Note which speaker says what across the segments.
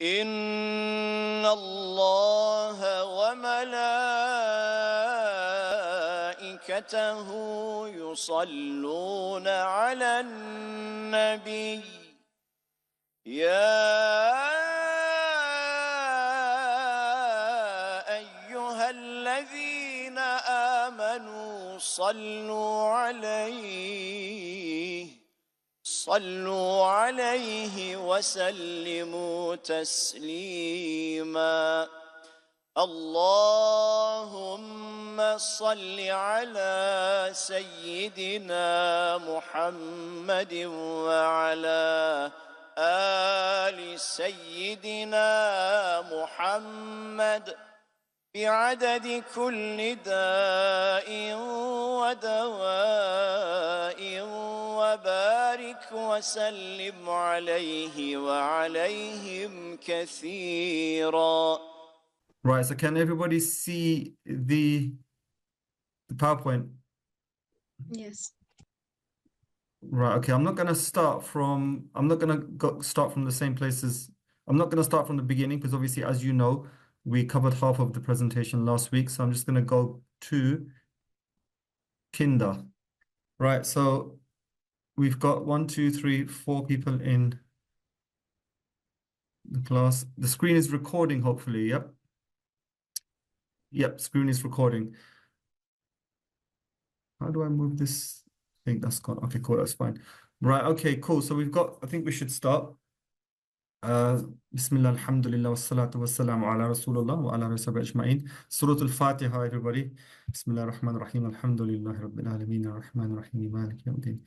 Speaker 1: إن الله وملائكته يصلون على النبي يا أيها الذين آمنوا صلوا عليه وسلموا تسليما اللهم صل على سيدنا محمد وعلى آل سيدنا محمد بعدد كل داء ودواء وبارك وسلم عليه وعليهم كثيرا.
Speaker 2: Right, so can everybody see the PowerPoint?
Speaker 3: Yes.
Speaker 2: Right, okay, I'm not going to start from the same places. I'm not going to start from the beginning because obviously, as you know, we covered half of the presentation last week. So I'm just going to go to Kinder. Right, so we've got 1, 2, 3, 4 people in the class. The screen is recording, hopefully, yep. Yep, screen is recording. How do I move this thing? That's gone. Okay, cool, that's fine. Right, okay, cool. So we've got, I think we should start. Bismillah, alhamdulillah, wassalatu wassalamu ala rasulullah wa ala rasulullah ajma'in. Surah Al-Fatiha, everybody. Bismillah ar-Rahman ar-Rahim, alhamdulillah, rabbil alameen, ar-Rahman ar-Rahim, malik yawmiddin.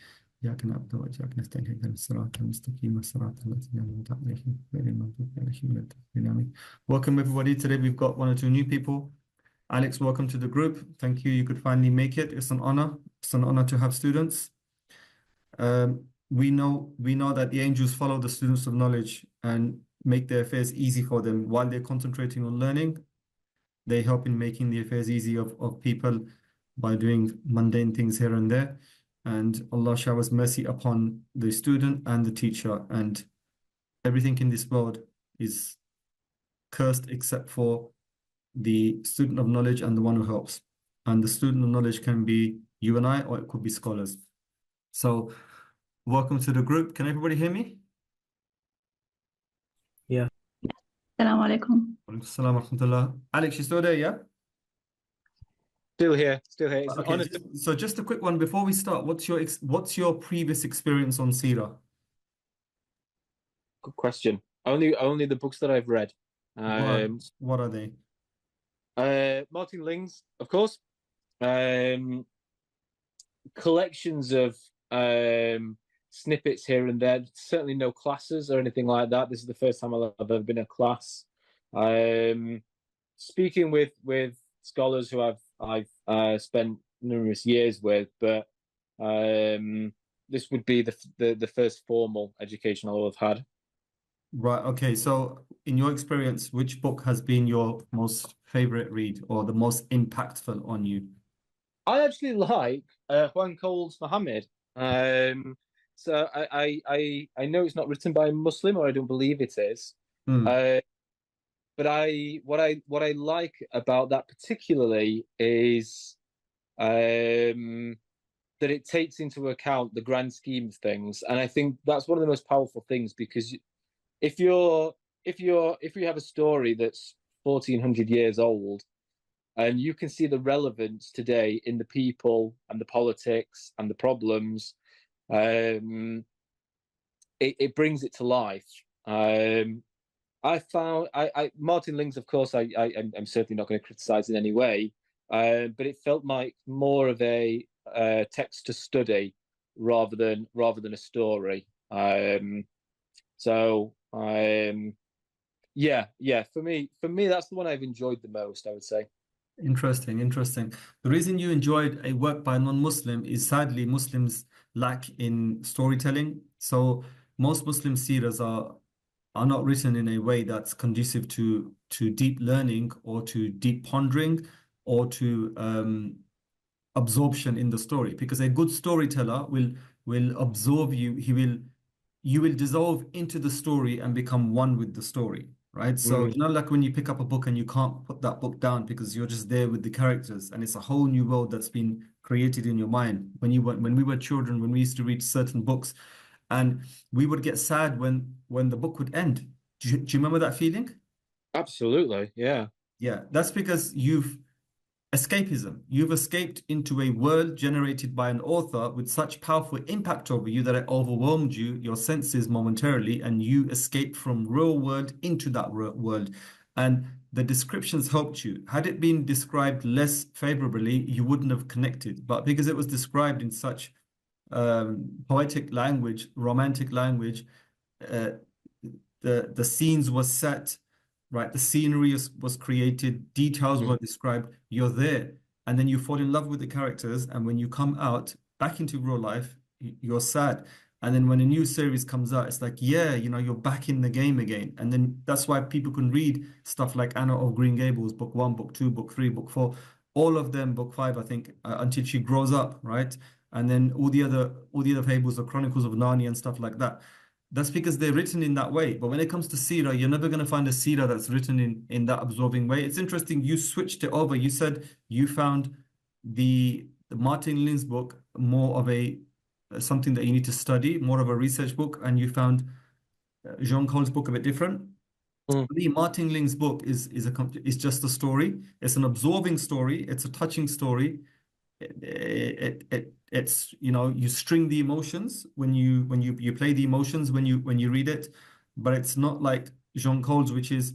Speaker 2: إياك نعبد وإياك نستعين اهدنا الصراط المستقيم صراط الذين أنعمت عليهم غير المغضوب عليهم ولا الضالين. Welcome everybody. Today we've got 1 or 2 new people. Alex, welcome to the group. Thank you. You could finally make it. It's an honor. It's an honor to have students. We know that the angels follow the students of knowledge and make their affairs easy for them while they're concentrating on learning. They help in making the affairs easy of people by doing mundane things here and there. And Allah showers mercy upon the student and the teacher, and everything in this world is cursed except for the student of knowledge and the one who helps. And the student of knowledge can be you and I, or it could be scholars. So welcome to the group. Can everybody hear me?
Speaker 4: Yeah.
Speaker 3: Assalamu alaikum.
Speaker 2: Assalamu alaikum. Alex, you still there, yeah?
Speaker 4: Still here. It's an honor.
Speaker 2: So just a quick one before we start. What's your previous experience on Seerah?
Speaker 4: Good question. Only the books that I've read.
Speaker 2: What are they?
Speaker 4: Martin Ling's, of course. Collections of snippets here and there. Certainly no classes or anything like that. This is the first time I've ever been in a class. Speaking with scholars who I've spent numerous years with, but this would be the first formal education I'll have had.
Speaker 2: Right. Okay. So, in your experience, which book has been your most favorite read or the most impactful on you?
Speaker 4: I actually like Juan Cole's Muhammad. So I know it's not written by a Muslim, or I don't believe it is. But what I like about that particularly is that it takes into account the grand scheme of things, and I think that's one of the most powerful things, because if you have a story that's 1400 years old, and you can see the relevance today in the people and the politics and the problems, it brings it to life. I found Martin Ling's, of course, I'm certainly not going to criticize in any way, but it felt like more of a text to study rather than a story. Yeah, for me, that's the one I've enjoyed the most, I would say.
Speaker 2: Interesting. The reason you enjoyed a work by a non-Muslim is sadly Muslims lack in storytelling. So most Muslim seerahs are not written in a way that's conducive to deep learning or to deep pondering or to absorption in the story. Because a good storyteller will absorb you. You will dissolve into the story and become one with the story. right? So, you know, like when you pick up a book and you can't put that book down because you're just there with the characters, and it's a whole new world that's been created in your mind. When we were children, when we used to read certain books, and we would get sad when the book would end. Do you remember that feeling?
Speaker 4: Absolutely, yeah.
Speaker 2: Yeah, that's because escapism. You've escaped into a world generated by an author with such powerful impact over you that it overwhelmed you, your senses momentarily, and you escaped from real world into that world. And the descriptions helped you. Had it been described less favorably, you wouldn't have connected. But because it was described in such poetic language, romantic language, uh, the scenes were set, right? The scenery was created, details were described. You're there, and then you fall in love with the characters. And when you come out back into real life, you're sad. And then when a new series comes out, it's like, yeah, you know, you're back in the game again. And then that's why people can read stuff like Anna of Green Gables, book 1, book 2, book 3, book 4, all of them, book 5, I think, until she grows up, right? And then all the other fables, the Chronicles of Narnia and stuff like that. That's because they're written in that way. But when it comes to Seerah, you're never going to find a Seerah that's written in that absorbing way. It's interesting. You switched it over. You said you found the Martin Lin's book more of a something that you need to study, more of a research book, and you found Jean Cole's book a bit different. For me, Martin Ling's book is just a story. It's an absorbing story. It's a touching story. It's, you know, you string the emotions when you play the emotions when you read it, but it's not like Jean Cole's, which is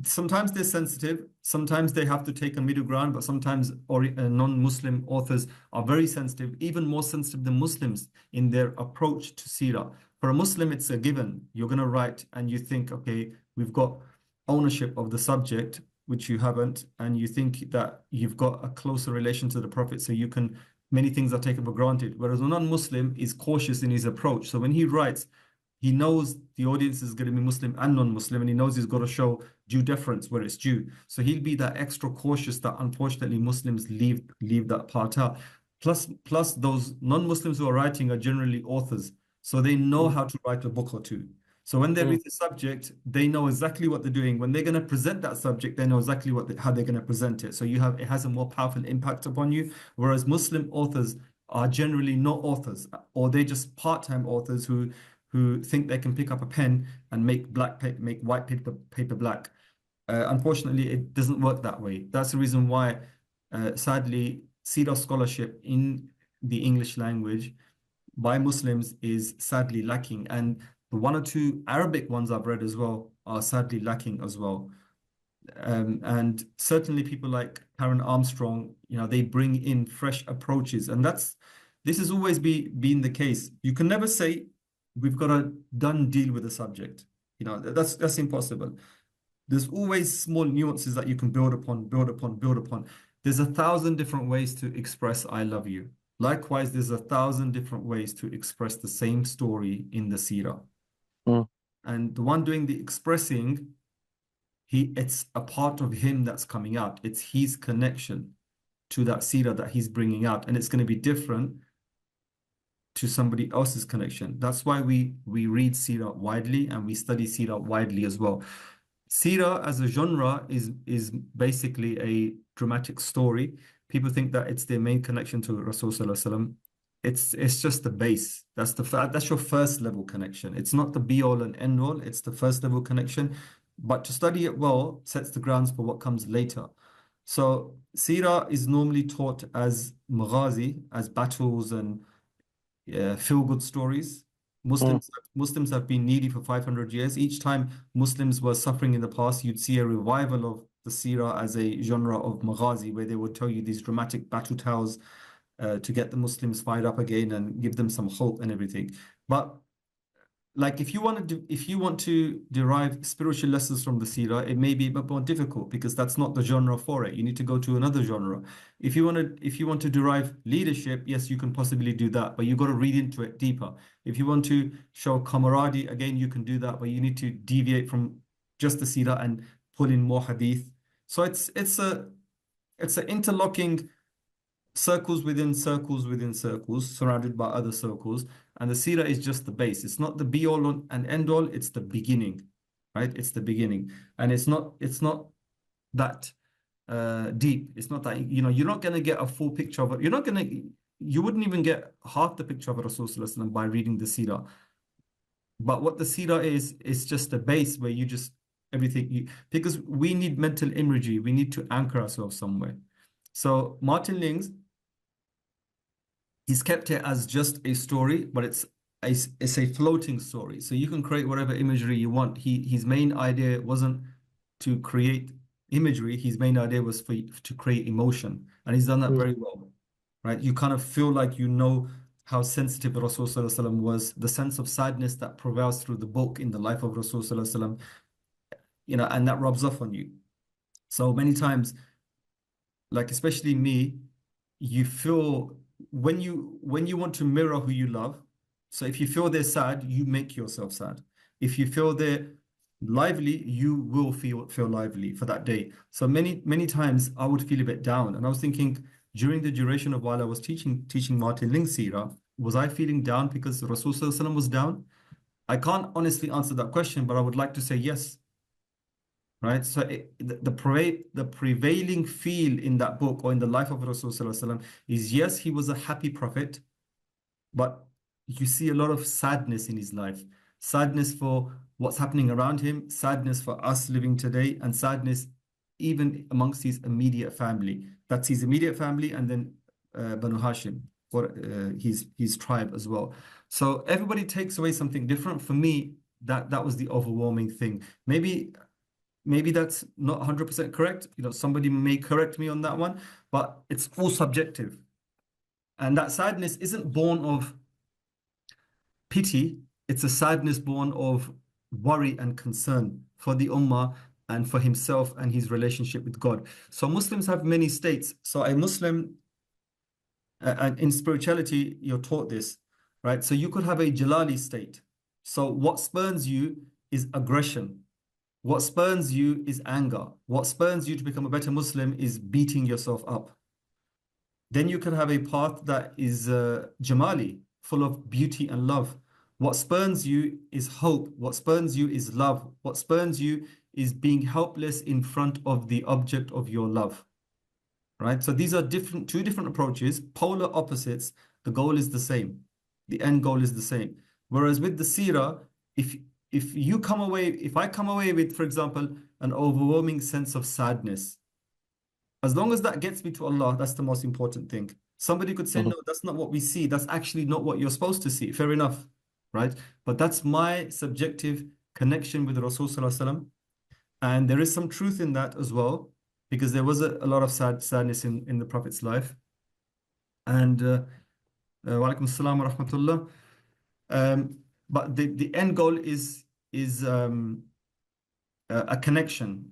Speaker 2: sometimes they're sensitive, sometimes they have to take a middle ground, but sometimes non-Muslim authors are very sensitive, even more sensitive than Muslims in their approach to Seerah. For a Muslim, it's a given. You're going to write and you think, okay, we've got ownership of the subject, which you haven't, and you think that you've got a closer relation to the Prophet, so many things are taken for granted. Whereas a non-Muslim is cautious in his approach. So when he writes, he knows the audience is going to be Muslim and non-Muslim, and he knows he's got to show due deference where it's due. So he'll be that extra cautious that unfortunately Muslims leave that part out. Plus those non-Muslims who are writing are generally authors, so they know how to write a book or two. So when they read the subject, they know exactly what they're doing. When they're going to present that subject, they know exactly how they're going to present it. So it has a more powerful impact upon you. Whereas Muslim authors are generally not authors, or they're just part-time authors who think they can pick up a pen and make white paper black. Unfortunately, it doesn't work that way. That's the reason why, sadly, Seerah scholarship in the English language by Muslims is sadly lacking, and the one or two Arabic ones I've read as well are sadly lacking as well. And certainly people like Karen Armstrong, you know, they bring in fresh approaches, and this has always been the case. You can never say we've got a done deal with the subject. You know, that's impossible. There's always small nuances that you can build upon. There's 1,000 different ways to express I love you. Likewise, there's 1,000 different ways to express the same story in the Seerah. And the one doing the expressing, it's a part of him that's coming out. It's his connection to that Seerah that he's bringing out. And it's going to be different to somebody else's connection. That's why we read Seerah widely and we study Seerah widely as well. Seerah as a genre is basically a dramatic story. People think that it's their main connection to Rasul Sallallahu Alaihi Wasallam. It's just the base. That's your first level connection. It's not the be all and end all. It's the first level connection. But to study it well sets the grounds for what comes later. So Seerah is normally taught as maghazi, as battles and feel-good stories. Muslims have been needy for 500 years. Each time Muslims were suffering in the past, you'd see a revival of the Seerah as a genre of maghazi, where they would tell you these dramatic battle tales to get the Muslims fired up again and give them some hope and everything. But like if you want to derive spiritual lessons from the Seerah, it may be a bit more difficult because that's not the genre for it. You need to go to another genre. If you want to derive leadership, yes, you can possibly do that, but you've got to read into it deeper. If you want to show camaraderie, again, you can do that, but you need to deviate from just the Seerah and pull in more hadith. So it's an interlocking circles within circles within circles, surrounded by other circles. And the seerah is just the base. It's not the be all and end all, it's the beginning, right? It's the beginning. And it's not that deep. It's not that, you know, you're not going to get a full picture of it. You wouldn't even get half the picture of Rasulullah by reading the seerah. But what the seerah is just a base where you just, because we need mental imagery. We need to anchor ourselves somewhere. So Martin Lings, he's kept it as just a story, but it's a floating story. So you can create whatever imagery you want. His main idea wasn't to create imagery. His main idea was to create emotion. And he's done that very well, right? You kind of feel like you know how sensitive Rasulullah was, the sense of sadness that prevails through the book in the life of Rasulullah, you know, and that rubs off on you. So many times, like especially me, you feel when you want to mirror who you love. So if you feel they're sad, you make yourself sad. If you feel they're lively, you will feel lively for that day. So many times I would feel a bit down, and I was thinking during the duration of while I was teaching Martin Ling's seerah, was I feeling down because Rasulullah was down? I can't honestly answer that question, but I would like to say yes. Right, so the prevailing feel in that book or in the life of Rasulullah is, yes, he was a happy prophet, but you see a lot of sadness in his life. Sadness for what's happening around him, sadness for us living today, and sadness even amongst his immediate family. That's his immediate family, and then Banu Hashim, or his tribe as well. So everybody takes away something different. For me, that was the overwhelming thing. Maybe that's not 100% correct. You know, somebody may correct me on that one, but it's all subjective. And that sadness isn't born of pity. It's a sadness born of worry and concern for the ummah and for himself and his relationship with God. So Muslims have many states. So a Muslim, and in spirituality, you're taught this, right? So you could have a Jalali state. So what spurns you is aggression. What spurns you is anger. What spurns you to become a better Muslim is beating yourself up. Then you can have a path that is Jamali, full of beauty and love. What spurns you is hope. What spurns you is love. What spurns you is being helpless in front of the object of your love. Right? So these are two different approaches, polar opposites. The goal is the same. The end goal is the same. Whereas with the seerah, if I come away with, for example, an overwhelming sense of sadness, as long as that gets me to Allah, that's the most important thing. Somebody could say, no, that's not what we see. That's actually not what you're supposed to see. Fair enough, right? But that's my subjective connection with Rasulullah. And there is some truth in that as well, because there was a lot of sadness in the Prophet's life. And wa alaikum assalam wa rahmatullah. But the end goal is a connection,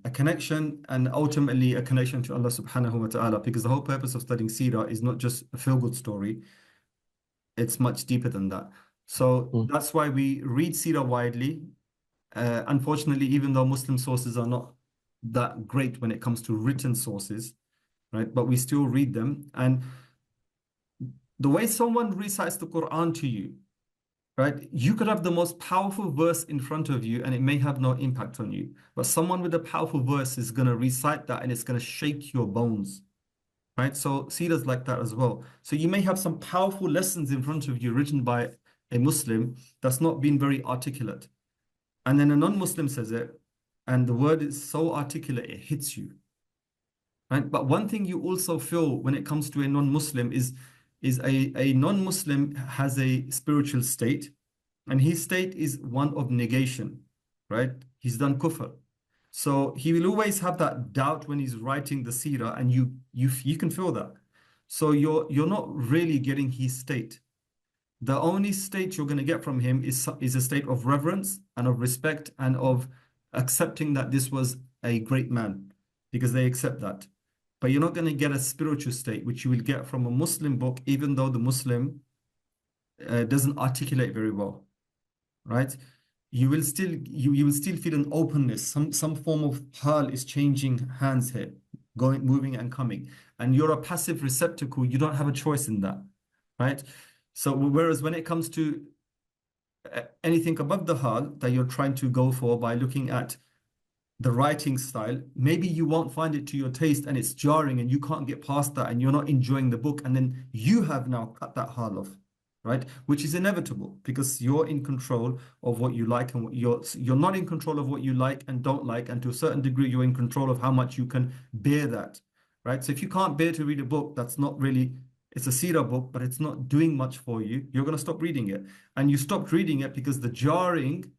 Speaker 2: and ultimately a connection to Allah subhanahu wa ta'ala, because the whole purpose of studying seerah is not just a feel-good story. It's much deeper than that. So that's why we read seerah widely. Unfortunately, even though Muslim sources are not that great when it comes to written sources, right? But we still read them. And the way someone recites the Quran to you, right? You could have the most powerful verse in front of you and it may have no impact on you. But someone with a powerful verse is going to recite that and it's going to shake your bones, right? So seerah's like that as well. So you may have some powerful lessons in front of you written by a Muslim that's not been very articulate. And then a non-Muslim says it and the word is so articulate, it hits you, right? But one thing you also feel when it comes to a non-Muslim is a non-Muslim has a spiritual state, and his state is one of negation, right? He's done kufr. So he will always have that doubt when he's writing the seerah, and you can feel that. So you're not really getting his state. The only state you're going to get from him is a state of reverence and of respect and of accepting that this was a great man, because they accept that. But you're not going to get a spiritual state, which you will get from a Muslim book, even though the Muslim doesn't articulate very well, right? You will still feel an openness. Some form of hal is changing hands here. going, moving and coming. And you're a passive receptacle. You don't have a choice in that, right? So whereas when it comes to anything above the hal that you're trying to go for by looking at the writing style, maybe you won't find it to your taste and it's jarring and you can't get past that and you're not enjoying the book, and then you have now cut that hal off, right? Which is inevitable because you're in control of what you like and what you're not in control of what you like and don't like, and to a certain degree you're in control of how much you can bear that, right? So if you can't bear to read a book that's not really, it's a seerah book, but it's not doing much for you, you're going to stop reading it. And you stopped reading it because the jarring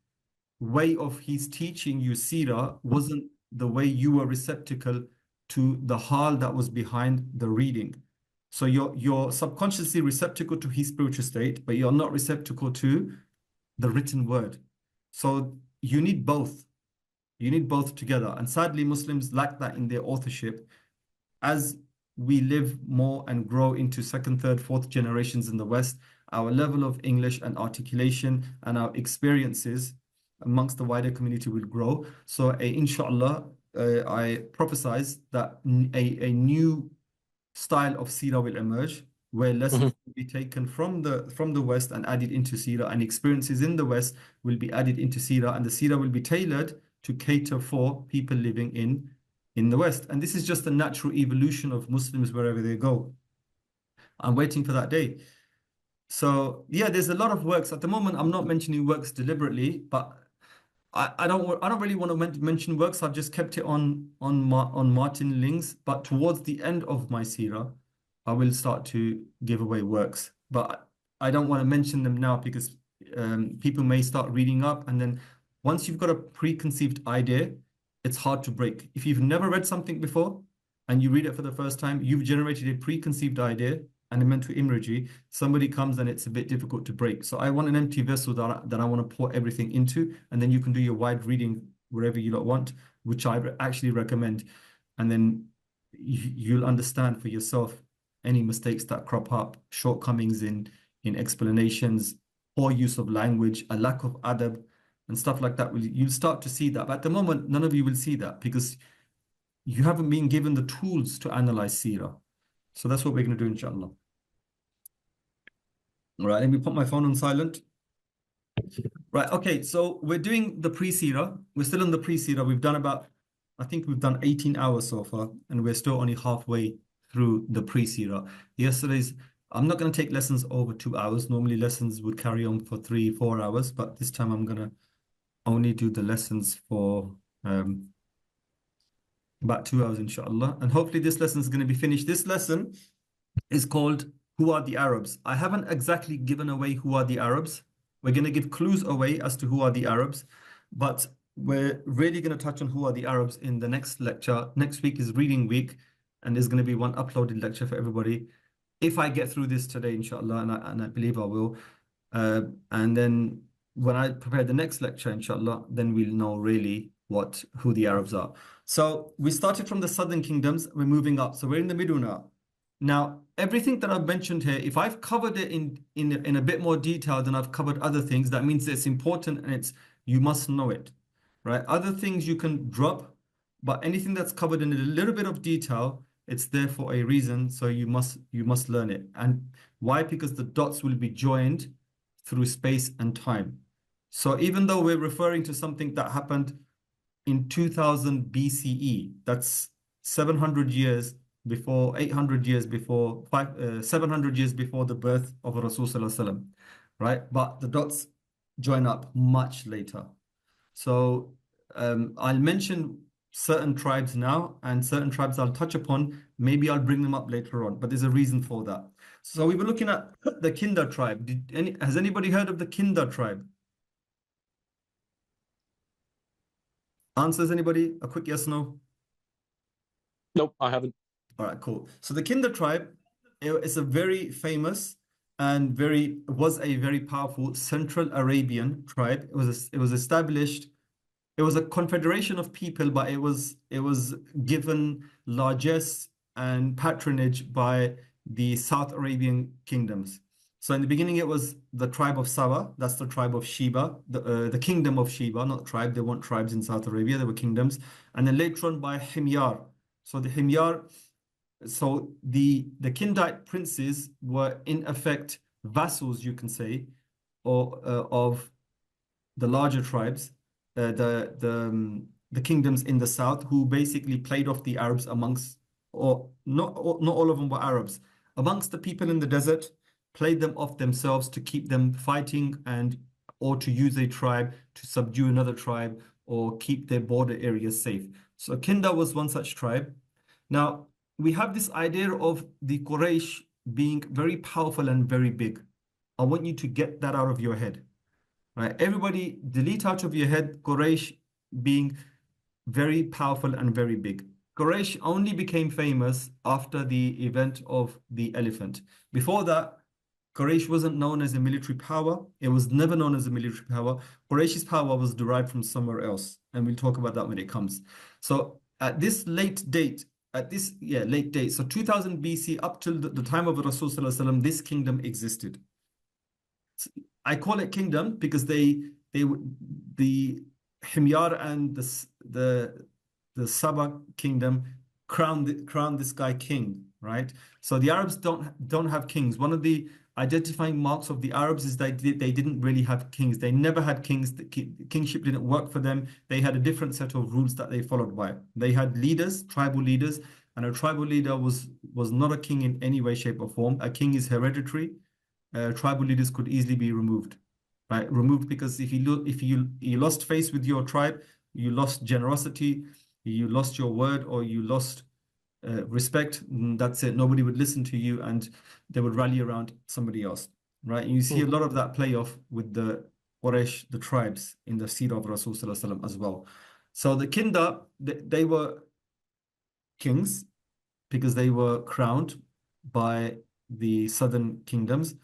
Speaker 2: way of his teaching you seerah wasn't the way you were receptacle to the hal that was behind the reading. So you're subconsciously receptacle to his spiritual state, but you're not receptacle to the written word. So you need both. You need both together. And sadly, Muslims lack that in their authorship. As we live more and grow into second, third, fourth generations in the West, our level of English and articulation and our experiences amongst the wider community will grow. So inshallah, I prophesize that a new style of seerah will emerge, where lessons will be taken from the West and added into seerah, and experiences in the West will be added into seerah, and the seerah will be tailored to cater for people living in the West. And this is just a natural evolution of Muslims wherever they go. I'm waiting for that day. So yeah, there's a lot of works. At the moment, I'm not mentioning works deliberately, but I don't really want to mention works. I've just kept it on Martin Ling's, but towards the end of my seerah, I will start to give away works. But I don't want to mention them now because people may start reading up, and then once you've got a preconceived idea, it's hard to break. If you've never read something before and you read it for the first time, you've generated a preconceived idea and a mental imagery. Somebody comes and it's a bit difficult to break. So I want an empty vessel that I want to pour everything into, and then you can do your wide reading wherever you want, which I actually recommend. And then you'll understand for yourself any mistakes that crop up, shortcomings in explanations, poor use of language, a lack of adab and stuff like that. You'll start to see that. But at the moment, none of you will see that because you haven't been given the tools to analyze seerah. So that's what we're going to do, inshallah. All right, let me put my phone on silent. Right, okay, so we're doing the pre-seerah. We're still in the pre-seerah. We've done I think we've done 18 hours so far, and we're still only halfway through the pre-seerah. I'm not going to take lessons over 2 hours. Normally lessons would carry on for 3-4 hours, but this time I'm going to only do the lessons for about 2 hours, inshallah. And hopefully this lesson is going to be finished. This lesson is called Who Are the Arabs? I haven't exactly given away who are the Arabs. We're going to give clues away as to who are the Arabs, but we're really going to touch on who are the Arabs in the next lecture. Next week is reading week, and there's going to be one uploaded lecture for everybody. If I get through this today, inshallah, and I believe I will. And then when I prepare the next lecture, inshallah, then we'll know really who the Arabs are. So we started from the southern kingdoms, we're moving up. So we're in the middle now. Now, everything that I've mentioned here, if I've covered it in a bit more detail than I've covered other things, that means it's important and you must know it, right? Other things you can drop, but anything that's covered in a little bit of detail, it's there for a reason. So you must learn it. And why? Because the dots will be joined through space and time. So even though we're referring to something that happened in 2000 BCE, that's 700 years before, 800 years before, 700 years before the birth of Rasul Sallallahu Alaihi Wasallam, right? But the dots join up much later. So I'll mention certain tribes now, and certain tribes I'll touch upon. Maybe I'll bring them up later on, but there's a reason for that. So we were looking at the Kinda tribe. Has anybody heard of the Kinda tribe? Answers, anybody? A quick yes, no?
Speaker 4: Nope, I haven't.
Speaker 2: All right, cool. So the Kinda tribe is a very famous and was a very powerful Central Arabian tribe. It was established. It was a confederation of people, but it was given largesse and patronage by the South Arabian kingdoms. So in the beginning, it was the tribe of Sawa. That's the tribe of Sheba, the kingdom of Sheba, not tribe. There weren't tribes in South Arabia. There were kingdoms. And then later on by Himyar. So the Himyar, so the Kindite princes were in effect vassals, you can say, or of the larger tribes, the kingdoms in the south, who basically played off the Arabs amongst, or not all of them were Arabs, amongst the people in the desert, played them off themselves to keep them fighting and or to use a tribe to subdue another tribe or keep their border areas safe. So Kinda was one such tribe. Now, we have this idea of the Quraysh being very powerful and very big. I want you to get that out of your head. Right? Everybody delete out of your head Quraysh being very powerful and very big. Quraysh only became famous after the event of the elephant. Before that, Quraysh wasn't known as a military power. It was never known as a military power. Quraysh's power was derived from somewhere else. And we'll talk about that when it comes. So at this late date, so 2000 BC up till the time of Rasul Sallallahu Alaihi Wasallam, this kingdom existed. I call it kingdom because the Himyar and the Saba kingdom crowned this guy king, right? So the Arabs don't have kings. One of the identifying marks of the Arabs is that they didn't really have kings. They never had kings. The kingship didn't work for them. They had a different set of rules that they followed by. They had leaders, tribal leaders, and a tribal leader was not a king in any way, shape, or form. A king is hereditary. Tribal leaders could easily be removed, right? Removed because if you lost face with your tribe, you lost generosity, you lost your word, or you lost respect, that's it. Nobody would listen to you and they would rally around somebody else, right? And you see a lot of that play off with the Quraysh, the tribes in the Seerah of Rasul Sallallahu Alaihi Wasallam as well. So the Kinda, they were kings because they were crowned by the southern kingdoms.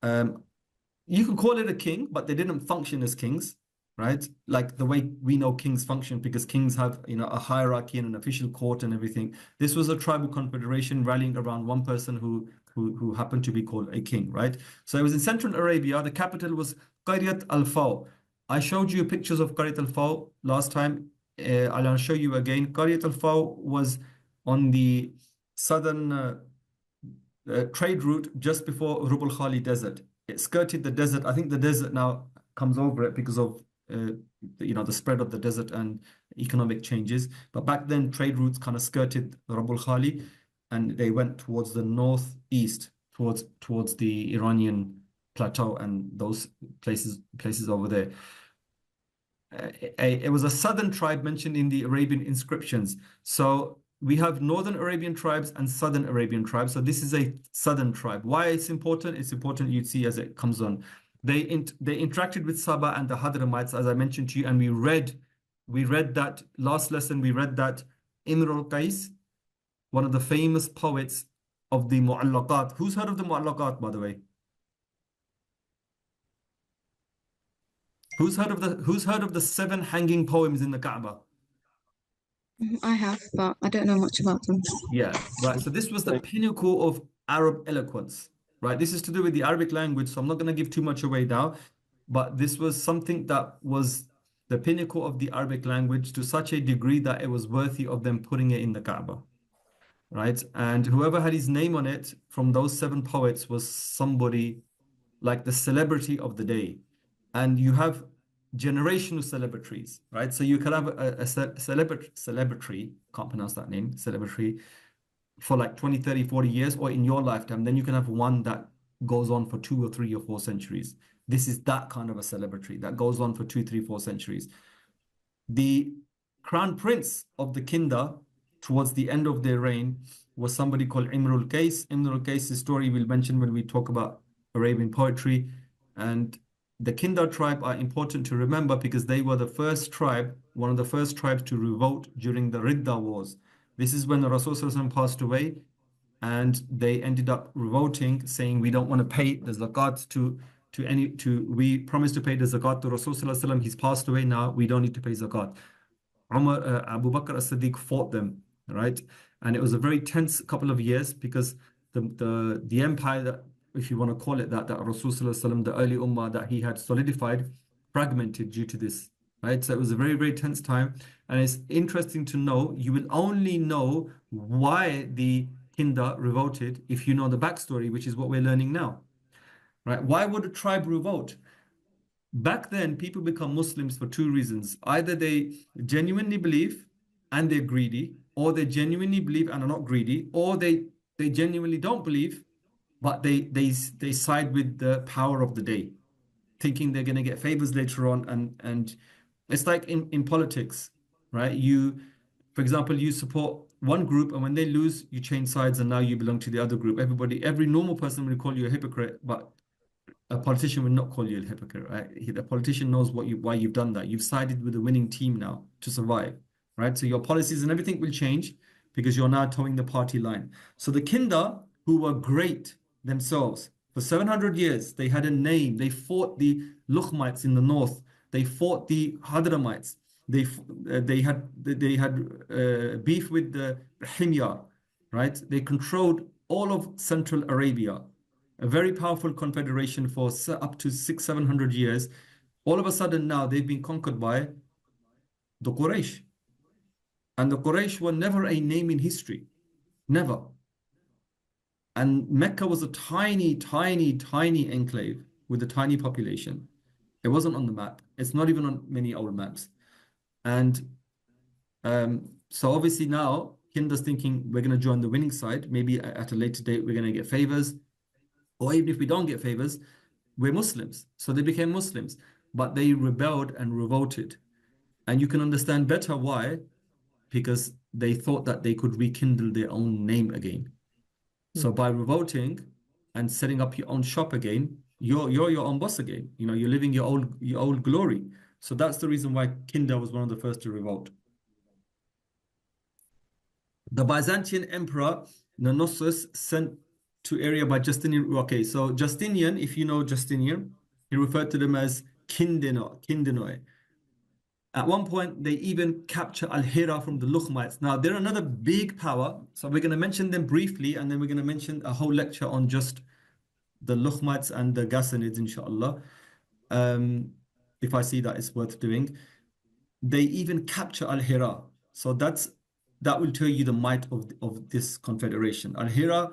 Speaker 2: You can call it a king, but they didn't function as kings, right? Like the way we know kings function, because kings have, a hierarchy and an official court and everything. This was a tribal confederation rallying around one person who happened to be called a king, right? So it was in Central Arabia. The capital was Qaryat al-Faw. I showed you pictures of Qaryat al-Faw last time. I'll show you again. Qaryat al-Faw was on the southern trade route just before Rub al-Khali desert. It skirted the desert. I think the desert now comes over it because of the spread of the desert and economic changes. But back then, trade routes kind of skirted Rub al-Khali, and they went towards the northeast, towards the Iranian plateau and those places over there. It was a southern tribe mentioned in the Arabian inscriptions. So we have northern Arabian tribes and southern Arabian tribes. So this is a southern tribe. Why it's important? It's important you'd see as it comes on. They interacted with Saba and the Hadramites, as I mentioned to you, and we read that last lesson. We read that Imr al-Qais, one of the famous poets of the Mu'allaqat. Who's heard of the Mu'allaqat, by the way? Who's heard of the 7 hanging poems in the Kaaba?
Speaker 3: I have, but I don't know much about them.
Speaker 2: Yeah, right. So this was the pinnacle of Arab eloquence, right? This is to do with the Arabic language, so I'm not going to give too much away now, but this was something that was the pinnacle of the Arabic language to such a degree that it was worthy of them putting it in the Kaaba, right? And whoever had his name on it from those 7 poets was somebody like the celebrity of the day. And you have generational celebrities, right? So you can have a celebrity, can't pronounce that name, celebrity, for like 20, 30, 40 years, or in your lifetime. Then you can have one that goes on for 2 or 3 or 4 centuries. This is that kind of a celebrity that goes on for 2, 3, 4 centuries. The crown prince of the Kinda towards the end of their reign was somebody called Imr al-Qais. Imr al-Qais' story we'll mention when we talk about Arabian poetry. And the Kinda tribe are important to remember because they were the first tribe, one of the first tribes to revolt during the Ridda wars. This is when the Rasul passed away, and they ended up revolting, saying, we don't want to pay the zakat we promised to pay the zakat to Rasul. He's passed away now, we don't need to pay zakat. Abu Bakr as-Siddiq fought them, right? And it was a very tense couple of years because the empire that, if you want to call it that Rasul, the early ummah that he had solidified, fragmented due to this right? So it was a very, very tense time. And it's interesting to know, you will only know why the Kinda revolted if you know the backstory, which is what we're learning now, right? Why would a tribe revolt? Back then, people become Muslims for two reasons. Either they genuinely believe and they're greedy, or they genuinely believe and are not greedy, or they genuinely don't believe, but they side with the power of the day, thinking they're going to get favors later on. And it's like in politics, right? For example, you support one group, and when they lose, you change sides, and now you belong to the other group. Every normal person will call you a hypocrite, but a politician will not call you a hypocrite, right? The politician knows why you've done that. You've sided with the winning team now to survive, right? So your policies and everything will change because you're now towing the party line. So the Kinda, who were great themselves, for 700 years, they had a name. They fought the Luchmites in the north. They fought the Hadramites. They had beef with the Himyar, right? They controlled all of Central Arabia, a very powerful confederation for up to 700 years. All of a sudden now they've been conquered by the Quraysh. And the Quraysh were never a name in history. Never. And Mecca was a tiny, tiny, tiny enclave with a tiny population. It wasn't on the map. It's not even on many old maps. And so obviously now Kinda's thinking we're going to join the winning side. Maybe at a later date we're going to get favors. Or even if we don't get favors, we're Muslims. So they became Muslims, but they rebelled and revolted. And you can understand better why, because they thought that they could rekindle their own name again. So by revolting and setting up your own shop again, you're your own boss again. You know, you're living your old glory. So that's the reason why Kinda was one of the first to revolt. The Byzantine Emperor Nonossus sent to area by Justinian. Okay, so Justinian, if you know Justinian, he referred to them as Kindinoi. At one point, they even capture Al-Hira from the Luchmites. Now, they're another big power. So we're going to mention them briefly, and then we're going to mention a whole lecture on just the Luchmites and the Ghassanids, inshallah. If I see that it's worth doing. They even capture Al-Hira. So that will tell you the might of this confederation. Al-Hira,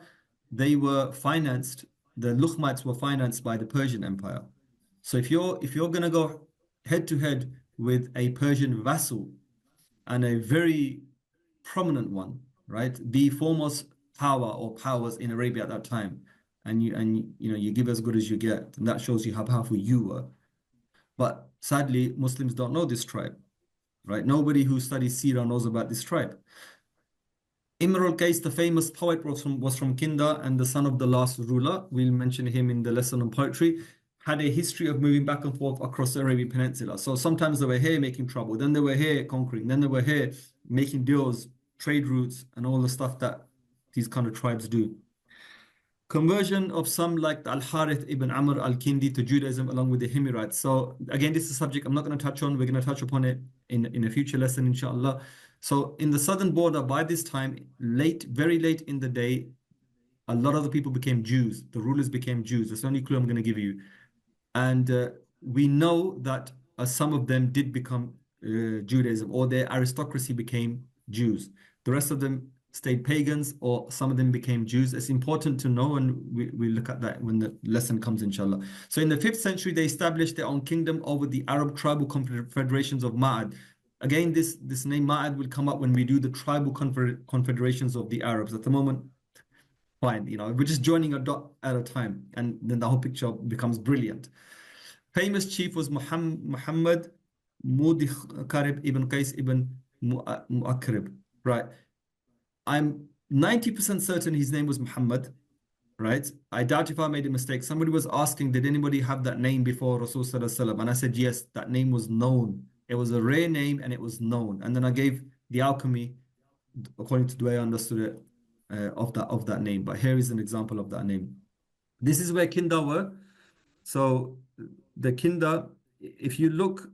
Speaker 2: they were financed, the Luchmites were financed by the Persian Empire. So if you're going to go head to head with a Persian vassal and a very prominent one, right? The foremost power or powers in Arabia at that time, and you give as good as you get, and that shows you how powerful you were. But sadly, Muslims don't know this tribe, right? Nobody who studies Seerah knows about this tribe. Imr al-Qais, the famous poet, was from Kinda and the son of the last ruler. We'll mention him in the lesson on poetry. Had a history of moving back and forth across the Arabian Peninsula. So sometimes they were here making trouble, then they were here conquering, then they were here making deals, trade routes, and all the stuff that these kind of tribes do. Conversion of some like Al-Harith ibn Amr al-Kindi to Judaism along with the Himyarites. So again, this is a subject I'm not going to touch on. We're going to touch upon it in a future lesson, inshallah. So in the southern border, by this time, very late in the day, a lot of the people became Jews. The rulers became Jews. That's the only clue I'm going to give you. And we know that some of them did become Judaism, or their aristocracy became Jews. The rest of them stayed pagans, or some of them became Jews. It's important to know, and we look at that when the lesson comes, inshallah. So in the 5th century, they established their own kingdom over the Arab tribal confederations of Ma'ad. Again, this name Ma'ad will come up when we do the tribal confederations of the Arabs. At the moment, fine, we're just joining a dot at a time, and then the whole picture becomes brilliant. Famous chief was Muhammad Mudikharib ibn Qais ibn Mu'akrib, right? I'm 90% certain his name was Muhammad, right? I doubt if I made a mistake. Somebody was asking, did anybody have that name before Rasul Sallallahu Alaihi Wasallam? And I said, yes, that name was known. It was a rare name and it was known. And then I gave the alchemy, according to the way I understood it, of that name. But here is an example of that name. This is where Kinda were. So the Kinda, if you look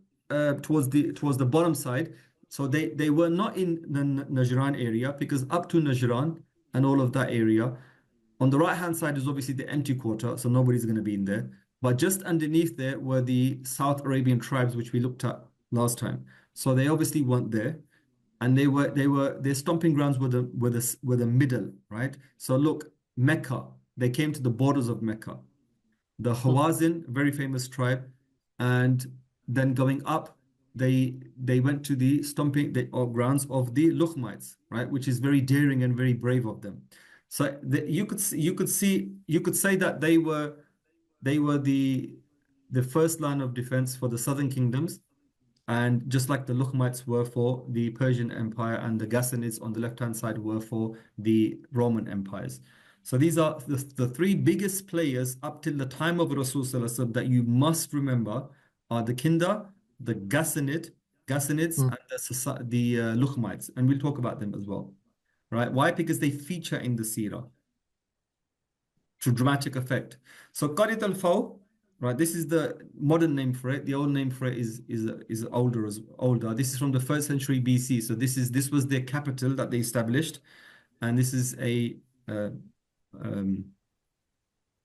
Speaker 2: towards the bottom side, so they were not in the Najran area, because up to Najran and all of that area, on the right hand side is obviously the empty quarter, so nobody's going to be in there. But just underneath there were the South Arabian tribes, which we looked at last time. So they obviously weren't there. And their stomping grounds were the middle, right? So look, Mecca, they came to the borders of Mecca. The Hawazin, very famous tribe, and then going up, they went to the grounds of the Luchmites, right? Which is very daring and very brave of them. So you could say that they were the first line of defense for the southern kingdoms, and just like the Luchmites were for the Persian Empire, and the Ghassanids on the left-hand side were for the Roman empires. So these are the three biggest players up till the time of Rasul that you must remember are the Kinda, the Ghassanids, and the Luchmites, and we'll talk about them as well, right? Why? Because they feature in the Seerah to dramatic effect. So Qarit al-Faw, right? This is the modern name for it. The old name for it is older. This is from the 1st century BC. So this was their capital that they established, and this is a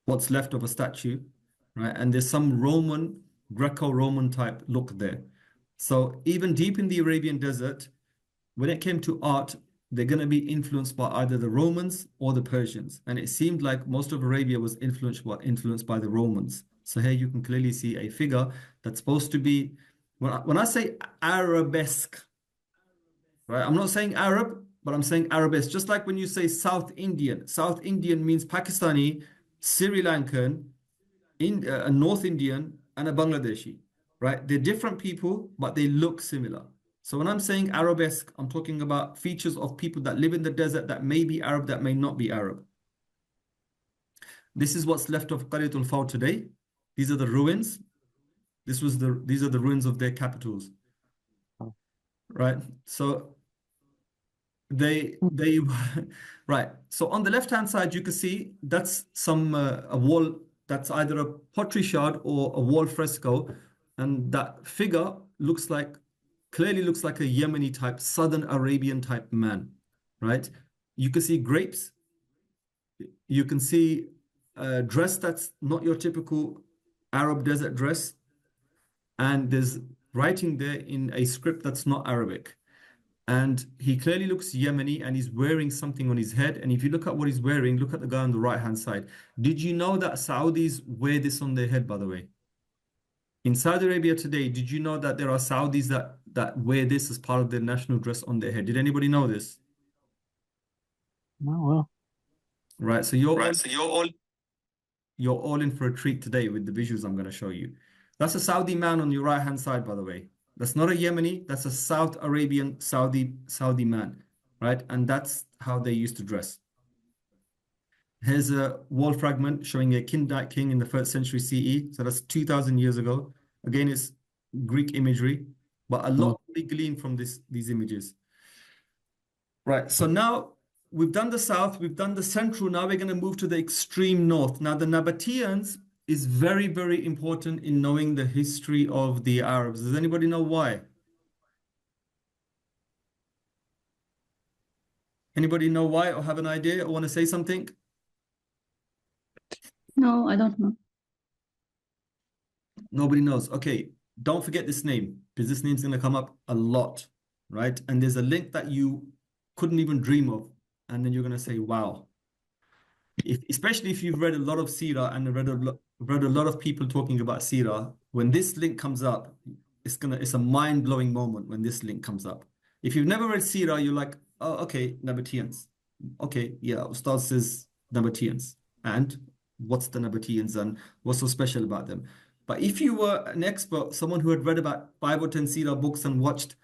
Speaker 2: what's left of a statue, right? And there's some Greco-Roman type look there. So even deep in the Arabian desert, when it came to art, they're going to be influenced by either the Romans or the Persians. And it seemed like most of Arabia was influenced by the Romans. So here you can clearly see a figure that's supposed to be, when I say arabesque, right? I'm not saying Arab, but I'm saying arabesque. Just like when you say South Indian means Pakistani, Sri Lankan, a North Indian, and a Bangladeshi, right? They're different people, but they look similar. So when I'm saying arabesque, I'm talking about features of people that live in the desert that may be Arab, that may not be Arab. This is what's left of Qaryat al-Faw today. These are the ruins. These are the ruins of their capitals, right? So right. So on the left-hand side, you can see that's a wall that's either a pottery shard or a wall fresco, and that figure clearly looks like a Yemeni type, Southern Arabian type man, right? You can see grapes. You can see a dress that's not your typical Arab desert dress. And there's writing there in a script that's not Arabic. And he clearly looks Yemeni, and he's wearing something on his head. And if you look at what he's wearing, look at the guy on the right-hand side. Did you know that Saudis wear this on their head, by the way? In Saudi Arabia today, did you know that there are Saudis that wear this as part of their national dress on their head? Did anybody know this?
Speaker 4: Oh, well.
Speaker 2: Right, so you're all in for a treat today with the visuals I'm going to show you. That's a Saudi man on your right-hand side, by the way. That's not a Yemeni, that's a South Arabian Saudi man, right? And that's how they used to dress. Here's a wall fragment showing a Kindite king in the 1st century CE. So that's 2,000 years ago. Again, it's Greek imagery, but a lot we glean from these images. Right, so now we've done the south, we've done the central, now we're going to move to the extreme north. Now the Nabateans is very, very important in knowing the history of the Arabs. Does anybody know why? Anybody know why or have an idea or want to say something?
Speaker 3: No, I don't know.
Speaker 2: Nobody knows. Okay, don't forget this name, because this name's going to come up a lot, right? And there's a link that you couldn't even dream of, and then you're going to say, wow. Especially if you've read a lot of Seerah and read a lot of people talking about Seerah, when this link comes up, it's a mind-blowing moment when this link comes up. If you've never read Seerah, you're like, oh, okay, Nabateans. Okay, yeah, Ustad says Nabateans. And what's the Nabateans and what's so special about them? But if you were an expert, someone who had read about 5 or 10 Seerah books and watched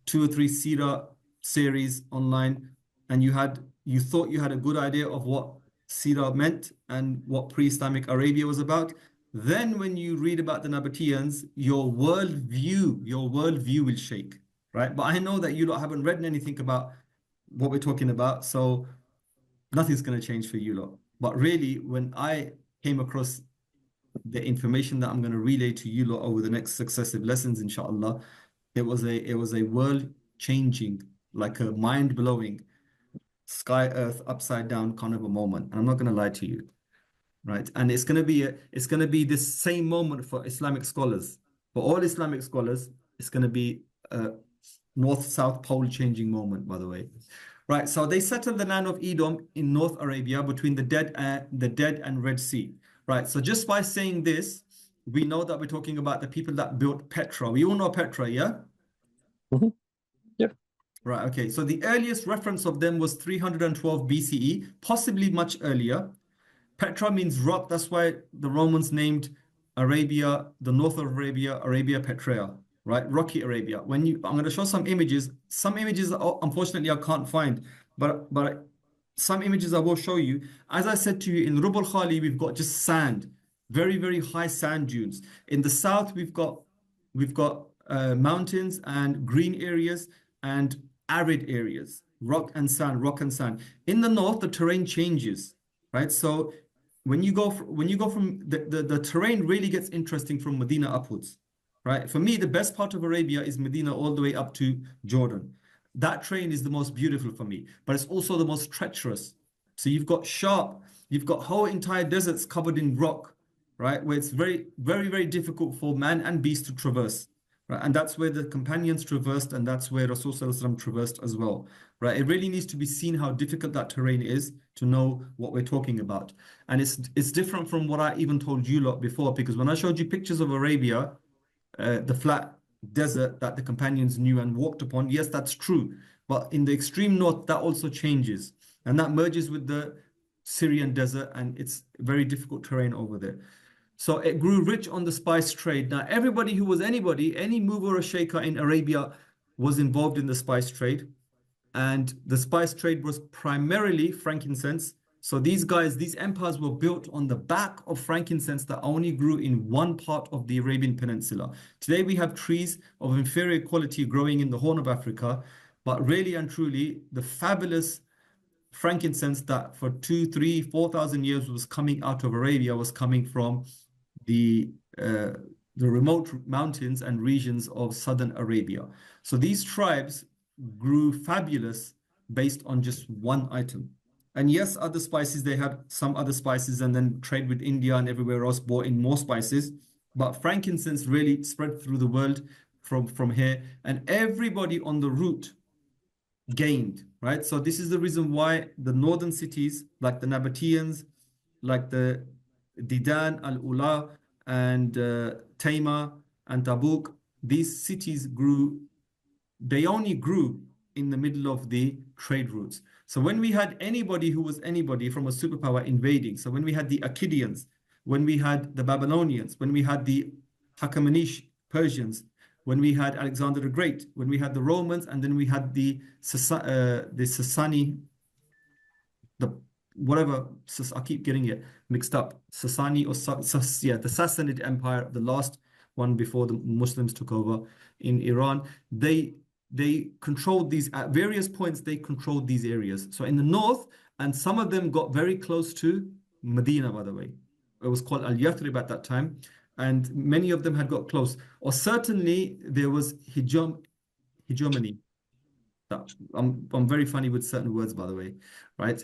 Speaker 2: 2 or 3 Seerah series online, and you thought you had a good idea of what Seerah meant and what pre-Islamic Arabia was about, then when you read about the Nabateans, your worldview will shake, right? But I know that you lot haven't read anything about what we're talking about, so nothing's going to change for you lot. But really, when I came across the information that I'm going to relay to you lot over the next successive lessons, inshallah, it was a world-changing, like a mind-blowing, sky earth upside down kind of a moment. And I'm not going to lie to you, right? And it's going to be this same moment for Islamic scholars, for all Islamic scholars, It's going to be a north-south pole changing moment, by the way. Right, so they settled the land of Edom in North Arabia between the Dead and Red Sea. Right, so just by saying this, we know that we're talking about the people that built Petra. We all know Petra, yeah?
Speaker 4: Mm-hmm. Yep.
Speaker 2: Right, okay. So the earliest reference of them was 312 BCE, possibly much earlier. Petra means rock. That's why the Romans named Arabia, the north of Arabia, Arabia Petrea, right? Rocky Arabia. I'm going to show some images. Some images, unfortunately, I can't find, but some images I will show you. As I said to you, in Rub al Khali, we've got just sand, very, very high sand dunes. In the south, we've got mountains and green areas and arid areas, rock and sand, rock and sand. In the north, the terrain changes, right? So when you go from the terrain really gets interesting from Medina upwards, right? For me, the best part of Arabia is Medina all the way up to Jordan. That terrain is the most beautiful for me, but it's also the most treacherous. So you've got whole entire deserts covered in rock, right? Where it's very, very, very difficult for man and beast to traverse. Right? And that's where the companions traversed, and that's where Rasul traversed as well. Right? It really needs to be seen how difficult that terrain is to know what we're talking about. And it's different from what I even told you lot before, because when I showed you pictures of Arabia, the flat desert that the companions knew and walked upon, yes, that's true. But in the extreme north, that also changes. And that merges with the Syrian desert, and it's very difficult terrain over there. So it grew rich on the spice trade. Now, everybody who was anybody, any mover or shaker in Arabia was involved in the spice trade. And the spice trade was primarily frankincense. So these empires were built on the back of frankincense that only grew in one part of the Arabian Peninsula. Today we have trees of inferior quality growing in the Horn of Africa, but really and truly, the fabulous frankincense that for 2,000, 3,000, 4,000 years was coming out of Arabia was coming from the remote mountains and regions of southern Arabia. So these tribes grew fabulous based on just one item. And yes, other spices, they had some other spices and then trade with India and everywhere else brought in more spices. But frankincense really spread through the world from here. And everybody on the route gained, right? So this is the reason why the northern cities, like the Nabateans, like the Didan, Al-Ula, and Taima, and Tabuk, these cities grew, they only grew in the middle of the trade routes. So when we had anybody who was anybody from a superpower invading, so when we had the Akkadians, when we had the Babylonians, when we had the Hakamanich Persians, when we had Alexander the Great, when we had the Romans, and then we had the Sasani, I keep getting it mixed up, Sasani or the Sassanid Empire, the last one before the Muslims took over in Iran. They controlled these, at various points, they controlled these areas. So in the north, and some of them got very close to Medina, by the way. It was called Al-Yathrib at that time. And many of them had got close. Or certainly there was hegemony. I'm very funny with certain words, by the way, right?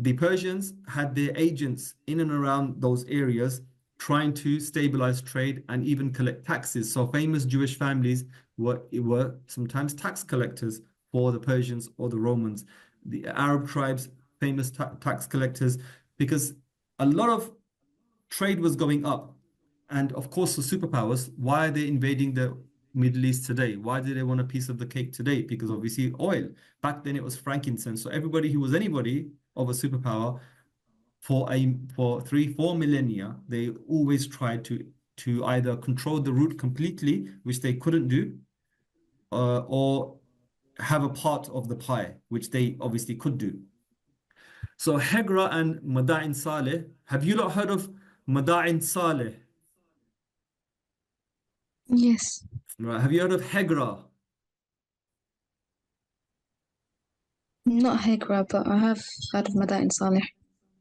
Speaker 2: The Persians had their agents in and around those areas trying to stabilize trade and even collect taxes. So famous Jewish families were sometimes tax collectors for the Persians or the Romans. The Arab tribes, famous tax collectors, because a lot of trade was going up. And of course, the superpowers, why are they invading the Middle East today? Why do they want a piece of the cake today? Because obviously oil. Back then it was frankincense. So everybody who was anybody of a superpower for 3-4 millennia, they always tried to either control the route completely, which they couldn't do, or have a part of the pie, which they obviously could do. So Hegra and Mada'in Saleh, have you not heard of Mada'in Saleh?
Speaker 3: Yes.
Speaker 2: Right. Have you heard of Hegra?
Speaker 3: Not Hegra, but I have heard of Madain Saleh.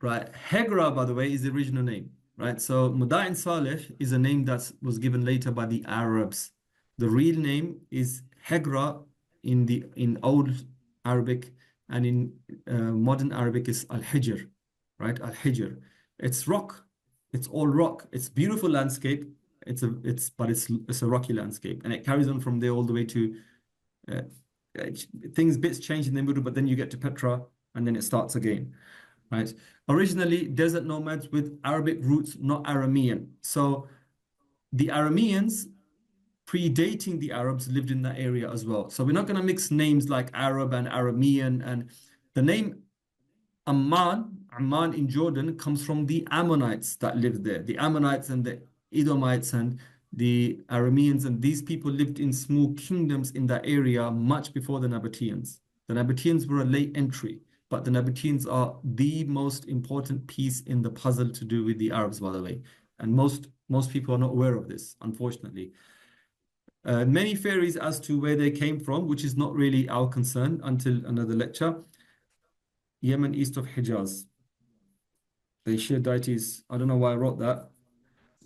Speaker 2: Right. Hegra, by the way, is the original name. Right. So Mada'in Saleh is a name that was given later by the Arabs. The real name is Hegra in Old Arabic, and in modern Arabic is Al-Hijr. Right. Al-Hijr. It's rock. It's all rock. It's beautiful landscape. It's a rocky landscape, and it carries on from there all the way to bits change in the middle, but then you get to Petra, and then it starts again, right? Originally, desert nomads with Arabic roots, not Aramean. So the Arameans, predating the Arabs, lived in that area as well. So we're not going to mix names like Arab and Aramean. And the name Amman in Jordan comes from the Ammonites that lived there. The Ammonites and the Edomites and the Arameans, and these people lived in small kingdoms in that area much before the Nabateans. The Nabateans were a late entry, but the Nabateans are the most important piece in the puzzle to do with the Arabs, by the way. And most people are not aware of this, unfortunately. Many theories as to where they came from, which is not really our concern until another lecture. Yemen east of Hijaz. They share deities. I don't know why I wrote that.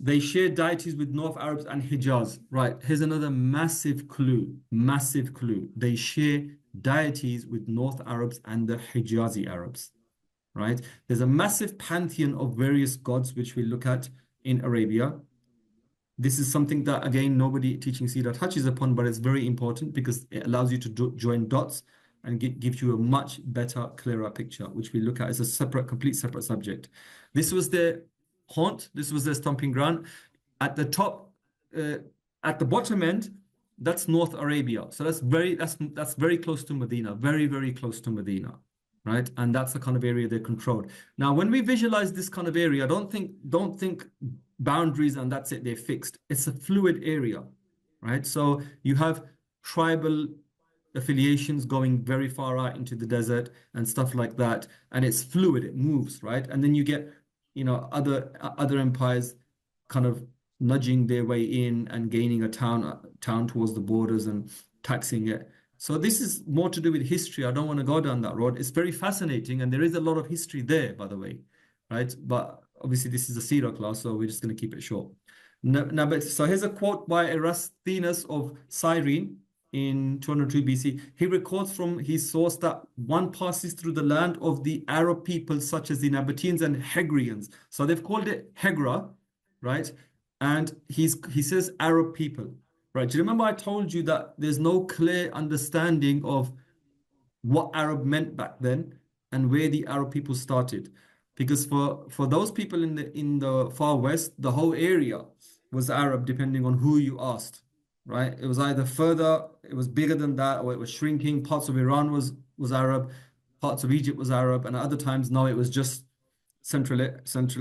Speaker 2: They share deities with North Arabs and Hijaz. Right, here's another massive clue. Massive clue. They share deities with North Arabs and the Hijazi Arabs. Right? There's a massive pantheon of various gods which we look at in Arabia. This is something that, again, nobody teaching Seerah touches upon, but it's very important because it allows you to join dots and gives you a much better, clearer picture, which we look at as a complete separate subject. This was their haunt. This was their stomping ground. At the top, at the bottom end, that's North Arabia. So that's very close to Medina, very, very close to Medina, right? And that's the kind of area they controlled. Now, when we visualize this kind of area, don't think boundaries and that's it, they're fixed. It's a fluid area, right? So you have tribal affiliations going very far out into the desert and stuff like that, and it's fluid, it moves, right? And then you get, other empires kind of nudging their way in and gaining a town towards the borders and taxing it. So this is more to do with history. I don't want to go down that road. It's very fascinating, and there is a lot of history there, by the way, right? But obviously this is a Seerah class, so we're just going to keep it short. So here's a quote by Erastinus of Cyrene in 202 BC. He records from his source that one passes through the land of the Arab people such as the Nabateans and Hegrians. So they've called it Hegra, right? And he says Arab people, right? Do you remember I told you that there's no clear understanding of what Arab meant back then and where the Arab people started? Because for those people in the far west, the whole area was Arab, depending on who you asked, right? It was either further, it was bigger than that, or it was shrinking. Parts of Iran was Arab, parts of Egypt was Arab, and at other times, no, it was just Central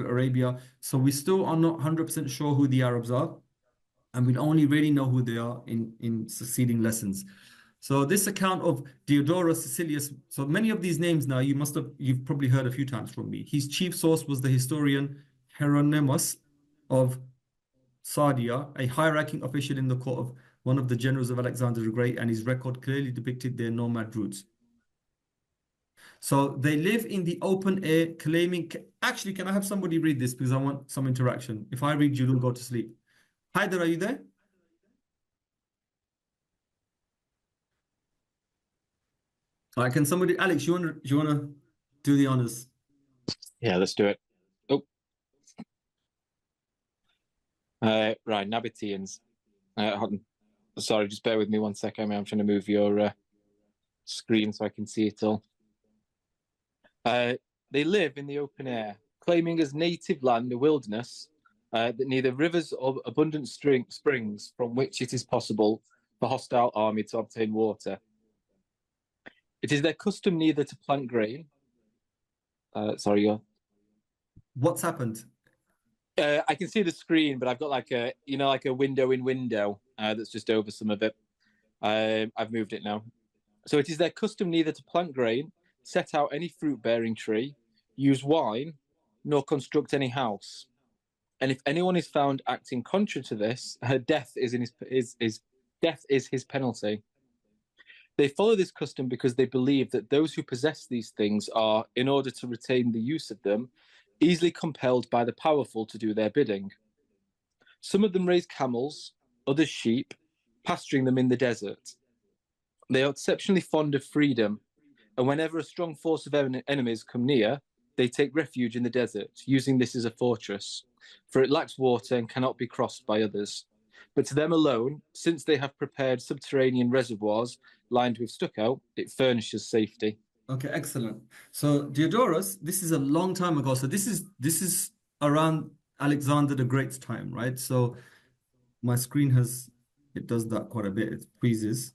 Speaker 2: Arabia. So we still are not 100% sure who the Arabs are, and we only really know who they are in succeeding lessons. So this account of Diodorus Sicilius, so many of these names now you've probably heard a few times from me. His chief source was the historian Hieronymus of Sardia, a high-ranking official in the court of one of the generals of Alexander the Great, and his record clearly depicted their nomad roots. So they live in the open air, claiming... Actually, can I have somebody read this? Because I want some interaction. If I read, you'll go to sleep. Haider, are you there? All right, can somebody... Alex, you want to do the honors?
Speaker 4: Yeah, let's do it. Oh. Right, Nabateans. Sorry, just bear with me 1 second. I'm trying to move your screen so I can see it all. They live in the open air, claiming as native land the wilderness that neither rivers or abundant springs from which it is possible for hostile army to obtain water. It is their custom neither to plant grain.
Speaker 2: What's happened?
Speaker 4: I can see the screen, but I've got like a window in window that's just over some of it. I've moved it now. So it is their custom neither to plant grain, set out any fruit-bearing tree, use wine, nor construct any house. And if anyone is found acting contrary to this, her death is his penalty. They follow this custom because they believe that those who possess these things are, in order to retain the use of them, easily compelled by the powerful to do their bidding. Some of them raise camels, others sheep, pasturing them in the desert. They are exceptionally fond of freedom, and whenever a strong force of enemies come near, they take refuge in the desert, using this as a fortress. for it lacks water and cannot be crossed by others. But to them alone, since they have prepared subterranean reservoirs lined with stucco, it furnishes safety.
Speaker 2: Okay, excellent. So Diodorus, this is a long time ago. So this is around Alexander the Great's time, right? So my screen it does that quite a bit. It freezes.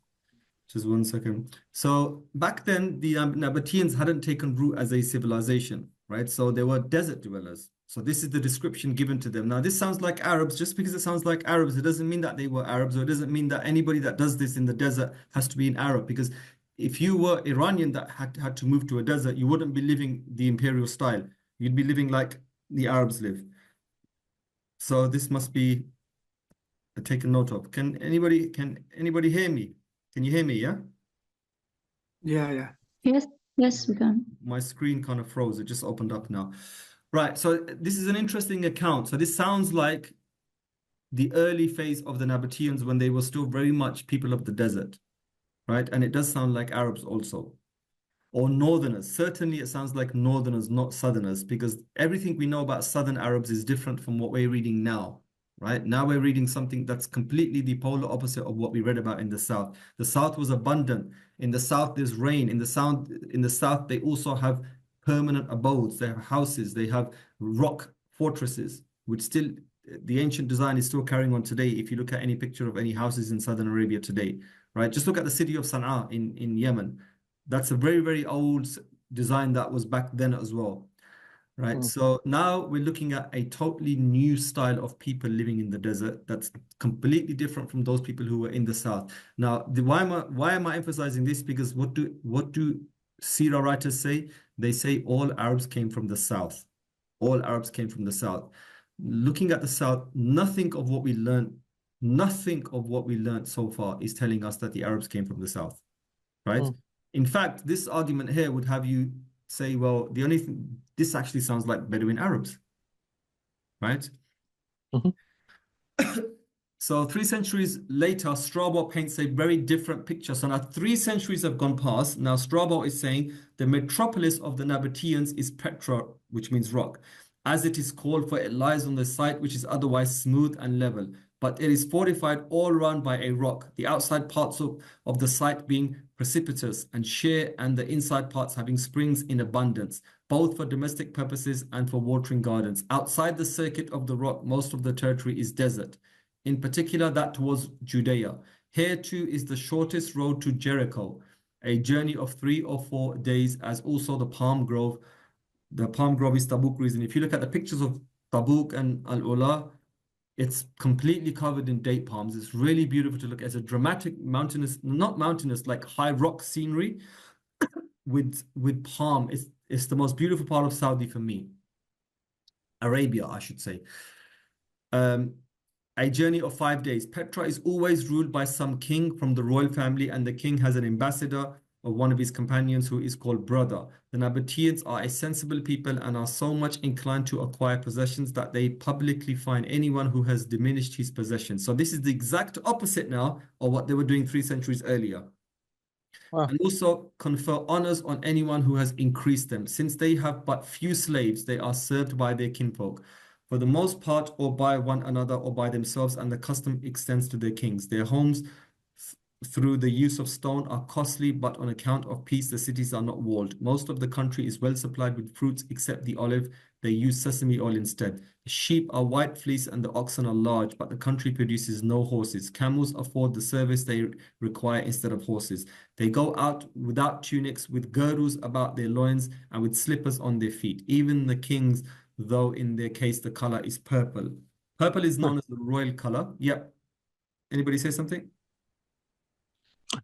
Speaker 2: Just 1 second. So back then, the Nabateans hadn't taken root as a civilization, right? So they were desert dwellers. So this is the description given to them. Now, this sounds like Arabs. Just because it sounds like Arabs, it doesn't mean that they were Arabs, or it doesn't mean that anybody that does this in the desert has to be an Arab. Because if you were Iranian that had to move to a desert, you wouldn't be living the imperial style. You'd be living like the Arabs live. So this must be taken note of. Can anybody hear me? Can you hear me? Yeah.
Speaker 5: Yeah.
Speaker 3: Yes, we can.
Speaker 2: My screen kind of froze. It just opened up now. Right. So this is an interesting account. So this sounds like the early phase of the Nabateans when they were still very much people of the desert, right? And it does sound like Arabs also, or Northerners. Certainly it sounds like Northerners, not Southerners, because everything we know about Southern Arabs is different from what we're reading now, right? Now we're reading something that's completely the polar opposite of what we read about in the South. The South was abundant. In the South, there's rain. In the South, they also have permanent abodes. They have houses. They have rock fortresses, which still, the ancient design is still carrying on today. If you look at any picture of any houses in Southern Arabia today, right? Just look at the city of Sana'a in Yemen. That's a very, very old design that was back then as well, right? So now we're looking at a totally new style of people living in the desert that's completely different from those people who were in the South. Now, why am I emphasizing this? Because what do Seerah writers say? They say all Arabs came from the South. All Arabs came from the South. Looking at the South, nothing of what we learned so far is telling us that the Arabs came from the South, right? In fact, this argument here would have you say, well, the only thing, this actually sounds like Bedouin Arabs, right? So 3 centuries later, Strabo paints a very different picture. So now 3 centuries have gone past. Now Strabo is saying the metropolis of the Nabateans is Petra, which means rock, as it is called, for it lies on the site which is otherwise smooth and level. But it is fortified all round by a rock, the outside parts of the site being precipitous and sheer, and the inside parts having springs in abundance, both for domestic purposes and for watering gardens. Outside the circuit of the rock, most of the territory is desert, in particular that towards Judea. Here too is the shortest road to Jericho, a journey of 3 or 4 days, as also the palm grove. The palm grove is Tabuk region. If you look at the pictures of Tabuk and Al-Ula, it's completely covered in date palms. It's really beautiful to look at. It's a dramatic mountainous, not mountainous, like high rock scenery with palm. It's the most beautiful part of Saudi for me. Arabia, I should say. A journey of 5 days. Petra is always ruled by some king from the royal family, and the king has an ambassador of one of his companions who is called brother. The Nabateans are a sensible people and are so much inclined to acquire possessions that they publicly fine anyone who has diminished his possessions. So this is the exact opposite now of what they were doing 3 centuries earlier. Wow. And also confer honors on anyone who has increased them. Since they have but few slaves, they are served by their kinfolk, for the most part, or by one another, or by themselves, and the custom extends to their kings. Their homes through the use of stone are costly, but on account of peace the cities are not walled. Most of the country is well supplied with fruits except the olive. They use sesame oil instead. The sheep are white fleece and the oxen are large, but the country produces no horses. Camels afford the service they require instead of horses. They go out without tunics, with girdles about their loins and with slippers on their feet. Even the kings, though in their case the color is purple. Purple is known as the royal color. Yep. Anybody say something?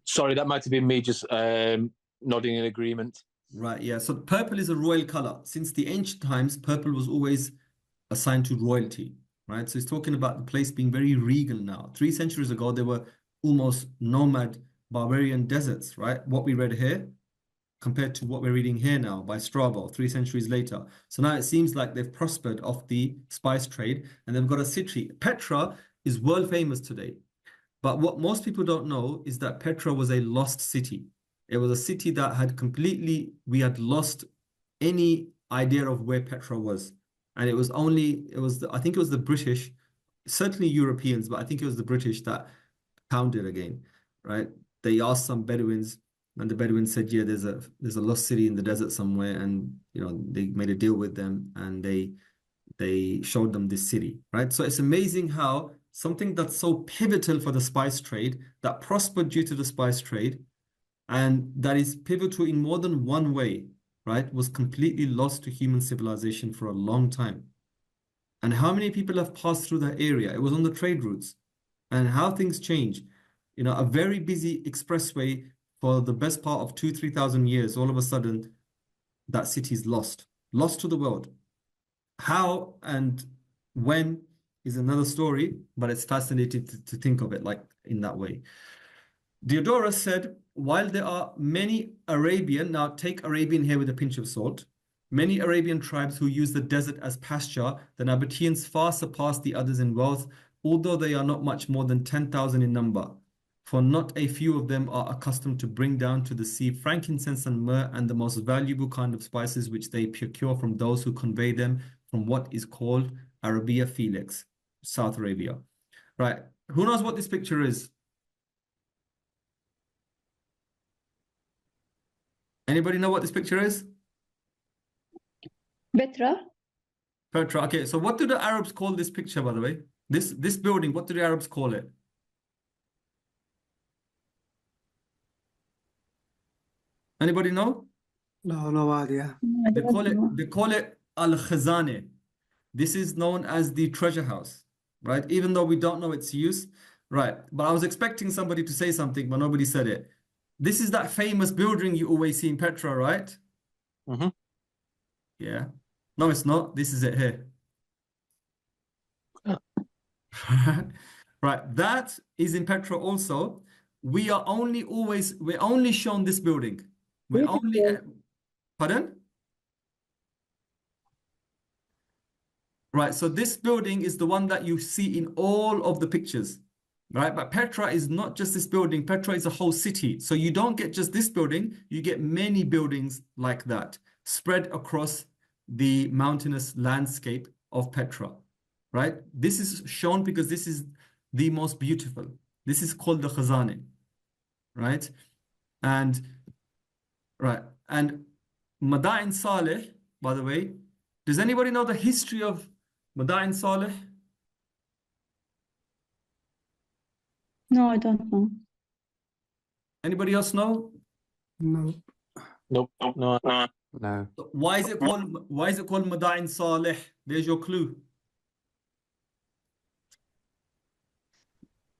Speaker 4: Sorry, that might have been me just nodding in agreement.
Speaker 2: Right, yeah. So purple is a royal color. Since the ancient times, purple was always assigned to royalty, right? So he's talking about the place being very regal now. 3 centuries ago, there were almost nomad barbarian deserts, right? What we read here compared to what we're reading here now by Strabo 3 centuries later. So now it seems like they've prospered off the spice trade and they've got a city. Petra is world famous today. But what most people don't know is that Petra was a lost city. It was a city that had we had lost any idea of where Petra was. And it was I think it was the British, certainly Europeans, but I think it was the British that founded again, right? They asked some Bedouins, and the Bedouins said, yeah, there's a lost city in the desert somewhere, and they made a deal with them, and they showed them this city, right? So it's amazing how something that's so pivotal for the spice trade, that prospered due to the spice trade, and that is pivotal in more than one way, right, was completely lost to human civilization for a long time. And how many people have passed through that area? It was on the trade routes. And how things change. A very busy expressway for the best part of 2,000-3,000 years, all of a sudden, that city is lost to the world. How and when is another story, but it's fascinating to think of it like in that way. Diodorus said, while there are many Arabian, now take Arabian here with a pinch of salt, many Arabian tribes who use the desert as pasture, the Nabateans far surpass the others in wealth, although they are not much more than 10,000 in number. For not a few of them are accustomed to bring down to the sea frankincense and myrrh and the most valuable kind of spices which they procure from those who convey them from what is called Arabia Felix, South Arabia. Right. Who knows what this picture is? Anybody know what this picture is?
Speaker 3: Petra?
Speaker 2: Petra. Okay, so what do the Arabs call this picture, by the way? This building, what do the Arabs call it? Anybody know?
Speaker 5: No idea.
Speaker 2: They call it Al-Khazane. This is known as the treasure house, right? Even though we don't know its use, right? But I was expecting somebody to say something, but nobody said it. This is that famous building you always see in Petra, right?
Speaker 4: Mm-hmm.
Speaker 2: Yeah. No, it's not. This is it here. Right. That is in Petra also. We're only shown this building. We're only, pardon? Right. So this building is the one that you see in all of the pictures. Right. But Petra is not just this building. Petra is a whole city. So you don't get just this building. You get many buildings like that spread across the mountainous landscape of Petra. Right. This is shown because this is the most beautiful. This is called the Khazane. Right. And Mada'in Saleh, by the way, does anybody know the history of Mada'in Saleh?
Speaker 3: No, I don't know.
Speaker 2: Anybody else know?
Speaker 5: No.
Speaker 4: Nope. No.
Speaker 6: No.
Speaker 2: Why is it called Mada'in Saleh? There's your clue.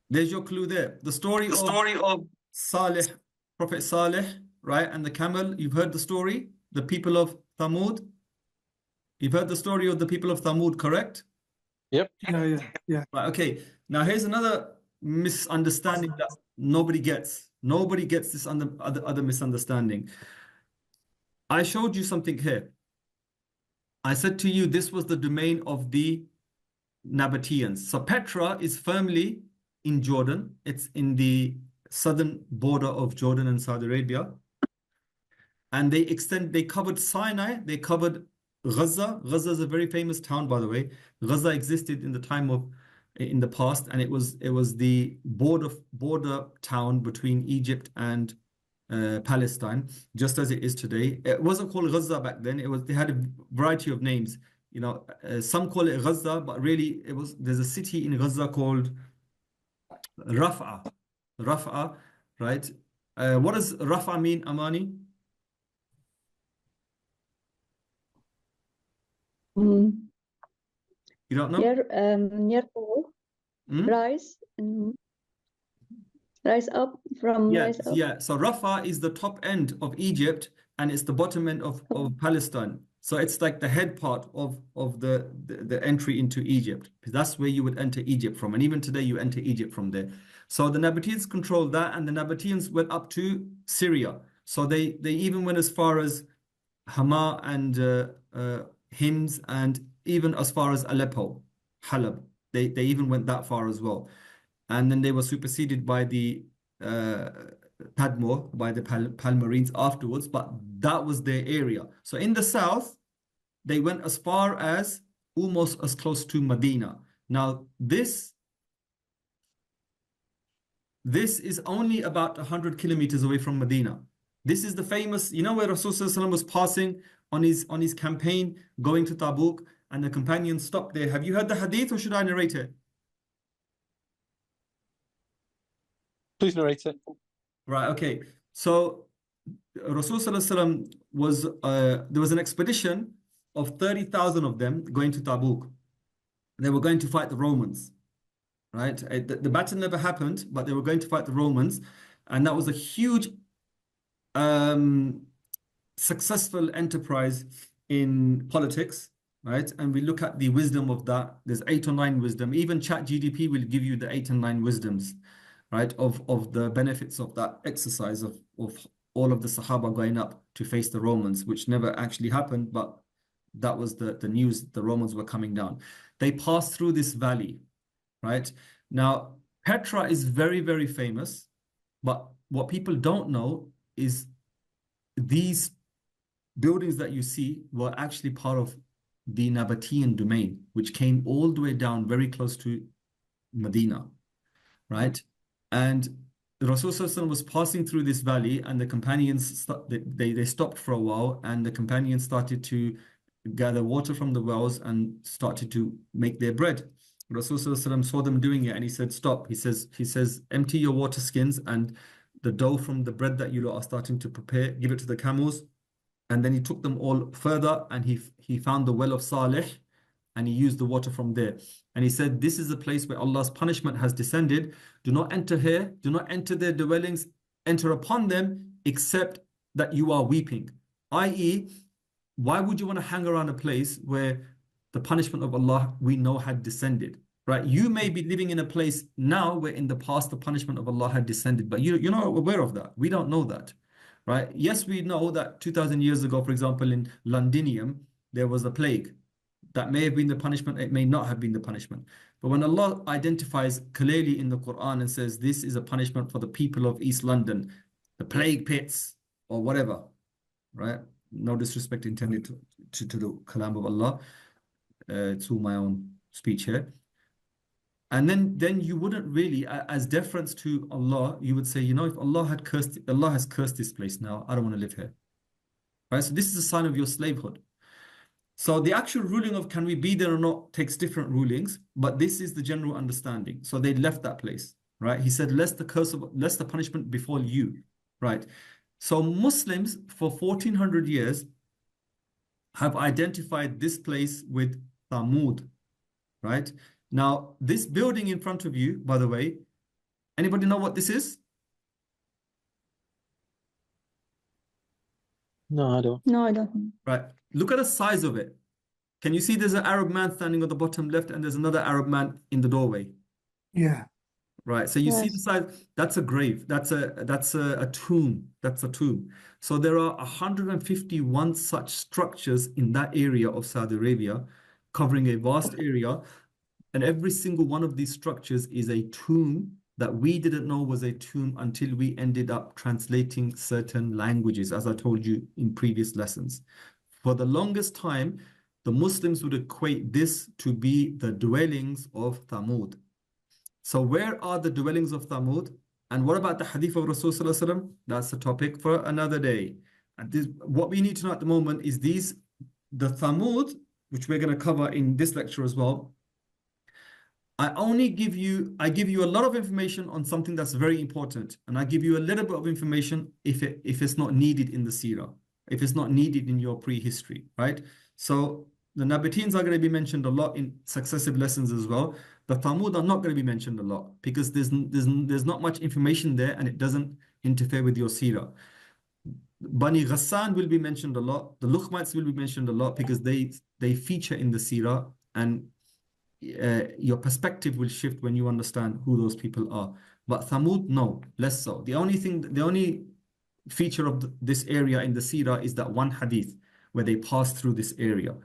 Speaker 2: There's your clue there. The story of Saleh, Prophet Saleh, right? And the camel. You've heard the story. The people of Thamud. You've heard the story of the people of Thamud, correct?
Speaker 4: Yep.
Speaker 5: Yeah.
Speaker 2: Right, okay. Now here's another misunderstanding that nobody gets. Nobody gets this other misunderstanding. I showed you something here. I said to you, this was the domain of the Nabateans. So Petra is firmly in Jordan. It's in the southern border of Jordan and Saudi Arabia. And they covered Sinai, they covered Gaza. Gaza is a very famous town, by the way. Gaza existed in the past, and it was the border town between Egypt and Palestine, just as it is today. It wasn't called Gaza back then. They had a variety of names. Some call it Gaza, but really there's a city in Gaza called Raf'a. Raf'a, right? What does Raf'a mean, Amani? You don't know?
Speaker 3: Near to rise up from rise up.
Speaker 2: Yeah. So Rafah is the top end of Egypt, and it's the bottom end of Palestine. So it's like the head part of the entry into Egypt. That's where you would enter Egypt from. And even today you enter Egypt from there. So the Nabateans controlled that, and the Nabateans went up to Syria. So they even went as far as Hama and Hims, and even as far as Aleppo, Halab. They even went that far as well. And then they were superseded by the Tadmor, by the Palmyrene afterwards, but that was their area. So in the south, they went as far as almost as close to Medina. Now, this is only about 100 kilometers away from Medina. This is the famous, you know, where Rasulullah was passing on his campaign, going to Tabuk, and the companions stopped there. Have you heard the hadith, or should I narrate it?
Speaker 4: Please narrate it.
Speaker 2: Right, okay. So Rasulullah was, there was an expedition of 30,000 of them going to Tabuk. They were going to fight the Romans, right? The battle never happened, but they were going to fight the Romans. And that was a huge successful enterprise in politics, right? And we look at the wisdom of that. There's 8 or 9 wisdom. Even ChatGPT will give you the 8 and 9 wisdoms, right? Of the benefits of that exercise of all of the Sahaba going up to face the Romans, which never actually happened, but that was the news. The Romans were coming down. They passed through this valley, right? Now, Petra is very, very famous, but what people don't know is these buildings that you see were actually part of the Nabatean domain, which came all the way down very close to Medina, right? And the Rasul was passing through this valley, and the companions, they stopped for a while, and the companions started to gather water from the wells and started to make their bread. Rasul saw them doing it, and he said, stop. He says, empty your water skins and the dough from the bread that you lot are starting to prepare, give it to the camels. And then he took them all further, and he found the well of Salih, and he used the water from there. And he said, this is the place where Allah's punishment has descended. Do not enter here. Do not enter their dwellings. Enter upon them, except that you are weeping. I.e., why would you want to hang around a place where the punishment of Allah we know had descended? Right? You may be living in a place now where in the past the punishment of Allah had descended, but you're not aware of that. We don't know that. Right? Yes, we know that 2,000 years ago, for example, in Londinium, there was a plague. That may have been the punishment, it may not have been the punishment. But when Allah identifies clearly in the Quran and says, this is a punishment for the people of East London, the plague pits, or whatever, right? No disrespect intended to the kalam of Allah, to my own speech here. And then you wouldn't really, as deference to Allah, you would say, you know, if Allah has cursed this place now, I don't want to live here. Right? So this is a sign of your slavehood. So the actual ruling of can we be there or not takes different rulings, but this is the general understanding. So they left that place, right? He said, lest the punishment befall you, right? So Muslims for 1400 years have identified this place with Thamud, right? Now, this building in front of you, by the way, anybody know what this is?
Speaker 4: No, I don't.
Speaker 3: No, I don't.
Speaker 2: Right. Look at the size of it. Can you see there's an Arab man standing on the bottom left and there's another Arab man in the doorway?
Speaker 5: Yeah.
Speaker 2: Right. So you see the
Speaker 3: Yes.
Speaker 2: size, that's a grave. That's a tomb. That's a tomb. So there are 151 such structures in that area of Saudi Arabia, covering a vast area. And every single one of these structures is a tomb that we didn't know was a tomb until we ended up translating certain languages, as I told you in previous lessons. For the longest time, the Muslims would equate this to be the dwellings of Thamud. So where are the dwellings of Thamud? And what about the hadith of Rasulullah? That's a topic for another day. And this, what we need to know at the moment is the Thamud, which we're going to cover in this lecture as well. I give you a lot of information on something that's very important, and I give you a little bit of information if it's not needed in the Seerah, if it's not needed in your prehistory, right? So the Nabateans are going to be mentioned a lot in successive lessons as well. The Thamud are not going to be mentioned a lot because there's not much information there, and it doesn't interfere with your Seerah. Bani Ghassan will be mentioned a lot. The Lukhmites will be mentioned a lot because they feature in the Seerah, and your perspective will shift when you understand who those people are. But Thamud, no, less so. The only feature of this area in the Seerah is that one hadith where they passed through this area.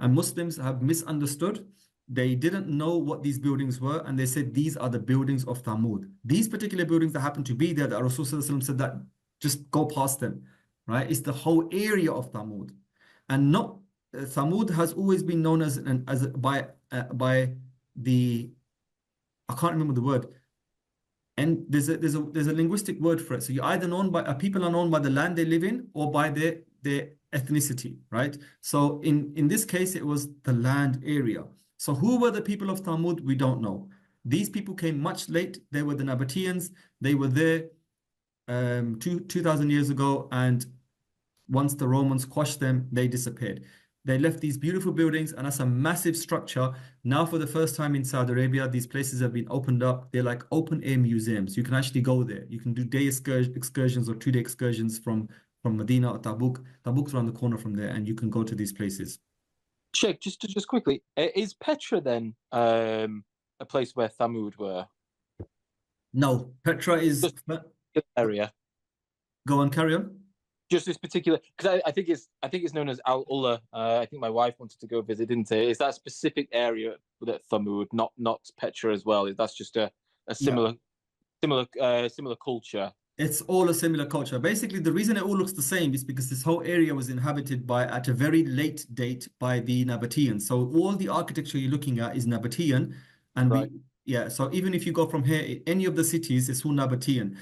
Speaker 2: And Muslims have misunderstood. They didn't know what these buildings were, and they said these are the buildings of Thamud. These particular buildings that happen to be there, that Rasulullah said that just go past them, right? It's the whole area of Thamud. And not Thamud has always been known as by the, I can't remember the word, and there's a linguistic word for it. So you're either known by people are known by the land they live in or by their ethnicity, right? So in this case, it was the land area. So who were the people of Thamud? We don't know. These people came much late. They were the Nabateans. They were there 2,000 years ago, and once the Romans quashed them, they disappeared. They left these beautiful buildings, and that's a massive structure. Now, for the first time in Saudi Arabia, these places have been opened up. They're like open-air museums. You can actually go there. You can do day excursions or 2-day excursions from Medina or Tabuk. Tabuk's around the corner from there, and you can go to these places.
Speaker 4: Sheikh, just quickly, is Petra then a place where Thamud were?
Speaker 2: No, Petra is...
Speaker 4: Just area.
Speaker 2: Go on, carry on.
Speaker 4: Just this particular, because I think it's known as Al Ula. I think my wife wanted to go visit, didn't it? Is that specific area that Thamud, not Petra as well? That's just a similar culture. It's
Speaker 2: all a similar culture. Basically, the reason it all looks the same is because this whole area was inhabited at a very late date by the Nabateans. So all the architecture you're looking at is Nabatean, and
Speaker 4: right.
Speaker 2: So even if you go from here, any of the cities, it's all Nabatean.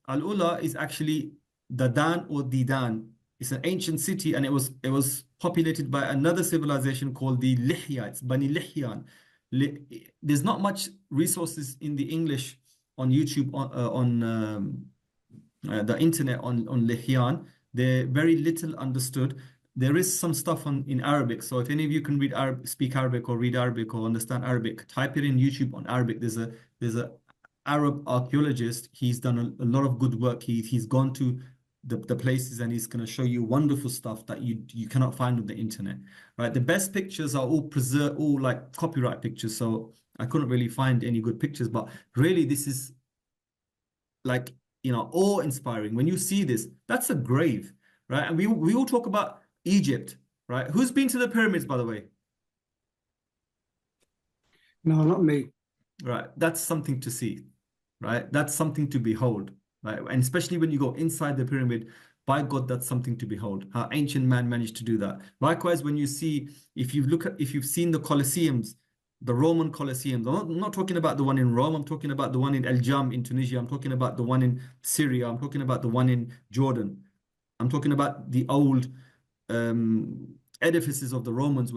Speaker 2: Al-Ula is actually the Dan or Didan. It's an ancient city, and it was populated by another civilization called the Lihyites, Bani Lihyan. There's not much resources in the English on YouTube on the internet on Lihyan. They're very little understood. There is some stuff in Arabic. So if any of you can speak Arabic or read Arabic or understand Arabic, type it in YouTube on Arabic. There's a Arab archaeologist. He's done a lot of good work. He's gone to the places, and he's going to show you wonderful stuff that you cannot find on the internet, right? The best pictures are all preserved, all like copyright pictures. So I couldn't really find any good pictures, but really this is like, awe-inspiring. When you see this, that's a grave, right? And we all talk about Egypt, right? Who's been to the pyramids, by the way?
Speaker 5: No, not me.
Speaker 2: Right, that's something to see, right? That's something to behold, right? And especially when you go inside the pyramid, by God, that's something to behold. How ancient man managed to do that. Likewise, when you see, if you've seen the Colosseums, the Roman Colosseums, I'm not talking about the one in Rome, I'm talking about the one in El Jam in Tunisia, I'm talking about the one in Syria, I'm talking about the one in Jordan, I'm talking about the old edifices of the Romans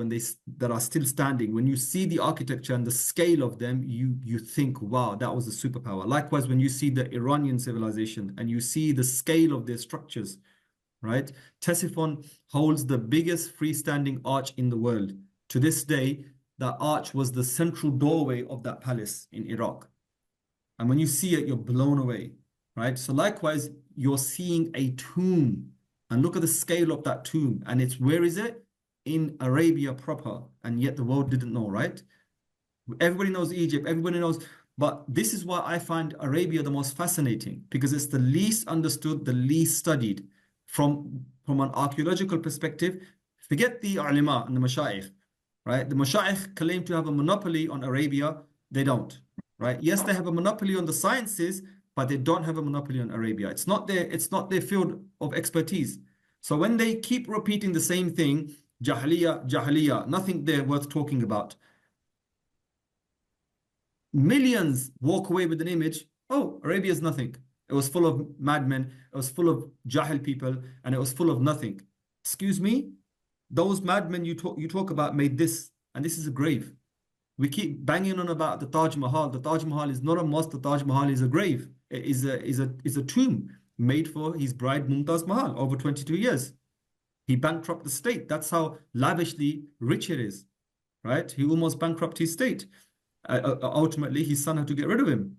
Speaker 2: that are still standing. When you see the architecture and the scale of them, you think, wow, that was a superpower. Likewise, when you see the Iranian civilization and you see the scale of their structures, right? Ctesiphon holds the biggest freestanding arch in the world. To this day, that arch was the central doorway of that palace in Iraq. And when you see it, you're blown away, right? So likewise, you're seeing a tomb, and look at the scale of that tomb. And where is it? In Arabia proper. And yet the world didn't know, right? Everybody knows Egypt, everybody knows, but this is why I find Arabia the most fascinating, because it's the least understood, the least studied from an archaeological perspective. Forget the ulama and the mashayikh, right? The mashayikh claim to have a monopoly on Arabia. They don't, right? Yes, they have a monopoly on the sciences, but they don't have a monopoly on Arabia. It's not their field of expertise. So when they keep repeating the same thing, Jahiliya, nothing there worth talking about. Millions walk away with an image, oh, Arabia is nothing. It was full of madmen, it was full of Jahil people, and it was full of nothing. Excuse me? Those madmen you talk about made this, and this is a grave. We keep banging on about the Taj Mahal. The Taj Mahal is not a mosque, the Taj Mahal is a grave. It is a tomb made for his bride Mumtaz Mahal over 22 years. He bankrupted the state. That's how lavishly rich it is, right? He almost bankrupted his state. Ultimately, his son had to get rid of him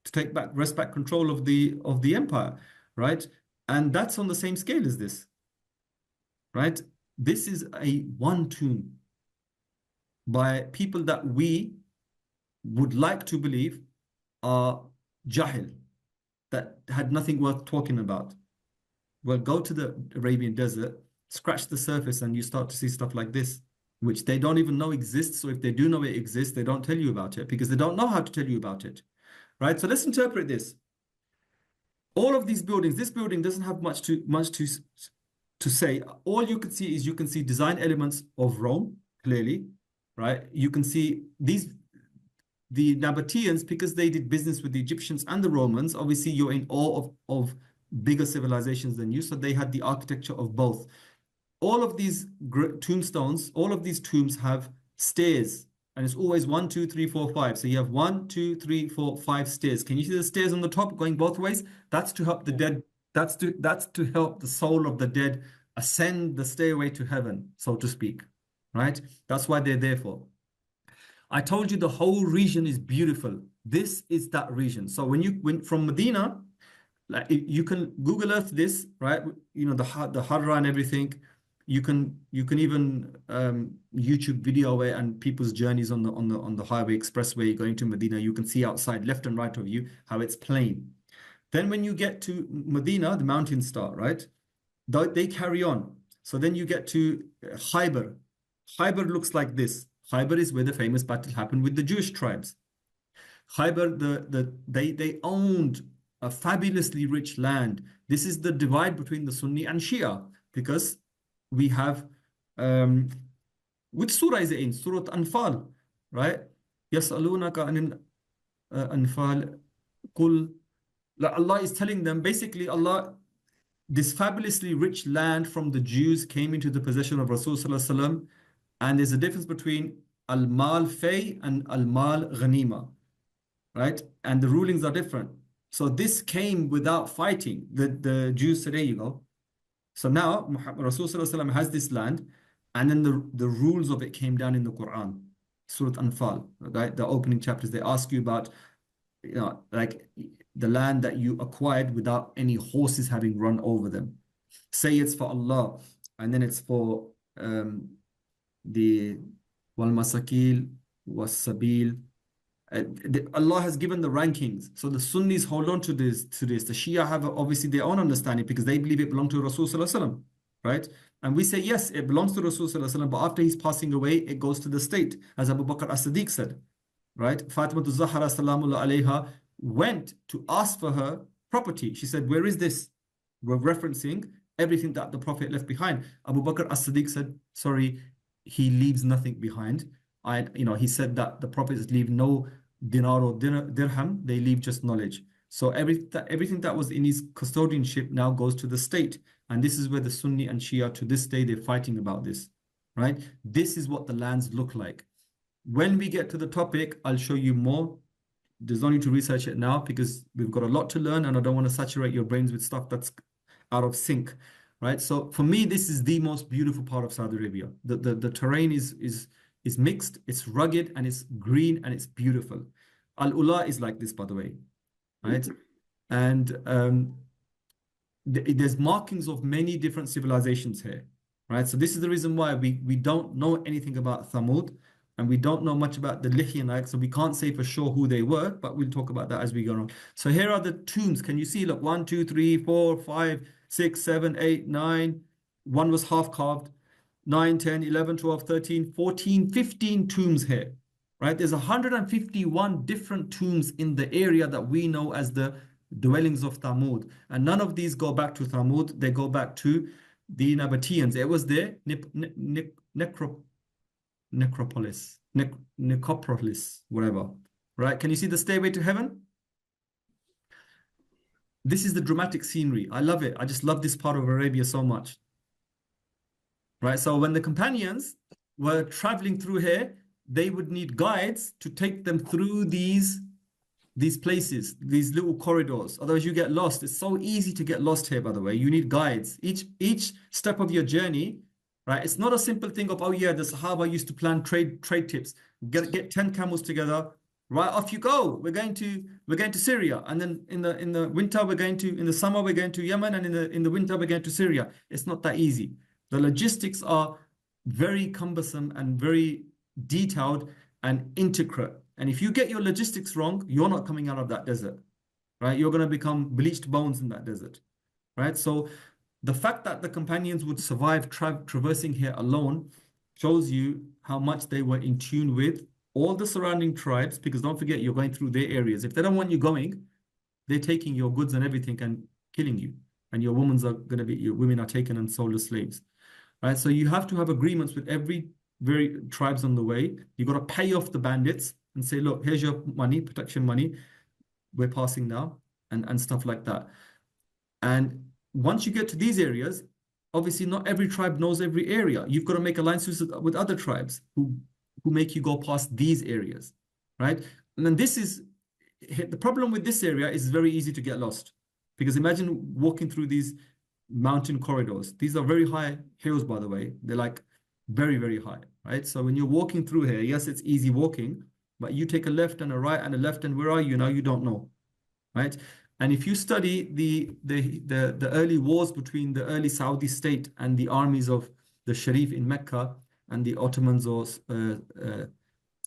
Speaker 2: to wrest back control of the empire, right? And that's on the same scale as this, right? This is one tomb by people that we would like to believe are jahil, that had nothing worth talking about. Well, go to the Arabian desert, scratch the surface, and you start to see stuff like this, which they don't even know exists. So if they do know it exists, they don't tell you about it because they don't know how to tell you about it, right? So let's interpret this. All of these buildings, this building doesn't have much to to say, all you can see is you can see design elements of Rome, clearly, right? You can see the Nabateans, because they did business with the Egyptians and the Romans, obviously you're in awe of bigger civilizations than you, so they had the architecture of both. All of these tombstones, all of these tombs have stairs, and it's always 1, 2, 3, 4, 5. So you have 1, 2, 3, 4, 5 stairs. Can you see the stairs on the top going both ways? That's to help the dead. That's to help the soul of the dead ascend the stairway to heaven, so to speak, right? That's why they're there for. I told you the whole region is beautiful. This is that region. So when from Medina, like you can Google Earth this, right? You know, the Harra and everything. You can even YouTube video away and people's journeys on the highway expressway going to Medina. You can see outside left and right of you how it's plain. Then when you get to Medina, the mountains start, right? They carry on. So then you get to Khaybar. Khaybar looks like this. Khaybar is where the famous battle happened with the Jewish tribes. Khaybar, they owned a fabulously rich land. This is the divide between the Sunni and Shia, because we have, which surah is it in? Surah Anfal, right? يَسْأَلُونَكَ عَنِ الْأَنْفَالِ قُلْ. Allah is telling them, basically, this fabulously rich land from the Jews came into the possession of Rasulullah, and there's a difference between al-mal fay and al-mal ghanima, right? And the rulings are different. So this came without fighting. The Jews said, there you go. So now Rasulullah has this land, and then the rules of it came down in the Quran, Surah Anfal, right? The opening chapters, they ask you about, you know, like the land that you acquired without any horses having run over them. Say it's for Allah, and then it's for the wal masakil was sabil. Allah has given the rankings, so the Sunnis hold on to this. The Shia have obviously their own understanding because they believe it belonged to Rasulullah, right? And we say yes, it belongs to Rasulullah, but after he's passing away, it goes to the state, as Abu Bakr as-Siddiq said, right? Fatima Zahra salamullah alayha went to ask for her property. She said, "Where is this?" We're referencing everything that the Prophet left behind. Abu Bakr as-Siddiq said, "Sorry, he leaves nothing behind." He said that the prophets leave no dinar or dirham, they leave just knowledge. So everything that was in his custodianship now goes to the state. And this is where the Sunni and Shia to this day, they're fighting about this, right? This is what the lands look like. When we get to the topic, I'll show you more. There's no need to research it now because we've got a lot to learn and I don't want to saturate your brains with stuff that's out of sync, right? So for me, this is the most beautiful part of Saudi Arabia. The terrain is mixed, it's rugged, and it's green, and it's beautiful. Al-Ula is like this, by the way, right? And there's markings of many different civilizations here, right? So this is the reason why we don't know anything about Thamud, and we don't know much about the Lihyanites, so we can't say for sure who they were, but we'll talk about that as we go on. So here are the tombs. Can you see? Look, 1, 2, 3, 4, 5, 6, 7, 8, 9. One was half carved. 9, 10, 11, 12, 13, 14, 15 tombs here, right? There's 151 different tombs in the area that we know as the dwellings of Thamud. And none of these go back to Thamud. They go back to the Nabateans. It was their necropolis, whatever, right? Can you see the stairway to heaven? This is the dramatic scenery. I love it. I just love this part of Arabia so much. Right, so when the companions were traveling through here, they would need guides to take them through these places, these little corridors. Otherwise, you get lost. It's so easy to get lost here, by the way. You need guides. Each step of your journey, right? It's not a simple thing of, oh yeah, the Sahaba used to plan trade tips. Get 10 camels together. Right, off you go. We're going to Syria, and then in the winter in the summer we're going to Yemen, and in the winter we're going to Syria. It's not that easy. The logistics are very cumbersome and very detailed and intricate. And if you get your logistics wrong, you're not coming out of that desert, right? You're going to become bleached bones in that desert, right? So the fact that the companions would survive traversing here alone shows you how much they were in tune with all the surrounding tribes, because don't forget, you're going through their areas. If they don't want you going, they're taking your goods and everything and killing you, and your women are taken and sold as slaves. Right? So you have to have agreements with every very tribes on the way. You've got to pay off the bandits and say, look, here's your money, protection money, we're passing now, and stuff like that. And once you get to these areas, obviously not every tribe knows every area. You've got to make alliances with other tribes who make you go past these areas, right? And then the problem with this area is very easy to get lost, because imagine walking through these mountain corridors. These are very high hills, by the way. They're like very, very high, right? So when you're walking through here, yes, it's easy walking, but you take a left and a right and a left, and where are you now? You don't know, right? And if you study the early wars between the early Saudi state and the armies of the Sharif in Mecca and the Ottomans, or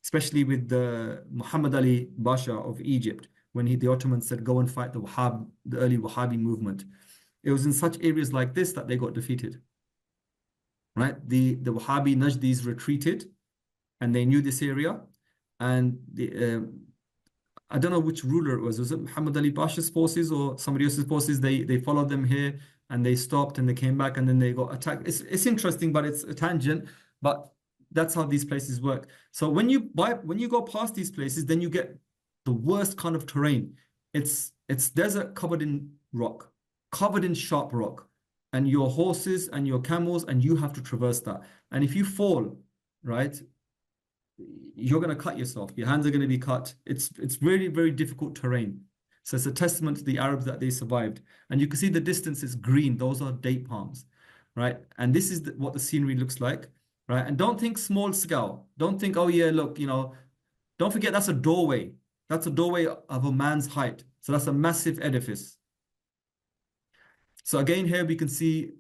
Speaker 2: especially with the Muhammad Ali Basha of Egypt, when the Ottomans said, go and fight the early Wahhabi movement. It was in such areas like this that they got defeated, right? The Wahhabi Najdis retreated, and they knew this area, and I don't know which ruler it was. Was it Muhammad Ali Pasha's forces or somebody else's forces? They followed them here, and they stopped, and they came back, and then they got attacked. It's interesting, but it's a tangent. But that's how these places work. So when you go past these places, then you get the worst kind of terrain. It's desert covered in rock, covered in sharp rock, and your horses and your camels, and you have to traverse that. And if you fall, right, you're going to cut yourself. Your hands are going to be cut. It's really very difficult terrain. So it's a testament to the Arabs that they survived. And you can see the distance is green. Those are date palms, right? And this is what the scenery looks like, right? And don't think small scale. Don't think, oh yeah, look, don't forget that's a doorway. That's a doorway of a man's height. So that's a massive edifice. So again, here we can see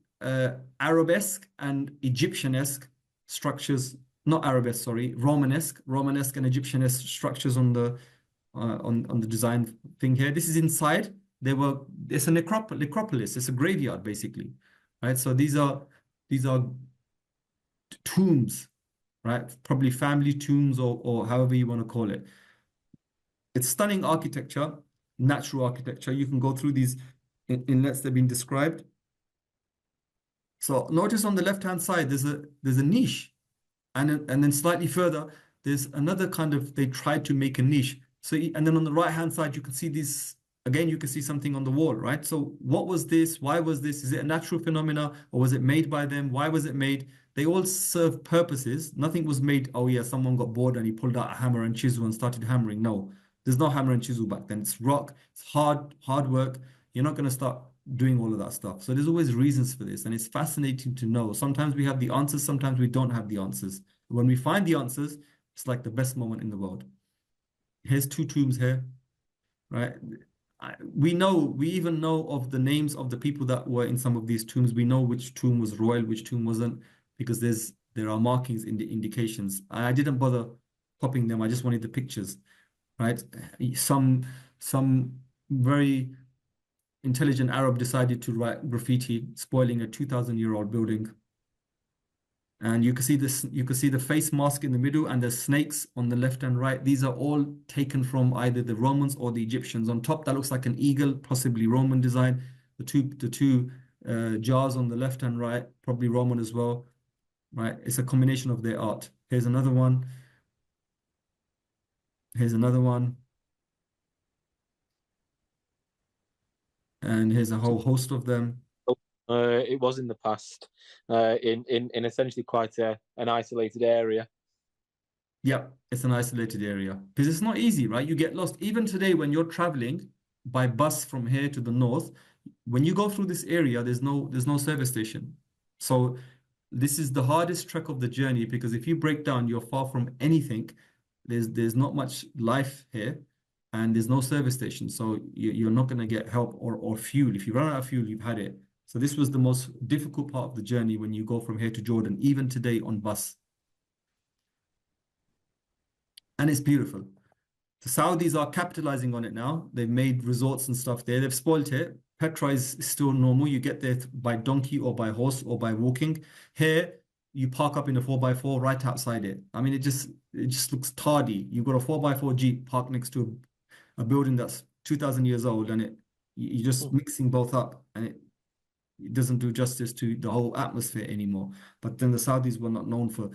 Speaker 2: Arabesque and Egyptian-esque structures. Not Arabesque, sorry, Romanesque and Egyptian-esque structures on the design thing here. This is inside. It's a necropolis. It's a graveyard, basically, right? So these are tombs, right? Probably family tombs, or however you want to call it. It's stunning architecture, natural architecture. You can go through these inlets that have been described. So notice on the left-hand side, there's a niche. And then slightly further, there's another kind of, they tried to make a niche. So, and then on the right-hand side, you can see this, again, you can see something on the wall, right? So what was this? Why was this? Is it a natural phenomena, or was it made by them? Why was it made? They all serve purposes. Nothing was made, oh yeah, someone got bored and he pulled out a hammer and chisel and started hammering. No, there's no hammer and chisel back then. It's rock, it's hard work. You're not going to start doing all of that stuff. So there's always reasons for this, and it's fascinating to know. Sometimes we have the answers, sometimes we don't have the answers. When we find the answers, it's like the best moment in the world. Here's two tombs here, right? We even know of the names of the people that were in some of these tombs. We know which tomb was royal, which tomb wasn't, because there are markings in the indications. I didn't bother popping them. I just wanted the pictures, right? Some very intelligent Arab decided to write graffiti, spoiling a 2,000-year-old building. And you can see this. You can see the face mask in the middle, and the snakes on the left and right. These are all taken from either the Romans or the Egyptians. On top, that looks like an eagle, possibly Roman design. The two jars on the left and right, probably Roman as well, right? It's a combination of their art. Here's another one. Here's another one. And here's a whole host of them.
Speaker 4: It was in the past, in essentially quite an isolated area.
Speaker 2: Yeah, it's an isolated area because it's not easy, right? You get lost. Even today, when you're traveling by bus from here to the north, when you go through this area, there's no service station. So this is the hardest trek of the journey, because if you break down, you're far from anything. There's not much life here, and there's no service station. So you're not going to get help or fuel. If you run out of fuel, you've had it. So this was the most difficult part of the journey when you go from here to Jordan, even today on bus. And it's beautiful. The Saudis are capitalizing on it now. They've made resorts and stuff there. They've spoiled it. Petra is still normal. You get there by donkey or by horse or by walking. Here, you park up in a 4x4 right outside it. I mean, it just looks tardy. You've got a 4x4 Jeep parked next to a building that's 2,000 years old, and you're just mixing both up, and it doesn't do justice to the whole atmosphere anymore. But then the Saudis were not known for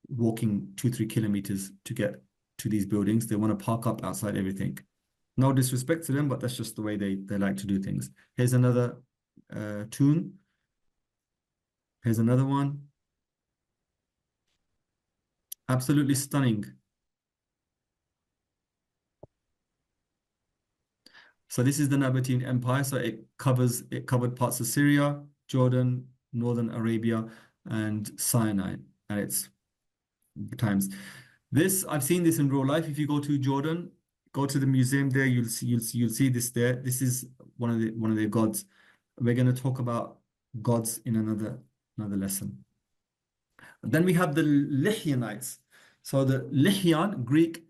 Speaker 2: walking 2-3 kilometers to get to these buildings. They want to park up outside everything. No disrespect to them, but that's just the way they like to do things. Here's another tune. Here's another one. Absolutely stunning. So this is the Nabatean Empire. So it covered parts of Syria, Jordan, Northern Arabia, and Sinai at its times. This, I've seen this in real life. If you go to Jordan, go to the museum there, you'll see this there. This is one of their gods. We're going to talk about gods in another lesson. Then we have the Lihyanites. So the Lihyan, Greek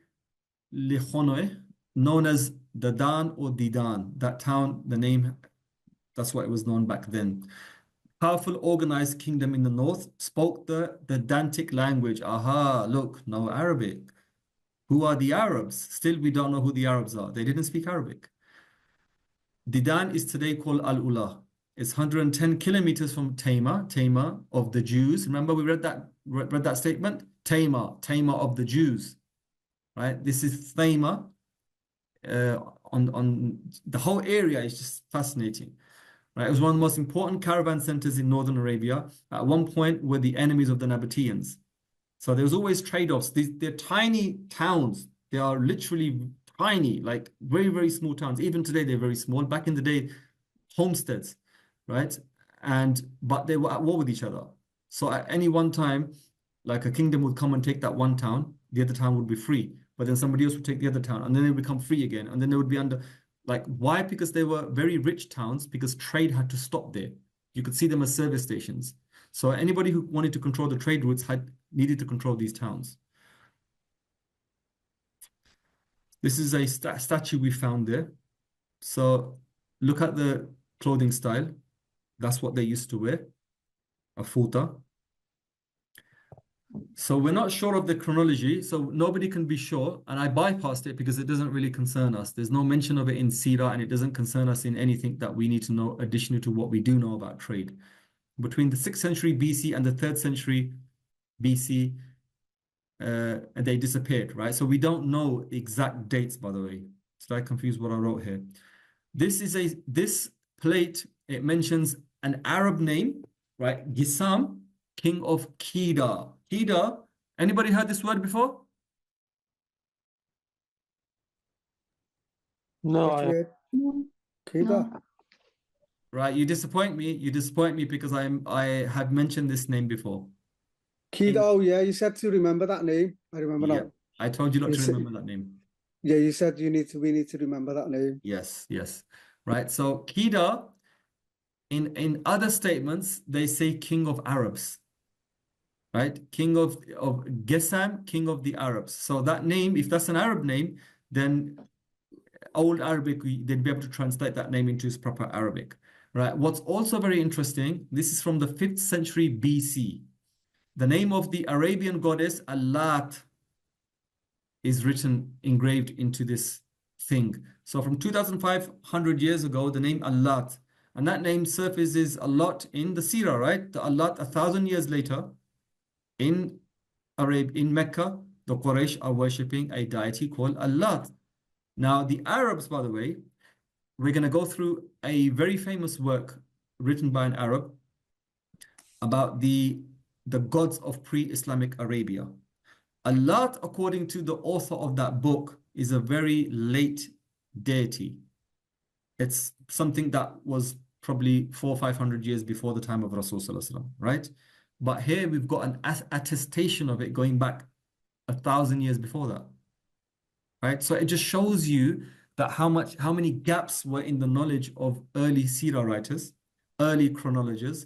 Speaker 2: Lichonoi, known as Dadan or Didan. That town, the name, that's what it was known back then. Powerful organized kingdom in the north, spoke the Dantic language. Aha, look, no Arabic. Who are the Arabs? Still, we don't know who the Arabs are. They didn't speak Arabic. Didan is today called Al-Ula. It's 110 kilometers from Tamar of the Jews. Remember we read that statement? Tamar of the Jews. Right? This is Tamar. On the whole area is just fascinating. Right? It was one of the most important caravan centers in northern Arabia. At one point were the enemies of the Nabateans. So there was always trade-offs. They're tiny towns. They are literally tiny, like very, very small towns. Even today, they're very small. Back in the day, homesteads, right? But they were at war with each other. So at any one time, like a kingdom would come and take that one town, the other town would be free. But then somebody else would take the other town, and then they would become free again. And then they would be under, like, why? Because they were very rich towns, because trade had to stop there. You could see them as service stations. So anybody who wanted to control the trade routes needed to control these towns. This is a statue we found there. So look at the clothing style. That's what they used to wear, a futa. So we're not sure of the chronology, so nobody can be sure. And I bypassed it because it doesn't really concern us. There's no mention of it in Seerah, and it doesn't concern us in anything that we need to know additionally to what we do know about trade. Between the 6th century BC and the 3rd century BC, they disappeared, right? So we don't know exact dates, by the way. So I confused what I wrote here. This plate, it mentions an Arab name, right? Gisam, king of Kedah. Kedah, anybody heard this word before?
Speaker 4: No,
Speaker 5: Kida.
Speaker 2: Right, you disappoint me. You disappoint me because I had mentioned this name before.
Speaker 5: Kida, oh yeah, you said to remember that name. I remember
Speaker 2: Yeah,
Speaker 5: now.
Speaker 2: I told you not
Speaker 5: You
Speaker 2: to
Speaker 5: said-
Speaker 2: remember that name.
Speaker 5: Yeah, you said we need to remember that name.
Speaker 2: Yes. Right, so Kedah, in other statements, they say king of Arabs. Right, king of Gesam, king of the Arabs. So that name, if that's an Arab name, then Old Arabic, they'd be able to translate that name into its proper Arabic. Right. What's also very interesting, this is from the 5th century BC. The name of the Arabian goddess Allat is engraved into this thing. So from 2,500 years ago, the name Allat, and that name surfaces a lot in the Seerah, right? The Allat, 1,000 years later, in Mecca, the Quraysh are worshipping a deity called Allat. Now, the Arabs, by the way, we're going to go through a very famous work written by an Arab about the gods of pre-Islamic Arabia. Allat, according to the author of that book, is a very late deity. It's something that was probably 400 or 500 years before the time of Rasulullah, right? But here we've got an attestation of it going back 1,000 years before that, right? So it just shows you that how many gaps were in the knowledge of early Seerah writers, early chronologers,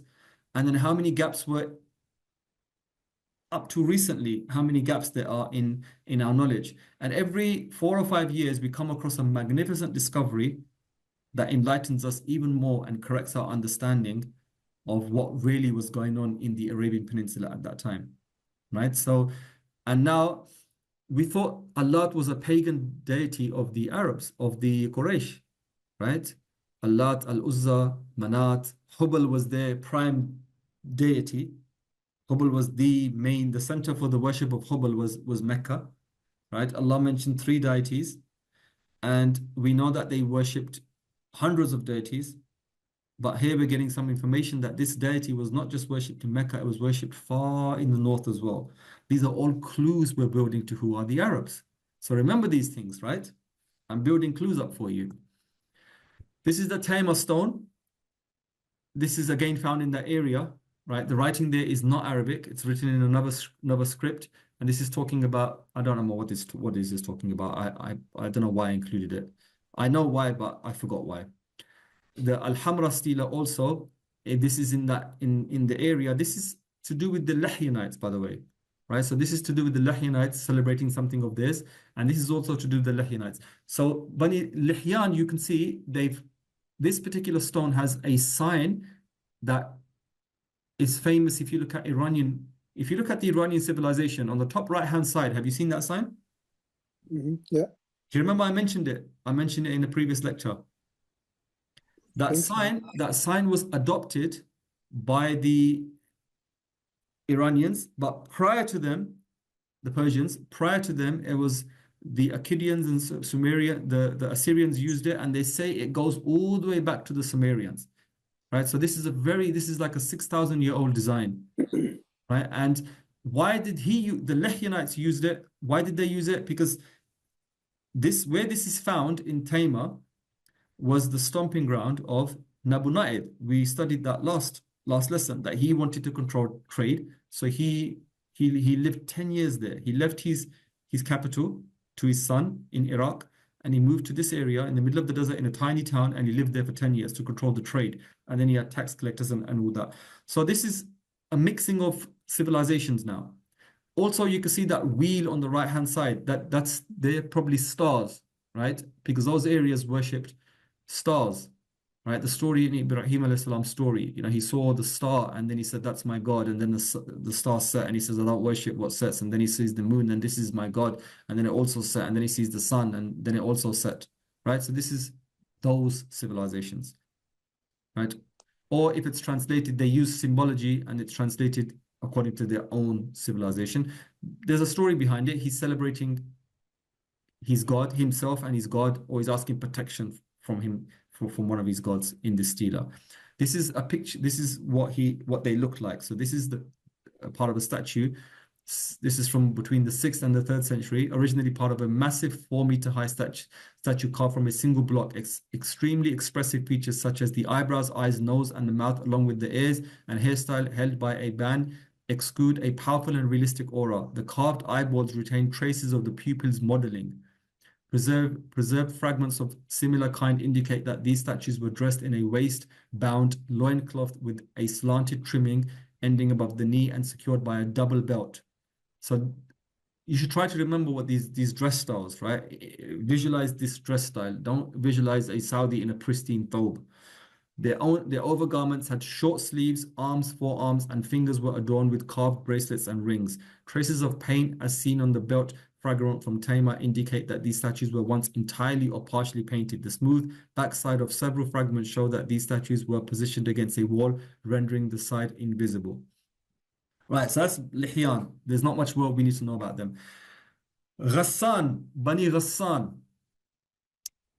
Speaker 2: and then how many gaps were up to recently, how many gaps there are in our knowledge. And every 4 or 5 years, we come across a magnificent discovery that enlightens us even more and corrects our understanding of what really was going on in the Arabian Peninsula at that time, right? So, and now we thought Allat was a pagan deity of the Arabs, of the Quraysh, right? Allat, Al-Uzza, Manat. Hubal was their prime deity. Hubal was the center for the worship of Hubal was Mecca, right? Allah mentioned 3 deities, and we know that they worshipped hundreds of deities. But here we're getting some information that this deity was not just worshipped in Mecca, it was worshipped far in the north as well. These are all clues we're building to who are the Arabs. So remember these things, right? I'm building clues up for you. This is the Taimur stone. This is again found in that area, right? The writing there is not Arabic. It's written in another script. And this is talking about, I don't know what is this talking about. I don't know why I included it. I know why, but I forgot why. The Al-Hamra stela also, this is in the area. This is to do with the Lahyanites, by the way, right? So this is to do with the Lahyanites celebrating something of theirs, and this is also to do with the Lahyanites. So Bani Lihyan, you can see this particular stone has a sign that is famous. If you look at the Iranian civilization on the top right-hand side, have you seen that sign?
Speaker 5: Yeah.
Speaker 2: Do you remember I mentioned it? I mentioned it in the previous lecture. That sign was adopted by the Iranians, but prior to them, the Persians, it was the Akkadians and Sumeria, the Assyrians used it, and they say it goes all the way back to the Sumerians, right? So this is like a 6,000-year-old design, right? And why did the Lahyanites used it? Why did they use it? Because where this is found in Taimur was the stomping ground of Nabonidus. We studied that last lesson, that he wanted to control trade. So he lived 10 years there. He left his capital to his son in Iraq, and he moved to this area in the middle of the desert in a tiny town, and he lived there for 10 years to control the trade. And then he had tax collectors and all that. So this is a mixing of civilizations now. Also, you can see that wheel on the right-hand side, they're probably stars, right? Because those areas worshipped stars, right? The story in Ibrahim alayhi salam's story, he saw the star and then he said, that's my God. And then the star set and he says, I don't worship what sets. And then he sees the moon and this is my God. And then it also set. And then he sees the sun and then it also set, right? So this is those civilizations, right? Or if it's translated, they use symbology and it's translated according to their own civilization. There's a story behind it. He's celebrating his God, himself and his God, or he's asking protection from him, from one of his gods in this stela. This is a picture. This is what they look like. So this is the part of a statue. This is from between the 6th and the 3rd century, originally part of a massive 4-meter high statue carved from a single block. Extremely expressive features such as the eyebrows, eyes, nose, and the mouth, along with the ears and hairstyle held by a band, exude a powerful and realistic aura. The carved eyeballs retain traces of the pupils' modeling. Preserved fragments of similar kind indicate that these statues were dressed in a waist-bound loincloth with a slanted trimming ending above the knee and secured by a double belt. So you should try to remember what these dress styles, right? Visualize this dress style. Don't visualize a Saudi in a pristine thobe. Their overgarments had short sleeves, arms, forearms, and fingers were adorned with carved bracelets and rings. Traces of paint, as seen on the belt fragment from Taimur, indicate that these statues were once entirely or partially painted. The smooth backside of several fragments show that these statues were positioned against a wall, rendering the side invisible. Right, so that's Lihyan. There's not much more we need to know about them. Ghassan, Bani Ghassan.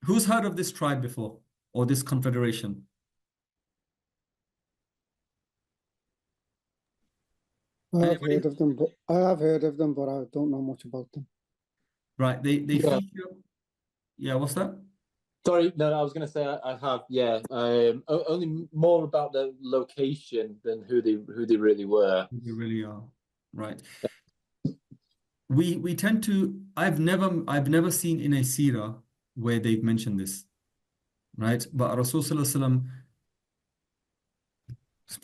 Speaker 2: Who's heard of this tribe before, or this confederation?
Speaker 5: I have heard of them, but I don't know much about them.
Speaker 2: Right, they feature. Yeah, what's that?
Speaker 4: Sorry, no, I was going to say I have, yeah. Only more about the location than who they really were.
Speaker 2: Who they really are, right? We tend to. I've never seen in a Seerah where they've mentioned this, right? But Rasul Sallallahu Alaihi Wasallam,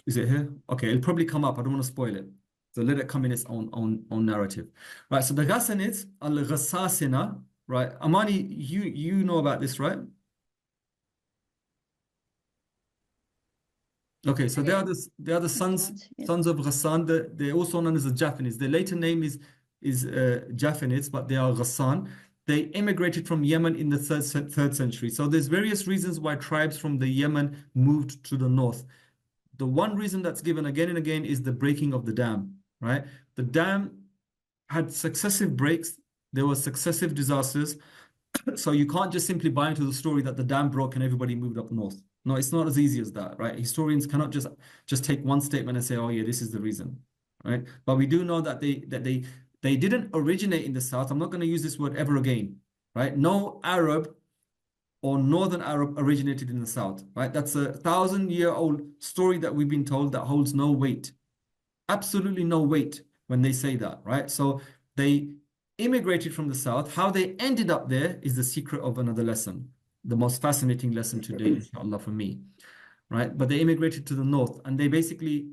Speaker 2: is it here? Okay, it'll probably come up. I don't want to spoil it. So let it come in its own narrative. Right, so the Ghassanids, Al-Ghassasina, right? Amani, you know about this, right? Okay, so they are the sons of Ghassan. They're also known as the Japhanids. Their later name is Japhanids, but they are Ghassan. they immigrated from Yemen in the third century. So there's various reasons why tribes from the Yemen moved to the north. The one reason that's given again and again is the breaking of the dam, right? The dam had successive breaks. There were successive disasters. So you can't just simply buy into the story that the dam broke and everybody moved up north. No, it's not as easy as that, right? Historians cannot just take one statement and say, oh yeah, this is the reason, right? But we do know that they didn't originate in the south. I'm not going to use this word ever again, right? No Arab or Northern Arab originated in the south, right? That's a 1,000-year-old story that we've been told that holds no weight. Absolutely no weight when they say that, right? So they immigrated from the south. How they ended up there is the secret of another lesson, the most fascinating lesson today, inshallah, for me, right? But they immigrated to the north, and they basically,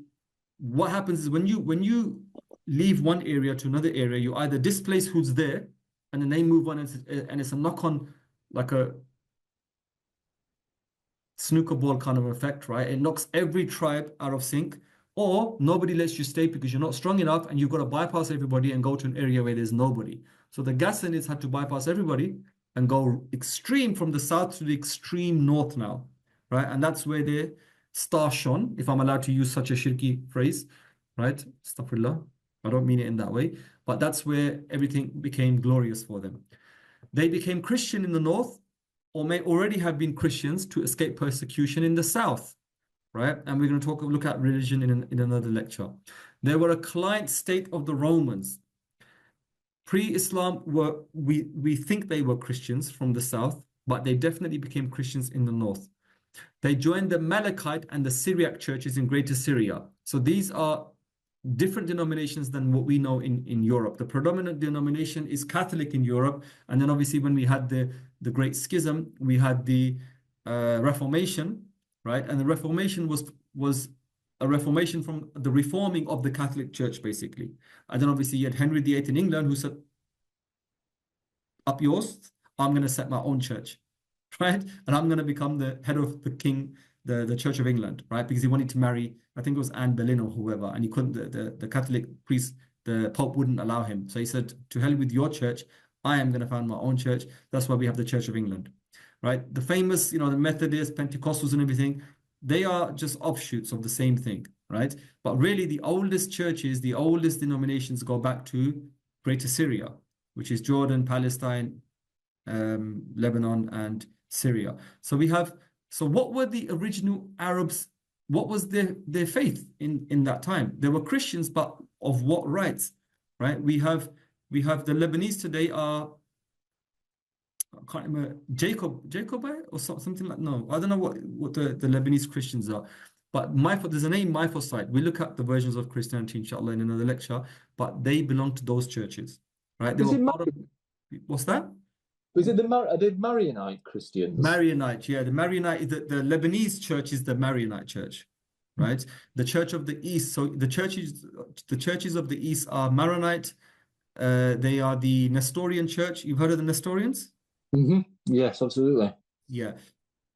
Speaker 2: what happens is when you leave one area to another area, you either displace who's there, and then they move on, and it's a knock-on, like a snooker ball kind of effect, right? It knocks every tribe out of sync, or nobody lets you stay because you're not strong enough and you've got to bypass everybody and go to an area where there's nobody. So the Ghassanids had to bypass everybody and go extreme from the south to the extreme north now, right? And that's where their star shone, if I'm allowed to use such a shirky phrase, right? Astaghfirullah. I don't mean it in that way, but that's where everything became glorious for them. They became Christian in the north, or may already have been Christians to escape persecution in the south, right? And we're going to look at religion in another lecture. They were a client state of the Romans. Pre-Islam we think they were Christians from the south, but they definitely became Christians in the north. They joined the Malachite and the Syriac churches in Greater Syria. So these are different denominations than what we know in Europe. The predominant denomination is Catholic in Europe. And then obviously when we had the Great Schism, we had the Reformation, right? And the Reformation was a reformation from the reforming of the Catholic Church, basically. And then obviously you had Henry VIII in England who said, up yours, I'm going to set my own church, right? And I'm going to become the head of the king, the Church of England, right? Because he wanted to marry, I think it was Anne Boleyn or whoever, and he couldn't, the Catholic priest, the Pope wouldn't allow him. So he said, to hell with your church, I am going to found my own church. That's why we have the Church of England, right? The famous, the Methodists, Pentecostals and everything, they are just offshoots of the same thing, right? But really the oldest churches, the oldest denominations go back to Greater Syria, which is Jordan, Palestine, Lebanon, and Syria. So what were the original Arabs? What was their faith in that time? They were Christians, but of what rights, right? We have the Lebanese today are, I can't remember, Jacobite or something like, no, I don't know what the Lebanese Christians are. But there's a name, Miphosite. We look at the versions of Christianity, inshallah, in another lecture, but they belong to those churches, right? What's that?
Speaker 4: Was it the Marionite Christians?
Speaker 2: Marionite, yeah. The Marionite, the Lebanese church is the Marionite church, right? The Church of the East. So the churches of the East are Maronite. They are the Nestorian church. You've heard of the Nestorians?
Speaker 4: Mm-hmm. Yes, absolutely.
Speaker 2: Yeah.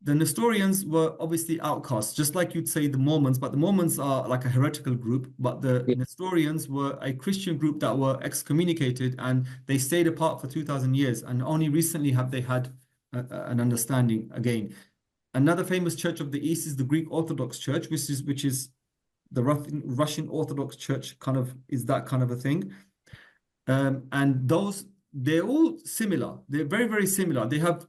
Speaker 2: The Nestorians were obviously outcasts, just like you'd say the Mormons, but the Mormons are like a heretical group, but the Nestorians were a Christian group that were excommunicated, and they stayed apart for 2,000 years, and only recently have they had an understanding again. Another famous church of the East is the Greek Orthodox Church, which is the Russian Orthodox Church, kind of is that kind of a thing. And they're all similar. They're very, very similar. They have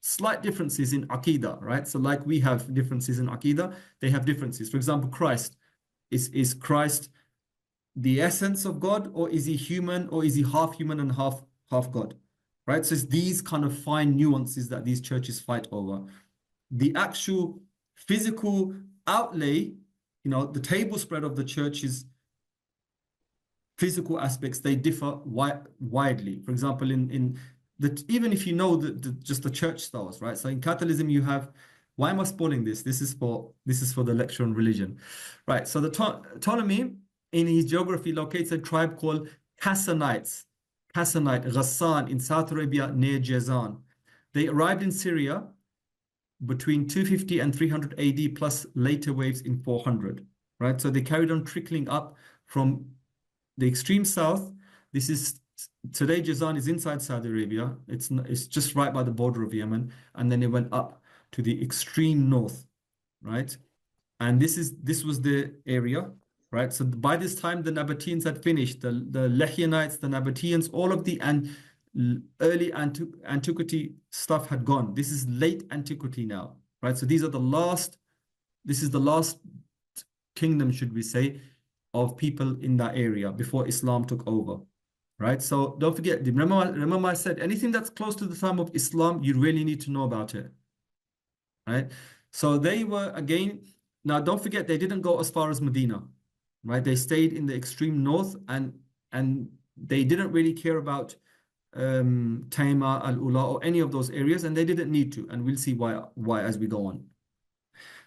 Speaker 2: slight differences in Aqidah, right? So like we have differences in Aqidah, they have differences. For example, Christ. Is Christ the essence of God, or is he human, or is he half human and half God, right? So it's these kind of fine nuances that these churches fight over. The actual physical outlay, the table spread of the church's physical aspects, they differ widely. For example, even if you know just the church styles, right? So in Catholicism, you have, why am I spoiling this? This is for the lecture on religion, right? So the Ptolemy in his geography locates a tribe called Hassanite, Ghassan in South Arabia near Jazan. They arrived in Syria between 250 and 300 AD, plus later waves in 400, right? So they carried on trickling up from the extreme south. This is Today, Jazan is inside Saudi Arabia. It's just right by the border of Yemen, and then it went up to the extreme north, right? And this was the area, right? So by this time, the Nabateans had finished. The Lehianites, the Nabateans, all of the early antiquity stuff had gone. This is late antiquity now, right? So these are the last. This is the last kingdom, should we say, of people in that area before Islam took over, right? So don't forget. Remember, I said anything that's close to the time of Islam, you really need to know about it, right? So they were again. Now, don't forget, they didn't go as far as Medina, right? They stayed in the extreme north, and they didn't really care about Taima, Al-Ula, or any of those areas, and they didn't need to. And we'll see why as we go on.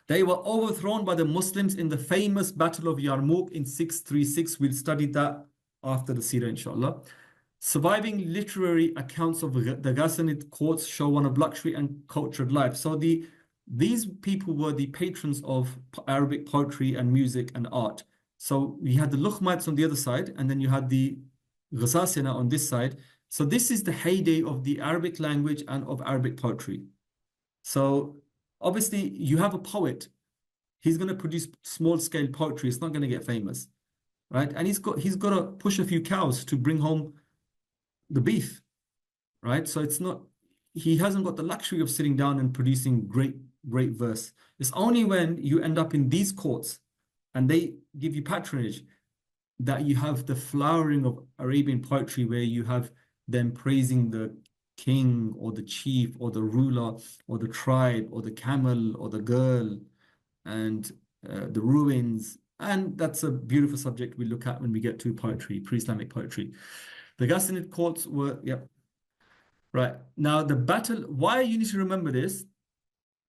Speaker 2: They were overthrown by the Muslims in the famous Battle of Yarmouk in 636. We'll study that after the Seerah, inshallah. Surviving literary accounts of the Ghassanid courts show one of luxury and cultured life. So these people were the patrons of Arabic poetry and music and art. So you had the Lughmites on the other side, and then you had the Ghasasina on this side. So this is the heyday of the Arabic language and of Arabic poetry. So obviously you have a poet. He's going to produce small-scale poetry. It's not going to get famous, right? And he's got to push a few cows to bring home the beef, right? So he hasn't got the luxury of sitting down and producing great verse. It's only when you end up in these courts and they give you patronage that you have the flowering of Arabian poetry, where you have them praising the king or the chief or the ruler or the tribe or the camel or the girl and the ruins. And that's a beautiful subject we look at when we get to poetry, pre-Islamic poetry. The Ghassanid courts were, right. Now the battle, why you need to remember this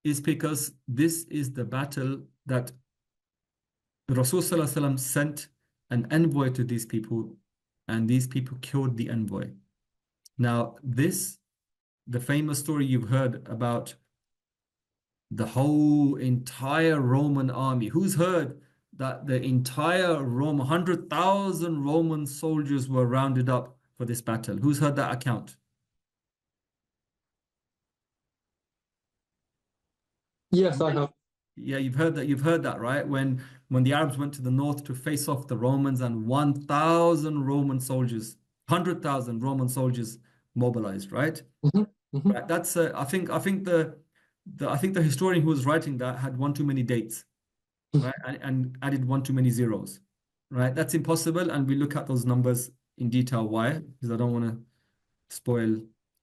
Speaker 2: is because this is the battle that the Rasul Sallallahu Alaihi Wasallam sent an envoy to these people, and these people killed the envoy. Now the famous story you've heard about the whole entire Roman army. Who's heard that the entire 100,000 Roman soldiers were rounded up for this battle? Who's heard that account?
Speaker 4: Yes, I have.
Speaker 2: Yeah, you've heard that, right? When the Arabs went to the north to face off the Romans, and 1,000 Roman soldiers, 100,000 Roman soldiers mobilized, right? Right. That's I think the historian who was writing that had one too many dates, right? And added one too many zeros, right? That's impossible, and we look at those numbers in detail. Why? Because I don't want to spoil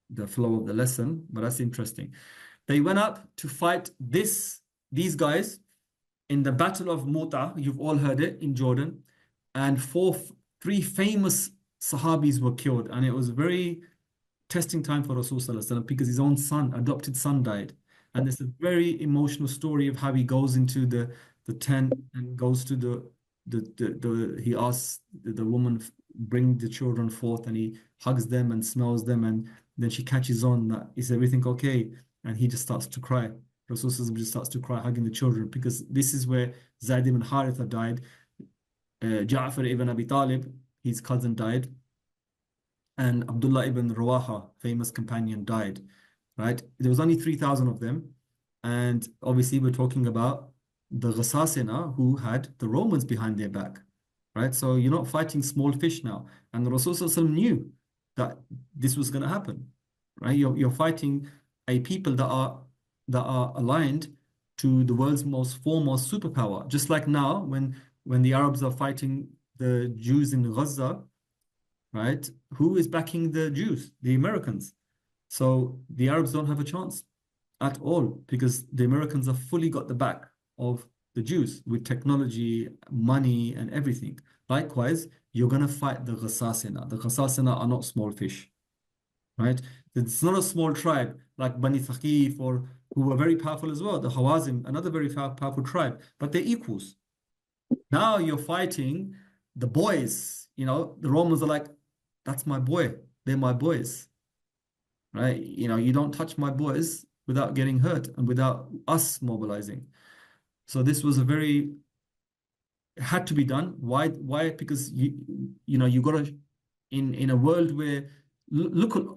Speaker 2: the flow of the lesson, but that's interesting. They went up to fight these guys in the Battle of Muta. You've all heard it, in Jordan, and three famous Sahabis were killed, and it was very testing time for Rasul Sallallahu Alaihi Wasallam because his own son, adopted son, died. And there's a very emotional story of how he goes into the tent and goes to he asks the woman, bring the children forth, and he hugs them and smells them, and then she catches on that, is everything okay? And he just starts to cry. Rasul Sallallahu Alaihi Wasallam just starts to cry, hugging the children, because this is where Zayd ibn Haritha died. Ja'far ibn Abi Talib, his cousin, died. And Abdullah ibn Rawaha, famous companion, died, right? There was only 3,000 of them. And obviously we're talking about the Ghasasina, who had the Romans behind their back, right? So you're not fighting small fish now. And the Rasul knew that this was going to happen, right? You're fighting a people that are aligned to the world's foremost superpower. Just like now, when the Arabs are fighting the Jews in Gaza, right? Who is backing the Jews? The Americans. So the Arabs don't have a chance at all, because the Americans have fully got the back of the Jews with technology, money, and everything. Likewise, you're going to fight the Ghasasina. The Ghasasina are not small fish, right? It's not a small tribe like Bani Thaqif, or who were very powerful as well. The Hawazim, another very powerful tribe, but they're equals. Now you're fighting the boys. You know, the Romans are like, that's my boy. They're my boys, right? You know, you don't touch my boys without getting hurt and without us mobilizing. So this was it had to be done. Why? Because you got to in a world where,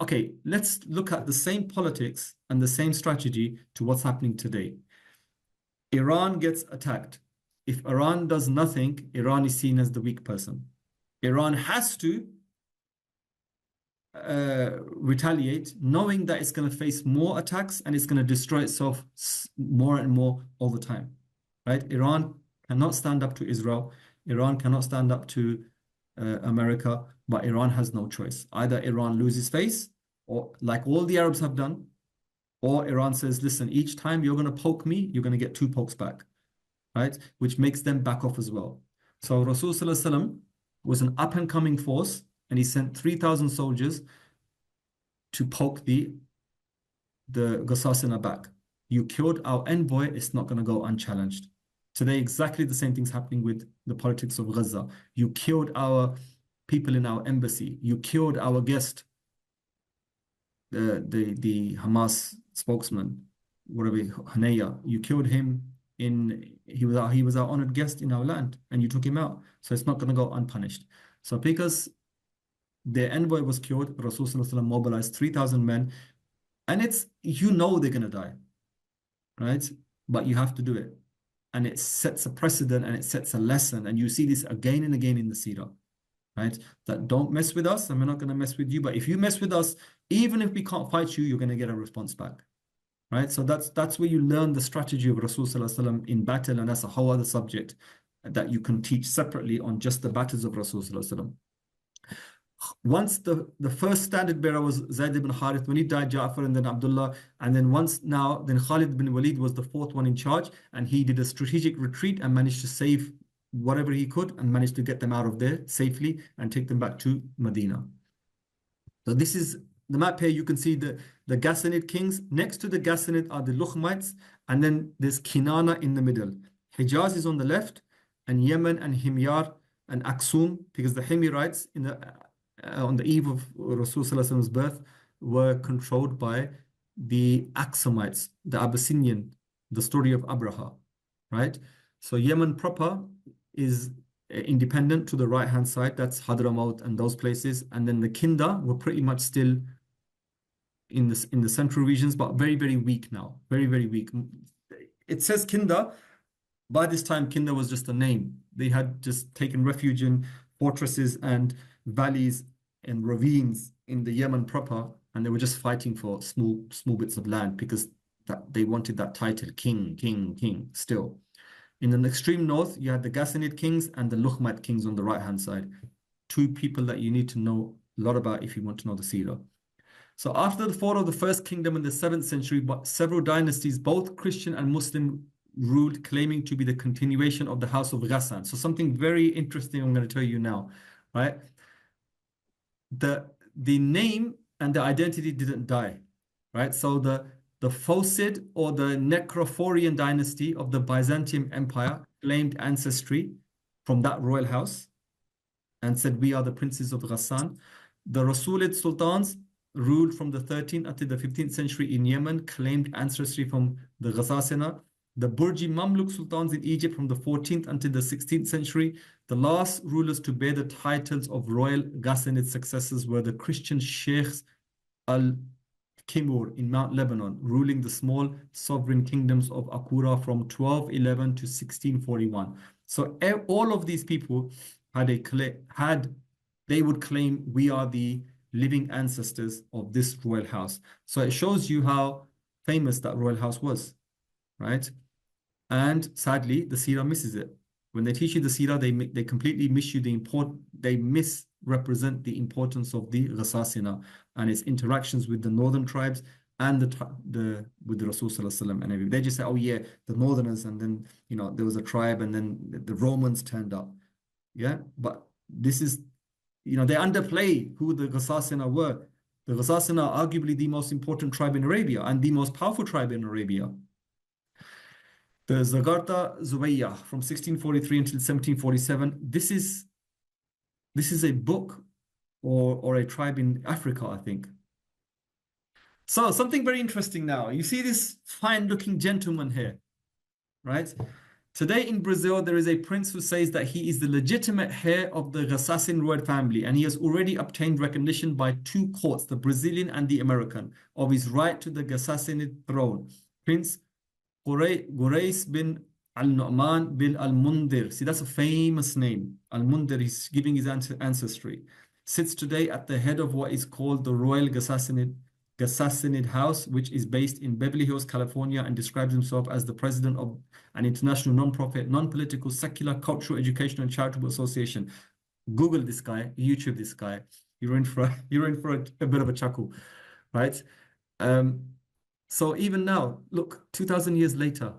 Speaker 2: okay, let's look at the same politics and the same strategy to what's happening today. Iran gets attacked. If Iran does nothing, Iran is seen as the weak person. Iran has to retaliate, knowing that it's going to face more attacks and it's going to destroy itself more and more all the time, right? Iran cannot stand up to Israel. Iran cannot stand up to America, but Iran has no choice. Either Iran loses face, or like all the Arabs have done, or Iran says, listen, each time you're going to poke me, you're going to get 2 pokes back, right? Which makes them back off as well. So Rasul Sallallahu Alaihi Wasallam was an up-and-coming force, and he sent 3,000 soldiers to poke the Ghasasina back. You killed our envoy, it's not going to go unchallenged. Today, exactly the same thing's happening with the politics of Gaza. You killed our people in our embassy. You killed our guest, the Hamas spokesman, whatever, Hanaya. You killed him he was our honored guest in our land, and you took him out. So it's not going to go unpunished. So because their envoy was killed, Rasulullah mobilized 3,000 men, and they're going to die, right? But you have to do it. And it sets a precedent and it sets a lesson. And you see this again and again in the Seerah, right? That don't mess with us and we're not going to mess with you. But if you mess with us, even if we can't fight you, you're going to get a response back, right? So that's where you learn the strategy of Rasulullah in battle. And that's a whole other subject that you can teach separately on just the battles of Rasulullah. Once the first standard bearer was Zayd ibn Harith, when he died, Ja'far, and then Abdullah, and then then Khalid bin Walid was the 4th one in charge, and he did a strategic retreat and managed to save whatever he could and managed to get them out of there safely and take them back to Medina. So this is the map here. You can see the Ghassanid kings. Next to the Ghassanid are the Luhmites, and then there's Kinana in the middle. Hijaz is on the left, and Yemen and Himyar and Aksum, because the Himyarites on the eve of Rasulullah's birth were controlled by the Aksumites, the Abyssinian, the story of Abraha, right? So Yemen proper is independent to the right-hand side. That's Hadramaut and those places. And then the Kinda were pretty much still in the central regions, but very, very weak now. Very, very weak. It says Kinda. By this time, Kinda was just a name. They had just taken refuge in fortresses and valleys and ravines in the Yemen proper, and they were just fighting for small bits of land because they wanted that title, king still. In the extreme north, you had the Ghassanid kings and the Luhmite kings on the right-hand side. 2 people that you need to know a lot about if you want to know the Seerah. So after the fall of the first kingdom in the 7th century, several dynasties, both Christian and Muslim, ruled, claiming to be the continuation of the house of Ghassan. So something very interesting I'm going to tell you now, right? The name and the identity didn't die, right? So the Phosid or the Necrophorian dynasty of the Byzantium Empire claimed ancestry from that royal house and said, we are the princes of Ghassan. The Rasulid sultans ruled from the 13th until the 15th century in Yemen, claimed ancestry from the Ghasasina. The Burji Mamluk sultans in Egypt from the 14th until the 16th century. The last rulers to bear the titles of royal Ghassanid successors were the Christian Sheikhs al-Kimur in Mount Lebanon, ruling the small sovereign kingdoms of Akura from 1211 to 1641. So all of these people they would claim we are the living ancestors of this royal house. So it shows you how famous that royal house was, right? And sadly, the Seerah misses it. When they teach you the Seerah, they completely miss you they misrepresent the importance of the Ghasasina and its interactions with the northern tribes and with the Rasul Sallallahu Alaihi Wasallam and everything. They just say, oh yeah, the northerners, and then there was a tribe, and then the Romans turned up. Yeah, but this is they underplay who the Ghasasina were. The Ghasasina are arguably the most important tribe in Arabia and the most powerful tribe in Arabia. The Zagarta Zubayya from 1643 until 1747. This is a book or a tribe in Africa, I think. So something very interesting now. You see this fine-looking gentleman here, right? Today in Brazil, there is a prince who says that he is the legitimate heir of the Ghassanin royal family, and he has already obtained recognition by two courts, the Brazilian and the American, of his right to the Ghassanid throne. Prince Quraysh bin al-Nu'man bin al-Mundir. See, that's a famous name. Al-Mundir, he's giving his ancestry. Sits today at the head of what is called the Royal Ghassanid House, which is based in Beverly Hills, California, and describes himself as the president of an international non-profit, non-political, secular, cultural, educational, and charitable association. Google this guy, YouTube this guy. You're in for a bit of a chuckle, right? So even now, look, 2,000 years later,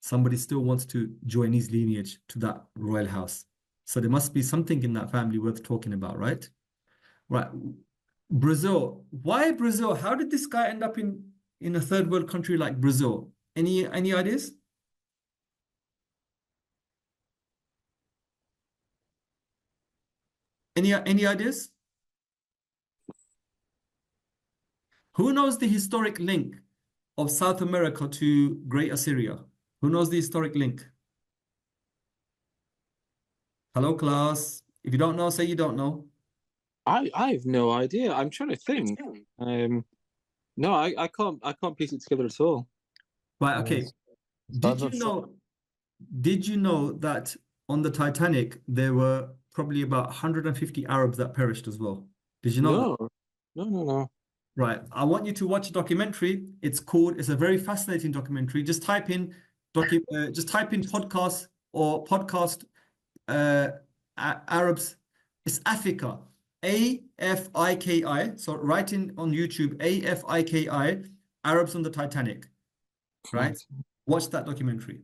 Speaker 2: somebody still wants to join his lineage to that royal house. So there must be something in that family worth talking about, right? Right. Brazil. Why Brazil? How did this guy end up in a third world country like Brazil? Any ideas? Any ideas? Who knows the historic link of South America to Great Assyria? Who knows the historic link? Hello, class. If you don't know, say you don't know.
Speaker 4: I have no idea. I'm trying to think. No, I can't piece it together at all.
Speaker 2: Right, okay. Did you know that on the Titanic there were probably about 150 Arabs that perished as well? Did you know that?
Speaker 4: No.
Speaker 2: Right. I want you to watch a documentary. It's a very fascinating documentary. Just type in podcast or podcast Arabs. It's Africa. AFIKI. So write in on YouTube, AFIKI, Arabs on the Titanic. Right? Watch that documentary.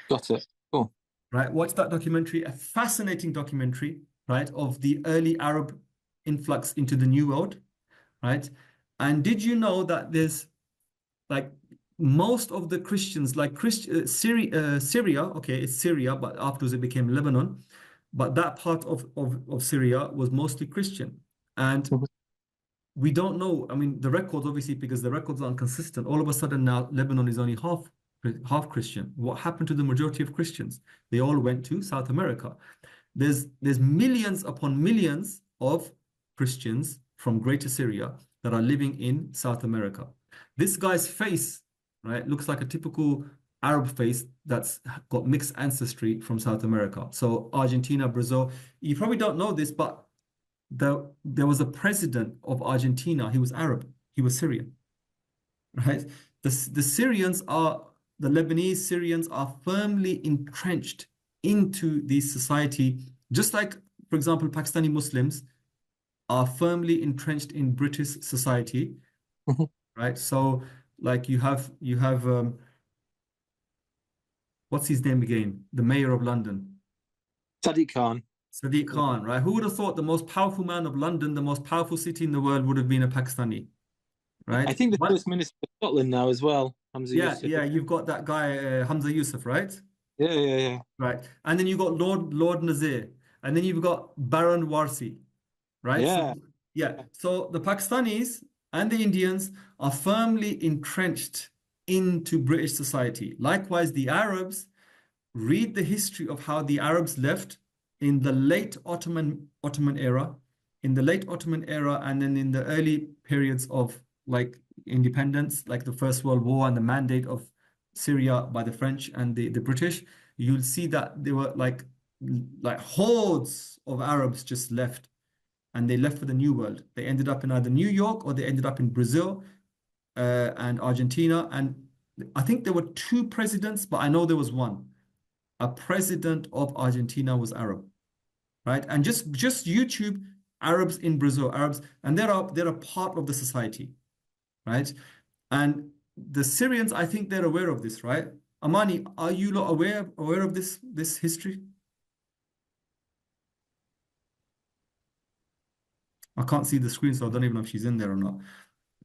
Speaker 4: Got it. Cool.
Speaker 2: Right? Watch that documentary, a fascinating documentary, right, of the early Arab influx into the New World, right? And did you know that there's like most of the Christians, like Syria, okay, it's Syria, but afterwards it became Lebanon, but that part of Syria was mostly Christian. And we don't know, I mean, the records, obviously, because the records are inconsistent, all of a sudden now Lebanon is only half Christian. What happened to the majority of Christians? They all went to South America. There's millions upon millions of Christians from Greater Syria that are living in South America. This guy's face, right, looks like a typical Arab face that's got mixed ancestry from South America. So Argentina, Brazil, you probably don't know this, but there was a president of Argentina. He was Arab. He was Syrian, right? The Lebanese Syrians are firmly entrenched into the society, just like, for example, Pakistani Muslims are firmly entrenched in British society, right? So, like you have what's his name again? The mayor of London,
Speaker 4: Sadiq Khan.
Speaker 2: Sadiq Khan, right? Who would have thought the most powerful man of London, the most powerful city in the world, would have been a Pakistani, right?
Speaker 4: I think the First Minister of Scotland now as well, Hamza Yusuf.
Speaker 2: Yeah, you've got that guy, Hamza Yusuf, right?
Speaker 4: Yeah.
Speaker 2: Right. And then you've got Lord Nazir, and then you've got Baron Warsi, right?
Speaker 4: Yeah.
Speaker 2: So the Pakistanis and the Indians are firmly entrenched into British society. Likewise, the Arabs, read the history of how the Arabs left in the late Ottoman era, and then in the early periods of like independence, like the First World War and the mandate of Syria by the French and the British. You'll see that there were like hordes of Arabs just left, and they left for the New World. They ended up in either New York or they ended up in Brazil and Argentina. And I think there were two presidents, but I know there was one. A president of Argentina was Arab, right? And just YouTube Arabs in Brazil, Arabs, and they're a part of the society, right? And the Syrians, I think they're aware of this, right? Amani, are you lot aware of this history? I can't see the screen, so I don't even know if she's in there or not.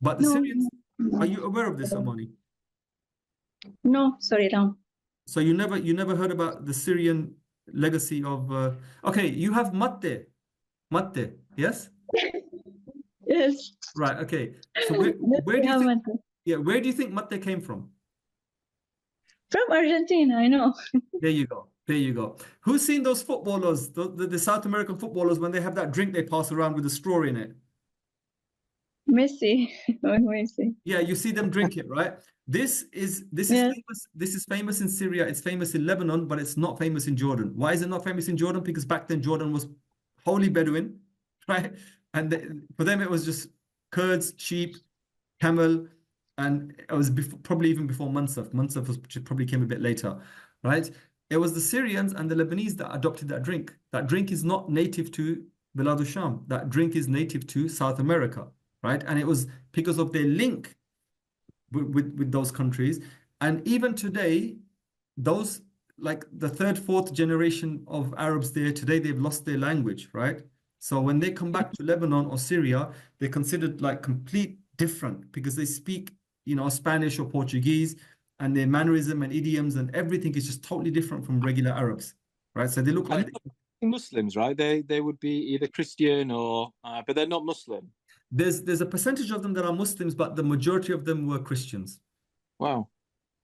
Speaker 2: But the Syrians, are you aware of this, Amani?
Speaker 3: No, sorry, no.
Speaker 2: So you never heard about the Syrian legacy of okay, you have matte, yes?
Speaker 3: Yes.
Speaker 2: Right, okay. So where do you think matte came from?
Speaker 3: From Argentina, I know.
Speaker 2: There you go. There you go. Who's seen those footballers, the South American footballers, when they have that drink they pass around with a straw in it?
Speaker 3: Messi. Oh, Messi.
Speaker 2: Yeah, you see them drink it, right? This is
Speaker 3: Yeah.
Speaker 2: famous. This is famous in Syria. It's famous in Lebanon, but it's not famous in Jordan. Why is it not famous in Jordan? Because back then Jordan was wholly Bedouin, right? And for them it was just Kurds, sheep, camel, and it was probably even before Mansaf. Mansaf probably came a bit later, right? It was the Syrians and the Lebanese that adopted that drink. That drink is not native to Bilad al-Sham. That drink is native to South America, right? And it was because of their link with those countries. And even today, those, like the third, fourth generation of Arabs there today, they've lost their language, right? So when they come back to Lebanon or Syria, they're considered like complete different because they speak, Spanish or Portuguese, and their mannerism and idioms and everything is just totally different from regular Arabs, right? So they look like
Speaker 4: Muslims, right? They would be either Christian or, but they're not Muslim.
Speaker 2: There's a percentage of them that are Muslims, but the majority of them were Christians.
Speaker 4: Wow.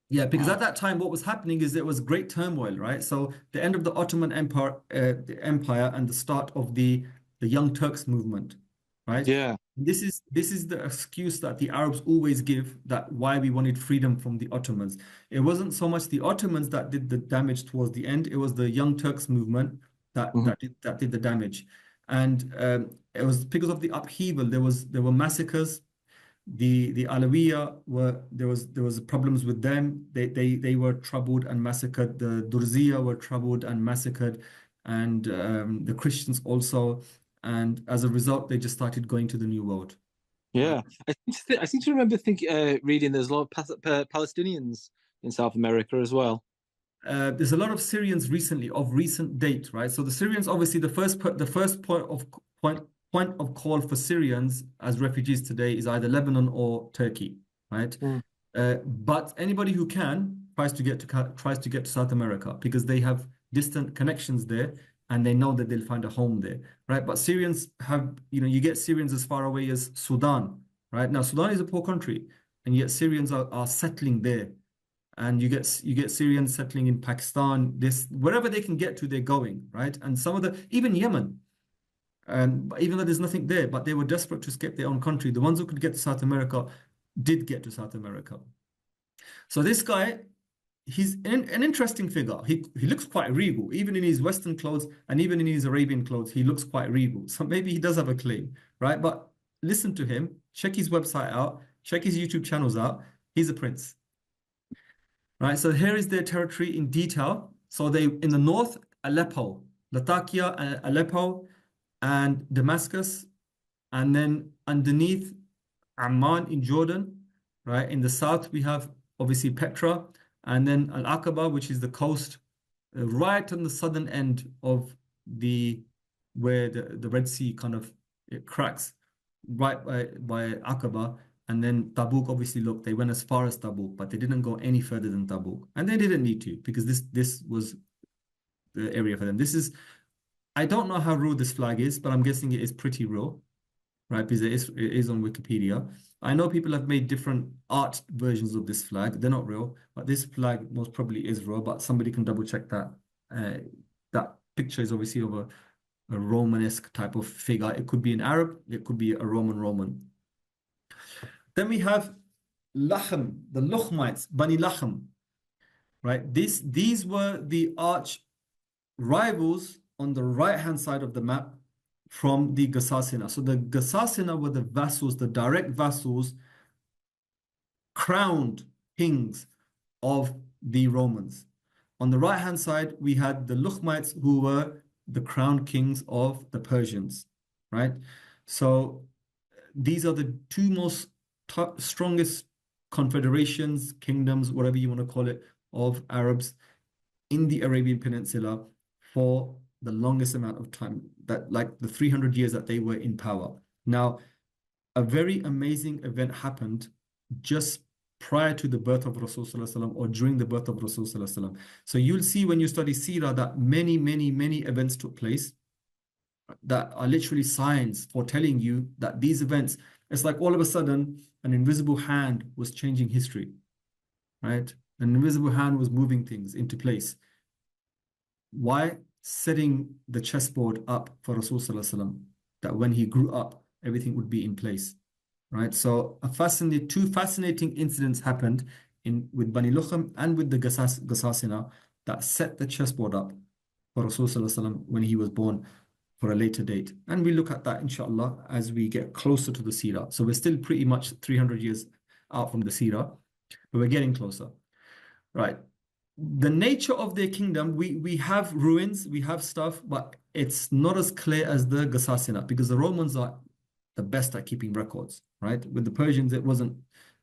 Speaker 2: Yeah, because at that time, what was happening is there was great turmoil, right? So the end of the Ottoman Empire, and the start of the Young Turks movement, right?
Speaker 4: Yeah.
Speaker 2: This is the excuse that the Arabs always give, that why we wanted freedom from the Ottomans. It wasn't so much the Ottomans that did the damage towards the end. It was the Young Turks movement that did the damage. And it was because of the upheaval. There were massacres. The Alawiya there was problems with them. They were troubled and massacred. The Durziya were troubled and massacred, and the Christians also. And as a result, they just started going to the New World.
Speaker 4: Yeah, I seem to remember reading there's a lot of Palestinians in South America as well.
Speaker 2: There's a lot of Syrians of recent date, right? So the Syrians, obviously, the first point of call for Syrians as refugees today is either Lebanon or Turkey, right? But anybody who can tries to get to South America because they have distant connections there and they know that they'll find a home there, right? But Syrians have, you get Syrians as far away as Sudan, right? Now, Sudan is a poor country, and yet Syrians are settling there. And you get Syrians settling in Pakistan, wherever they can get to, they're going, right? And even Yemen, even though there's nothing there, but they were desperate to escape their own country. The ones who could get to South America did get to South America. So this guy, he's an interesting figure. He looks quite regal, even in his Western clothes and even in his Arabian clothes, he looks quite regal. So maybe he does have a claim, right? But listen to him, check his website out, check his YouTube channels out. He's a prince. Right, so here is their territory in detail. So they, in the north, Aleppo, Latakia and Aleppo and Damascus, and then underneath Amman in Jordan, right? In the south, we have obviously Petra, and then Al-Aqaba, which is the coast, right on the southern end of where the Red Sea kind of cracks, right by Aqaba. And then Tabuk, obviously, look, they went as far as Tabuk, but they didn't go any further than Tabuk. And they didn't need to, because this was the area for them. I don't know how real this flag is, but I'm guessing it is pretty real, right? Because it is on Wikipedia. I know people have made different art versions of this flag. They're not real, but this flag most probably is real, but somebody can double check that. That picture is obviously of a Romanesque type of figure. It could be an Arab, it could be a Roman. Then we have Lahm, the Luhmites, Bani Lahm, right? These were the arch rivals on the right-hand side of the map from the Gassasina. So the Gassasina were the vassals, the direct vassals, crowned kings of the Romans. On the right-hand side, we had the Luhmites, who were the crowned kings of the Persians, right? So these are the two most strongest confederations, kingdoms, whatever you want to call it, of Arabs in the Arabian Peninsula for the longest amount of time, that like the 300 years that they were in power. Now, a very amazing event happened just prior to the birth of Rasulullah or during the birth of Rasulullah. So you'll see when you study Seerah that many events took place that are literally signs foretelling you that these events, it's like all of a sudden an invisible hand was changing history, right? An invisible hand was moving things into place. Why? Setting the chessboard up for Rasul Sallallahu Alaihi Wasallam, that when he grew up, everything would be in place. Right? So two fascinating incidents happened with Bani Lukham and with the Ghasasina that set the chessboard up for Rasul Sallallahu Alaihi Wasallam when he was born for a later date. And we look at that, inshallah, as we get closer to the Seerah. So we're still pretty much 300 years out from the Seerah, but we're getting closer. Right. The nature of their kingdom, we have ruins, we have stuff, but it's not as clear as the Ghasasina, because the Romans are the best at keeping records, right? With the Persians, it wasn't,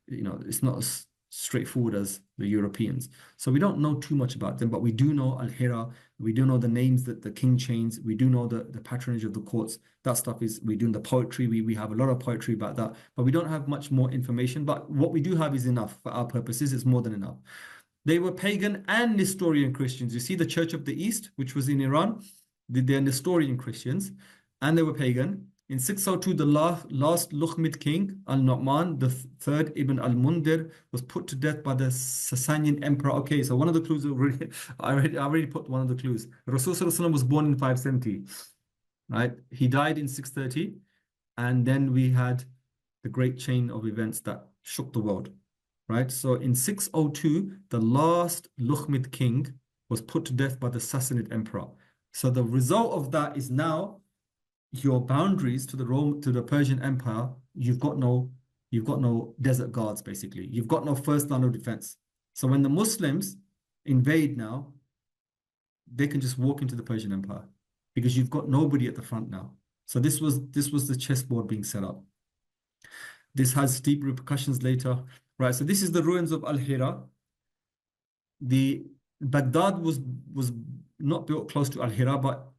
Speaker 2: it's not as straightforward as the Europeans. So we don't know too much about them, but we do know Al-Hira, we do know the names that the king changed, we do know the patronage of the courts. That stuff we do in the poetry, we have a lot of poetry about that, but we don't have much more information. But what we do have is enough for our purposes, it's more than enough. They were pagan and Nestorian Christians. You see the Church of the East, which was in Iran, they're Nestorian Christians, and they were pagan. In 602, the last Lukhmid king, Al-Nu'man, the third Ibn al-Mundir, was put to death by the Sasanian emperor. Okay, so one of the clues, I already put one of the clues. Rasul was born in 570, right? He died in 630, and then we had the great chain of events that shook the world. Right, so in 602, the last Lukhmid king was put to death by the Sassanid emperor. So the result of that is now your boundaries to the Persian Empire, you've got no desert guards, basically. You've got no first line of defense. So when the Muslims invade now, they can just walk into the Persian Empire because you've got nobody at the front now. So this was the chessboard being set up. This has deep repercussions later. Right, so this is the ruins of Al-Hira. The Baghdad was not built close to Al-Hira, but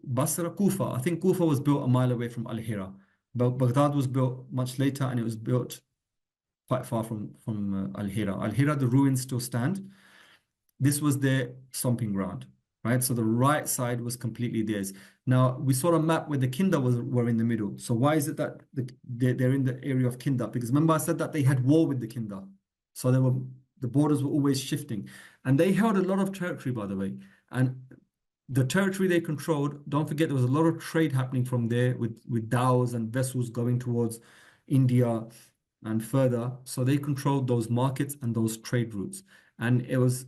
Speaker 2: Basra, Kufa. I think Kufa was built a mile away from Al-Hira. But Baghdad was built much later, and it was built quite far from Al-Hira. Al-Hira, the ruins still stand. This was their stomping ground, right? So the right side was completely theirs. Now, we saw a map where the Kinda were in the middle. So why is it that they're in the area of Kinda? Because remember I said that they had war with the Kinda. So the borders were always shifting. And they held a lot of territory, by the way. And the territory they controlled, don't forget there was a lot of trade happening from there with dhows and vessels going towards India and further. So they controlled those markets and those trade routes. And it was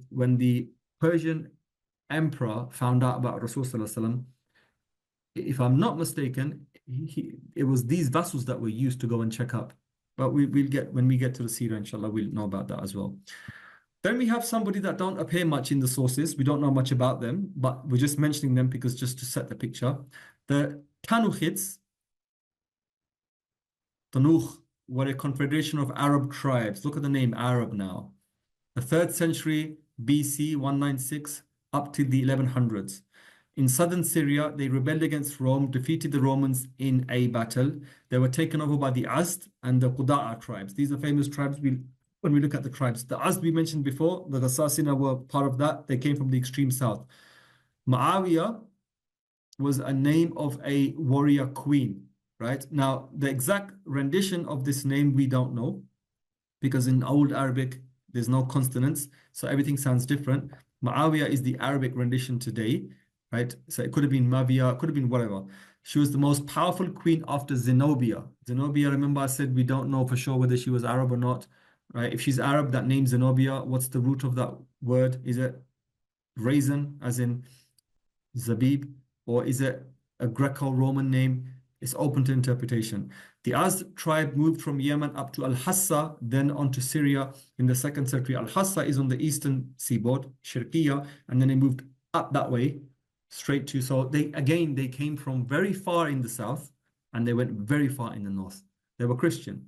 Speaker 2: when the Persian emperor found out about Rasul Sallallahu Alaihi Wasallam, if I'm not mistaken, it was these vessels that were used to go and check up. But when we get to the Seerah, inshallah, we'll know about that as well. Then we have somebody that don't appear much in the sources. We don't know much about them, but we're just mentioning them because just to set the picture. The Tanuchids, Tanuch, were a confederation of Arab tribes. Look at the name Arab now. The 3rd century BC, 196, up to the 1100s. In southern Syria, they rebelled against Rome, defeated the Romans in a battle. They were taken over by the Azd and the Quda'a tribes. These are famous tribes when we look at the tribes. The Azd we mentioned before, the Ghasasina were part of that. They came from the extreme south. Muawiyah was a name of a warrior queen, right? Now, the exact rendition of this name, we don't know, because in Old Arabic, there's no consonants, so everything sounds different. Muawiyah is the Arabic rendition today, right? So it could have been Mavia, it could have been whatever. She was the most powerful queen after Zenobia. Zenobia, remember I said we don't know for sure whether she was Arab or not, right? If she's Arab, that name Zenobia, what's the root of that word? Is it raisin, as in Zabib, or is it a Greco-Roman name? It's open to interpretation. The Azd tribe moved from Yemen up to Al-Hassa, then on to Syria in the 2nd century. Al-Hassa is on the eastern seaboard, Shirkiya, and then they moved up that way, straight to, so they came from very far in the south, and they went very far in the north. They were Christian.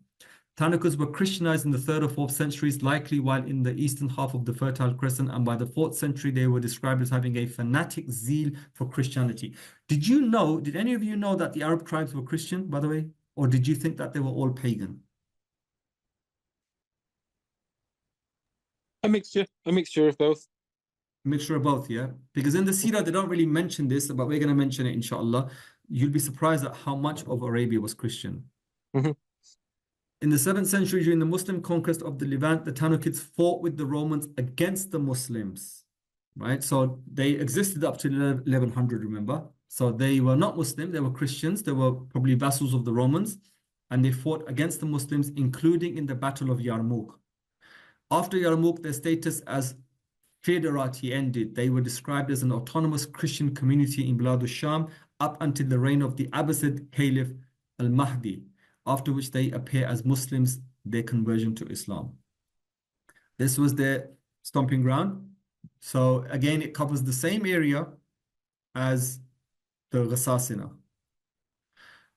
Speaker 2: Tanukids were Christianized in the 3rd or 4th centuries, likely while in the eastern half of the Fertile Crescent, and by the 4th century, they were described as having a fanatic zeal for Christianity. Did any of you know that the Arab tribes were Christian, by the way? Or did you think that they were all pagan?
Speaker 4: A mixture of both.
Speaker 2: A mixture of both, yeah? Because in the Seerah, they don't really mention this, but we're going to mention it, inshallah. You'll be surprised at how much of Arabia was Christian.
Speaker 4: Mm-hmm.
Speaker 2: In the 7th century, during the Muslim conquest of the Levant, the Tanukids fought with the Romans against the Muslims, right? So they existed up to 1100, remember? So they were not Muslim, they were Christians, they were probably vassals of the Romans, and they fought against the Muslims, including in the Battle of Yarmouk. After Yarmouk, their status as Federati ended. They were described as an autonomous Christian community in Bilad al-Sham up until the reign of the Abbasid Caliph al-Mahdi, after which they appear as Muslims, their conversion to Islam. This was their stomping ground. So again, it covers the same area as the Ghasasina.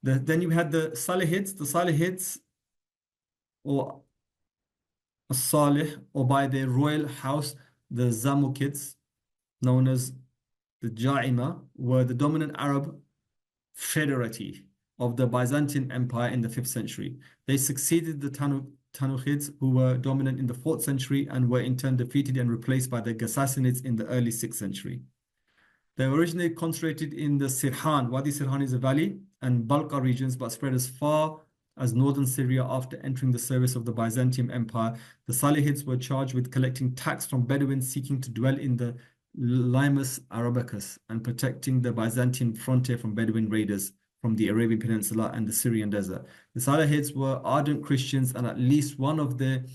Speaker 2: Then you had the Salihids, or Salih, or by their royal house, the Zamukids, known as the Ja'ima, were the dominant Arab federati of the Byzantine Empire in the 5th century. They succeeded the Tanukids, who were dominant in the 4th century and were in turn defeated and replaced by the Ghassanids in the early 6th century. They were originally concentrated in the Sirhan. Wadi Sirhan is a valley, and Balqa regions, but spread as far as northern Syria after entering the service of the Byzantine Empire. The Salihids were charged with collecting tax from Bedouins seeking to dwell in the Limes Arabicus and protecting the Byzantine frontier from Bedouin raiders from the Arabian Peninsula and the Syrian desert. The Salihids were ardent Christians, and at least one of their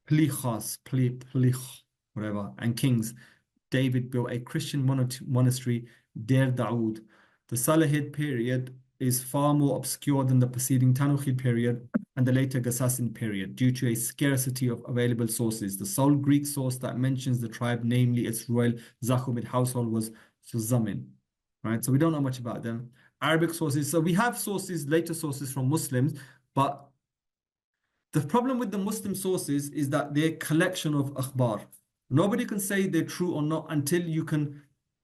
Speaker 2: Plichas, whatever, and kings, David, built a Christian monastery, Der Daoud. The Salihid period is far more obscure than the preceding Tanukid period and the later Ghassan period due to a scarcity of available sources. The sole Greek source that mentions the tribe, namely its royal Zachumid household, was Suzamin. Right, so we don't know much about them. Arabic sources, so we have sources, later sources from Muslims, but the problem with the Muslim sources is that they're a collection of akhbar. Nobody can say they're true or not until you can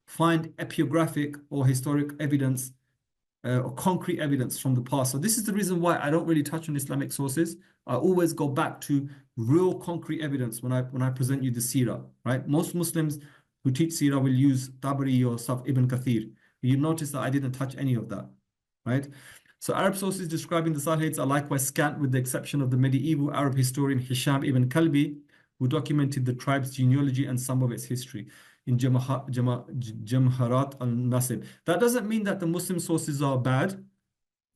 Speaker 2: find epigraphic or historic evidence or concrete evidence from the past. So this is the reason why I don't really touch on Islamic sources. I always go back to real concrete evidence when I present you the Seerah, right? Most Muslims who teach Seerah will use Tabari or stuff, Ibn Kathir. You notice that I didn't touch any of that, right? So Arab sources describing the Salihids are likewise scant, with the exception of the medieval Arab historian Hisham ibn Kalbi, who documented the tribe's genealogy and some of its history in Jamharat al-Nasib. That doesn't mean that the Muslim sources are bad,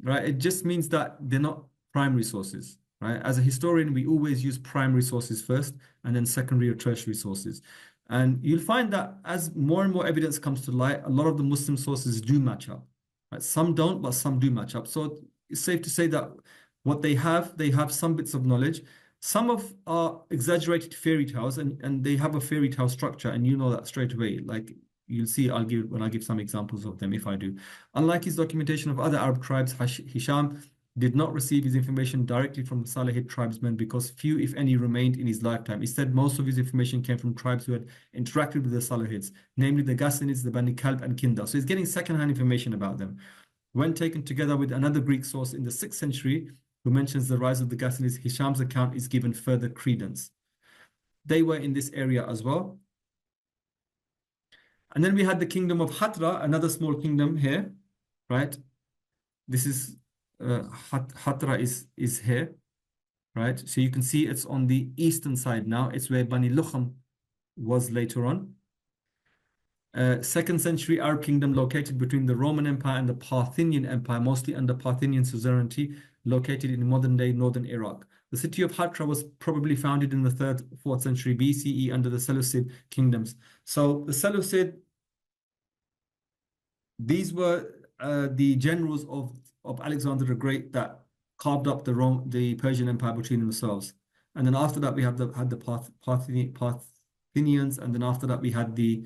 Speaker 2: right? It just means that they're not primary sources, right? As a historian, we always use primary sources first and then secondary or tertiary sources. And you'll find that as more and more evidence comes to light, a lot of the Muslim sources do match up, right? Some don't, but some do match up. So it's safe to say that what they have some bits of knowledge. Some of are exaggerated fairy tales, and they have a fairy tale structure, and you know that straight away. Like you'll see, when I give some examples of them, if I do. Unlike his documentation of other Arab tribes, Hisham did not receive his information directly from the Salihid tribesmen because few, if any, remained in his lifetime. Instead, most of his information came from tribes who had interacted with the Salihids, namely the Ghassanids, the Bani Kalb, and Kinda. So he's getting secondhand information about them. When taken together with another Greek source in the 6th century, who mentions the rise of the Ghassanids, Hisham's account is given further credence. They were in this area as well. And then we had the kingdom of Hatra, another small kingdom here, right? This is Hatra is here, right? So you can see it's on the eastern side now. It's where Bani Lukham was later on. 2nd century Arab kingdom located between the Roman Empire and the Parthian Empire, mostly under Parthian suzerainty, located in modern-day northern Iraq. The city of Hatra was probably founded in the 3rd, 4th century BCE under the Seleucid kingdoms. So the Seleucid, these were the generals of Alexander the Great that carved up the Persian Empire between themselves. And then after that, we had the Parthians, and then after that, we had the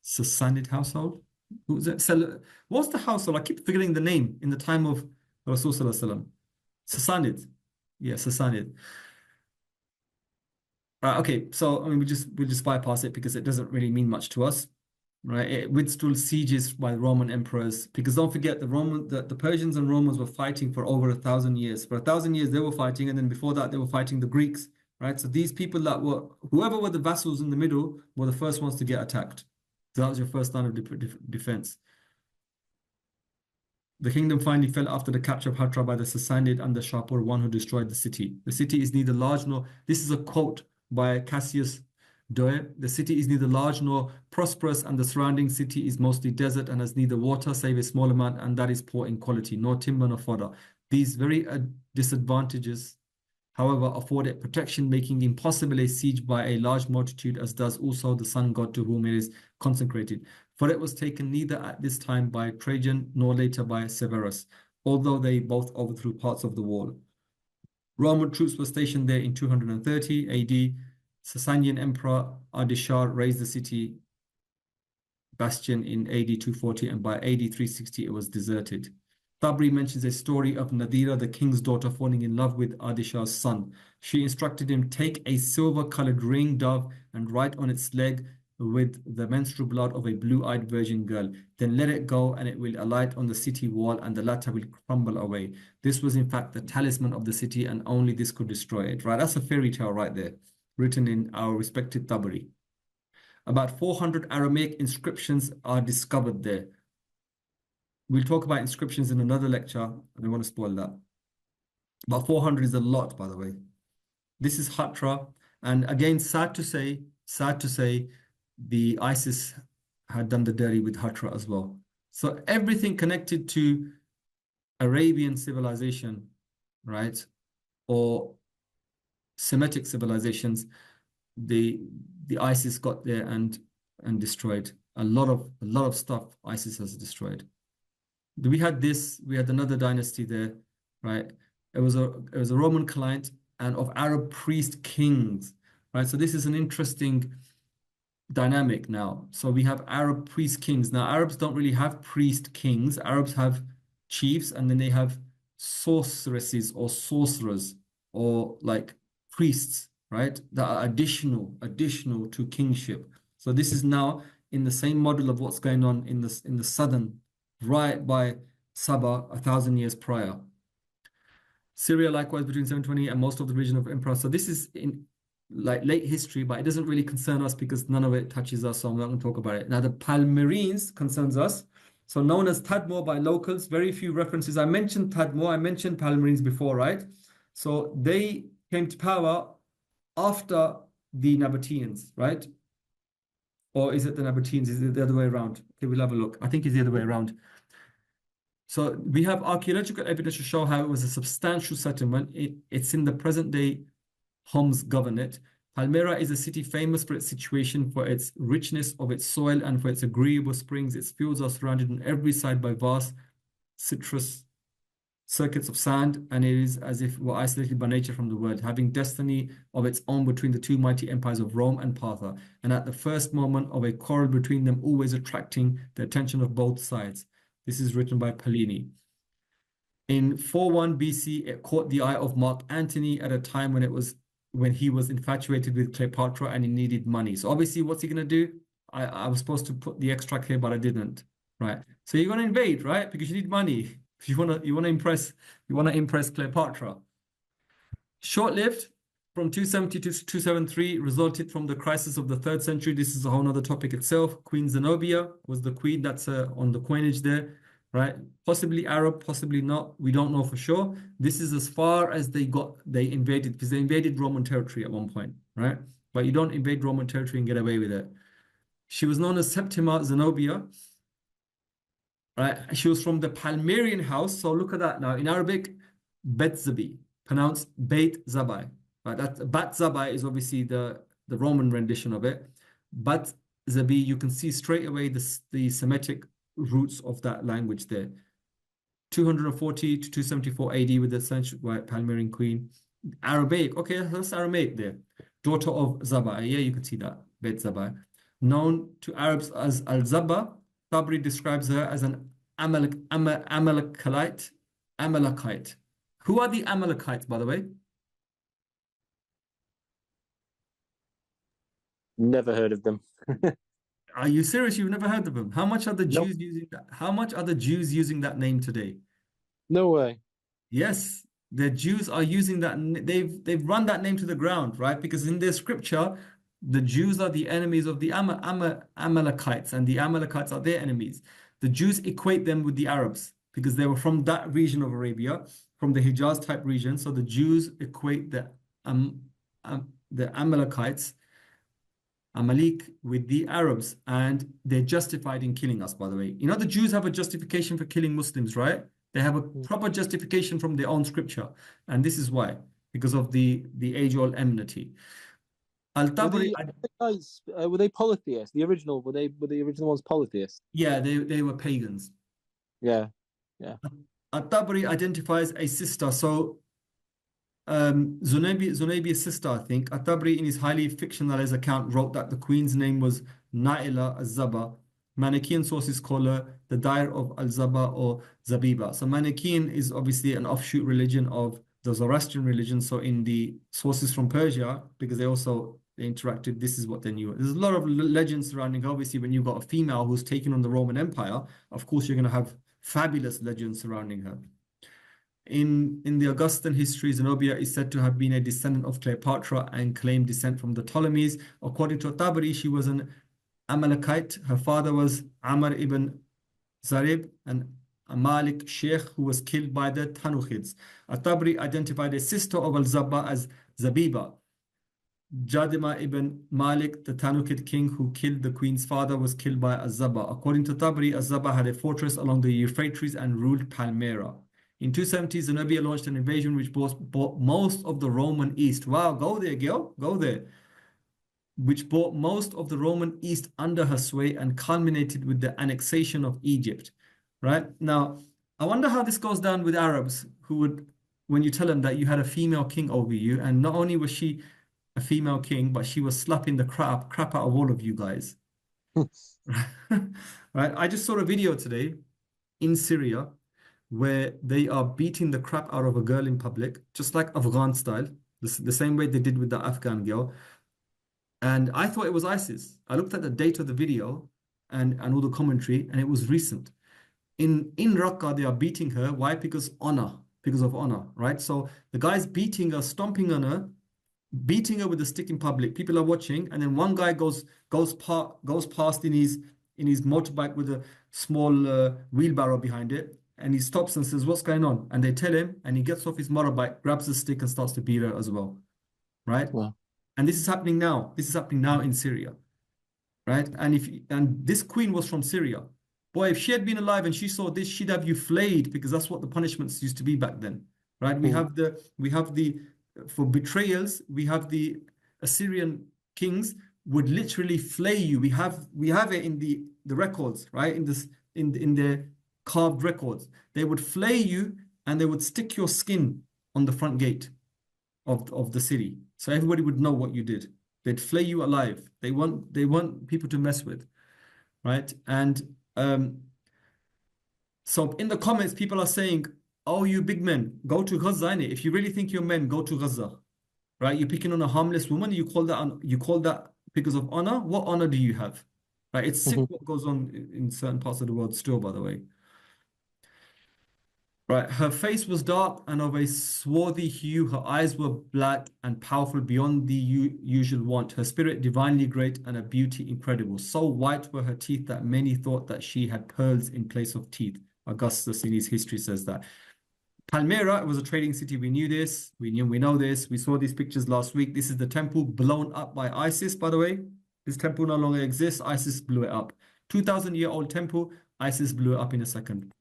Speaker 2: Sassanid household. Who was it? What's the household? I keep forgetting the name in the time of Rasul Sallallahu Alaihi Wasallam. Sassanid. Yeah, Sassanid. Okay, so I mean, we'll just bypass it because it doesn't really mean much to us, right? It withstood sieges by Roman emperors, because don't forget the Persians and Romans were fighting for over 1,000 years. For 1,000 years they were fighting, and then before that they were fighting the Greeks, right? So these people whoever were the vassals in the middle were the first ones to get attacked. So that was your first line of defense. The kingdom finally fell after the capture of Hatra by the Sassanid and the Shapur, one who destroyed the city. The city is neither large nor, this is a quote by Cassius Dio, the city is neither large nor prosperous, and the surrounding city is mostly desert and has neither water save a small amount, and that is poor in quality, nor timber nor fodder. These very disadvantages, however, afford it protection, making impossible a siege by a large multitude, as does also the sun god to whom it is consecrated. For it was taken neither at this time by Trajan nor later by Severus, although they both overthrew parts of the wall. Roman troops were stationed there in 230 AD. Sasanian Emperor Ardishir raised the city bastion in AD 240, and by AD 360 it was deserted. Tabri mentions a story of Nadira, the king's daughter, falling in love with Ardishir's son. She instructed him, take a silver-colored ring dove and write on its leg with the menstrual blood of a blue-eyed virgin girl. Then let it go, and it will alight on the city wall, and the latter will crumble away. This was in fact the talisman of the city, and only this could destroy it. Right, that's a fairy tale right there, written in our respected Tabari. About 400 Aramaic inscriptions are discovered there. We'll talk about inscriptions in another lecture. I don't want to spoil that. But 400 is a lot, by the way. This is Hatra. And again, sad to say, the ISIS had done the dirty with Hatra as well. So everything connected to Arabian civilization, right, or Semitic civilizations, the ISIS got there and destroyed a lot of stuff. ISIS has destroyed. We had another dynasty there, right? It was a Roman client and of Arab priest kings, right? So this is an interesting dynamic now. So we have Arab priest kings. Now Arabs don't really have priest kings. Arabs have chiefs, and then they have sorceresses or sorcerers or like priests, right? That are additional to kingship. So this is now in the same model of what's going on in the southern, right by Sabah 1,000 years prior. Syria likewise between 720 and most of the region of Emperor. So this is in like late history, but it doesn't really concern us because none of it touches us, so I'm not going to talk about it. Now the Palmyrines concerns us. So known as Tadmor by locals, very few references. I mentioned Tadmor, I mentioned Palmyrines before, right? So they came to power after the Nabateans, right? Or is it the Nabateans? Is it the other way around? Okay, we'll have a look. I think it's the other way around. So we have archaeological evidence to show how it was a substantial settlement. It's in the present day Homs Governorate. Palmyra is a city famous for its situation, for its richness of its soil, and for its agreeable springs. Its fields are surrounded on every side by vast citrus circuits of sand, and it is as if it were isolated by nature from the world, having destiny of its own between the two mighty empires of Rome and Partha, and at the first moment of a quarrel between them, always attracting the attention of both sides. This is written by Pliny. In 41 BC, it caught the eye of Mark Antony at a time when he was infatuated with Cleopatra and he needed money. So obviously, what's he going to do? I was supposed to put the extract here, but I didn't. Right. So you're going to invade, right? Because you need money. You want to impress Cleopatra. Short-lived, from 270 to 273, resulted from the crisis of the 3rd century. This is a whole other topic itself. Queen Zenobia was the queen. That's on the coinage there, right? Possibly Arab, possibly not. We don't know for sure. This is as far as they invaded, because they invaded Roman territory at one point, right? But you don't invade Roman territory and get away with it. She was known as Septima Zenobia. Right, she was from the Palmyrian house. So look at that now. In Arabic, Bet Zabi, pronounced Beit Zabai. Right, that Bat Zabai is obviously the Roman rendition of it. Bat Zabi, you can see straight away the Semitic roots of that language there. 240 to 274 AD with the essential Palmyrian queen. Arabic, okay, that's Aramaic there. Daughter of Zabai, yeah, you can see that, Beit Zabai. Known to Arabs as Al-Zabba, Tabri describes her as an Amalekite. Who are the Amalekites, by the way?
Speaker 4: Never heard of them.
Speaker 2: Are you serious? You've never heard of them? How much are the
Speaker 4: Nope.
Speaker 2: Jews using that? How much are the Jews using that name today?
Speaker 4: No way.
Speaker 2: Yes, the Jews are using that. They've run that name to the ground, right? Because in their scripture, the Jews are the enemies of the Amalekites, and the Amalekites are their enemies. The Jews equate them with the Arabs. because they were from that region of Arabia, from the Hijaz type region. So the Jews equate the Amalekites, Amalek, with the Arabs, and they're justified in killing us, by the way. You know, the Jews have a justification for killing Muslims, right? They have a proper justification from their own scripture. And this is why, because of the age-old enmity. Al-Tabari,
Speaker 4: were they polytheists? Were the original ones polytheists?
Speaker 2: yeah, they were pagans.
Speaker 4: Yeah.
Speaker 2: Al-Tabari identifies a sister. So Zunabi's sister, I think. At-Tabari, in his highly fictionalized account, wrote that the queen's name was Naila Az-Zaba. Manichaean sources call her the Dire of Al-Zaba or Zabiba. So Manichaean is obviously an offshoot religion of the Zoroastrian religion. So in the sources from Persia, because they interacted, this is what they knew. There's a lot of legends surrounding her. Obviously, when you've got a female who's taken on the Roman Empire, of course, you're going to have fabulous legends surrounding her. In the Augustan history, Zenobia is said to have been a descendant of Cleopatra and claimed descent from the Ptolemies. According to Tabari, she was an Amalekite. Her father was Amr ibn Zarib, an Amalek sheikh who was killed by the Tanuchids. Tabari identified a sister of Al-Zabba as Zabiba. Jadima ibn Malik, the Tanukid king who killed the queen's father, was killed by Az-Zabba. According to Tabari, Az-Zabba had a fortress along the Euphrates and ruled Palmyra. In 270, Zenobia launched an invasion which brought most of the Roman East. Wow, go there, girl, go there. Which brought most of the Roman East under her sway and culminated with the annexation of Egypt. Right? Now, I wonder how this goes down with Arabs who would, when you tell them that you had a female king over you, and not only was she a female king, but she was slapping the crap out of all of you guys. Right? I just saw a video today in Syria where they are beating the crap out of a girl in public, just like Afghan style, the same way they did with the Afghan girl. And I thought it was ISIS. I looked at the date of the video and all the commentary, and it was recent. In Raqqa, they are beating her. Why? Because of honor, right? So the guy's beating her, stomping on her, beating her with a stick in public. People are watching, and then one guy goes past in his motorbike with a small wheelbarrow behind it, and he stops and says, "What's going on?" And they tell him, and he gets off his motorbike, grabs the stick, and starts to beat her as well, right?
Speaker 4: Wow.
Speaker 2: And this is happening now. This is happening now in Syria, right? And this queen was from Syria. Boy, if she had been alive and she saw this, she'd have you flayed, because that's what the punishments used to be back then, right? We have the for betrayals, we have the Assyrian kings would literally flay you. We have it in the records, right? In their carved records. They would flay you and they would stick your skin on the front gate of the city. So everybody would know what you did. They'd flay you alive. They want people to mess with, right? And so in the comments, people are saying, "Oh, you big men, go to Gaza, innit? If you really think you're men, go to Gaza." Right? You're picking on a harmless woman. You call that because of honor? What honor do you have? Right? It's sick what goes on in certain parts of the world still, by the way. Right, her face was dark and of a swarthy hue. Her eyes were black and powerful beyond the usual wont. Her spirit divinely great and her beauty incredible. So white were her teeth that many thought that she had pearls in place of teeth. Augustus in his history says that. Palmyra was a trading city. We knew this. We know this. We saw these pictures last week. This is the temple blown up by ISIS, by the way. This temple no longer exists. ISIS blew it up. 2,000-year-old temple. ISIS blew it up in a second.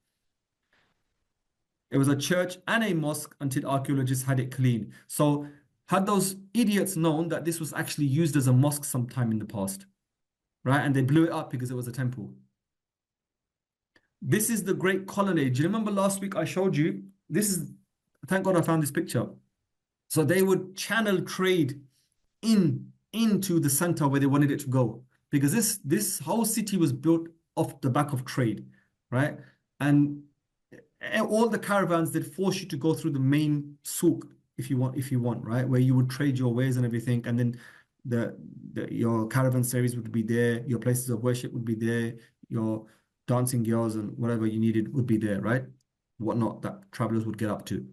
Speaker 2: It was a church and a mosque until archaeologists had it cleaned. So had those idiots known that this was actually used as a mosque sometime in the past, right? And they blew it up because it was a temple. This is the Great Colonnade. Do you remember last week I showed you? Thank God I found this picture. So they would channel trade into the center where they wanted it to go, because this whole city was built off the back of trade, right? And all the caravans, they'd force you to go through the main souk if you want, right? Where you would trade your wares and everything, and then your caravan series would be there, your places of worship would be there, your dancing girls and whatever you needed would be there, right? Whatnot that travelers would get up to.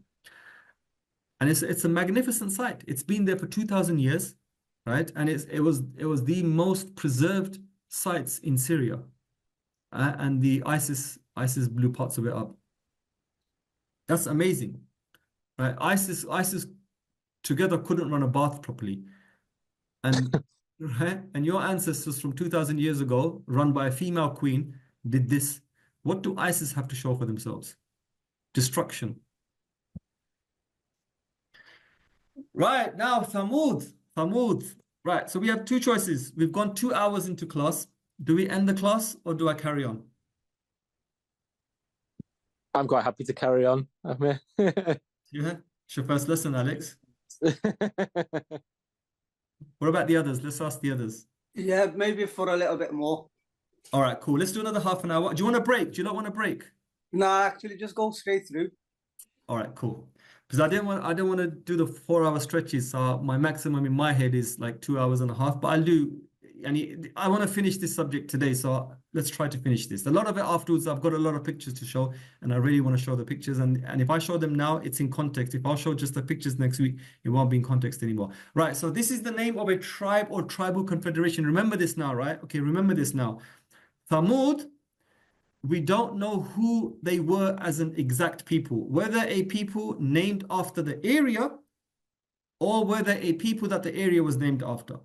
Speaker 2: And it's a magnificent site. It's been there for 2,000 years, right? And it was the most preserved sites in Syria, and the ISIS blew parts of it up. That's amazing, right? ISIS together couldn't run a bath properly. And, right? And your ancestors from 2,000 years ago, run by a female queen, did this. What do ISIS have to show for themselves? Destruction. Right, now Thamud. Right, so we have two choices. We've gone 2 hours into class. Do we end the class or do I carry on?
Speaker 4: I'm quite happy to carry on.
Speaker 2: Yeah, it's your first lesson, Alex. What about the others? Let's ask the others.
Speaker 6: Yeah, maybe for a little bit more.
Speaker 2: All right, cool. Let's do another half an hour. Do you want a break? Do you not want a break?
Speaker 6: No, actually, just go straight through.
Speaker 2: All right, cool. Because I didn't want to do the 4-hour stretches. So my maximum in my head is like 2 hours and a half. But I'll do, and I want to finish this subject today. So let's try to finish this. A lot of it afterwards, I've got a lot of pictures to show, and I really want to show the pictures. And if I show them now, it's in context. If I'll show just the pictures next week, it won't be in context anymore. Right. So this is the name of a tribe or tribal confederation. Remember this now, right? Okay. Remember this now. Thamud. We don't know who they were as an exact people, whether a people named after the area or whether a people that the area was named after.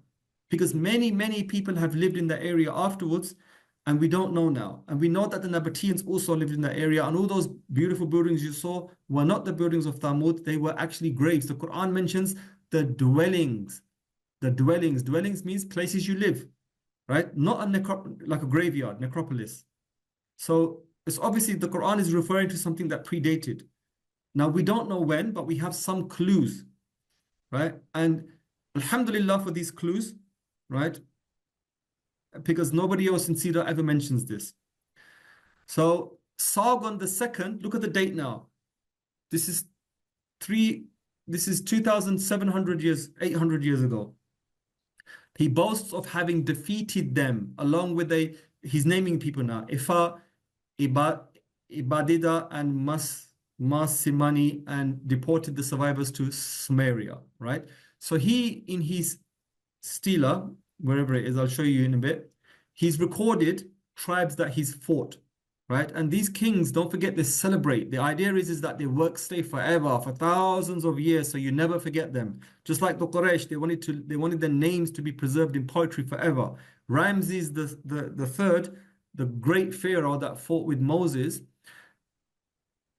Speaker 2: Because many, many people have lived in the area afterwards, and we don't know now. And we know that the Nabateans also lived in the area, and all those beautiful buildings you saw were not the buildings of Thamud, they were actually graves. The Quran mentions the dwellings. The dwellings. Dwellings means places you live, right? Not like a graveyard, necropolis. So it's obviously the Quran is referring to something that predated. Now we don't know when, but we have some clues, right? And alhamdulillah for these clues, right? Because nobody else in Seerah ever mentions this. So Sargon II, look at the date now. This is 2,700 years, 800 years ago. He boasts of having defeated them along with he's naming people now. Ifa, Ibadida and Masimani, and deported the survivors to Samaria, right? So he, in his stela, wherever it is, I'll show you in a bit, he's recorded tribes that he's fought, right? And these kings, don't forget, they celebrate. The idea is that their works stay forever, for thousands of years, so you never forget them. Just like the Quraysh, they wanted their names to be preserved in poetry forever. Ramses the third, the great pharaoh that fought with Moses,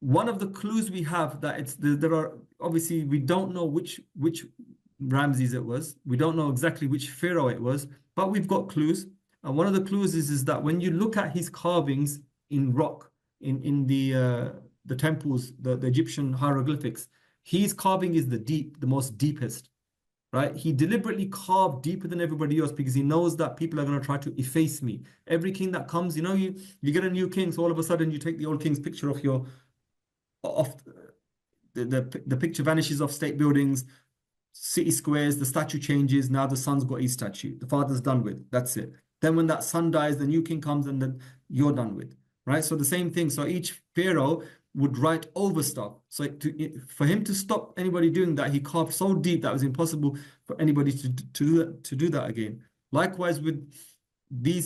Speaker 2: one of the clues we have that there are, obviously we don't know which Ramses it was. We don't know exactly which pharaoh it was, but we've got clues. And one of the clues is that when you look at his carvings in rock, in the temples, the Egyptian hieroglyphics, his carving is the most deepest. Right? He deliberately carved deeper than everybody else because he knows that people are going to try to efface me. Every king that comes, you get a new king, so all of a sudden you take the old king's picture off the picture vanishes off state buildings, city squares, the statue changes. Now the son's got his statue. The father's done with. That's it. Then when that son dies, the new king comes and then you're done with. Right? So the same thing. So each pharaoh would write over stuff. So for him to stop anybody doing that, he carved so deep that it was impossible for anybody to do that again. Likewise with the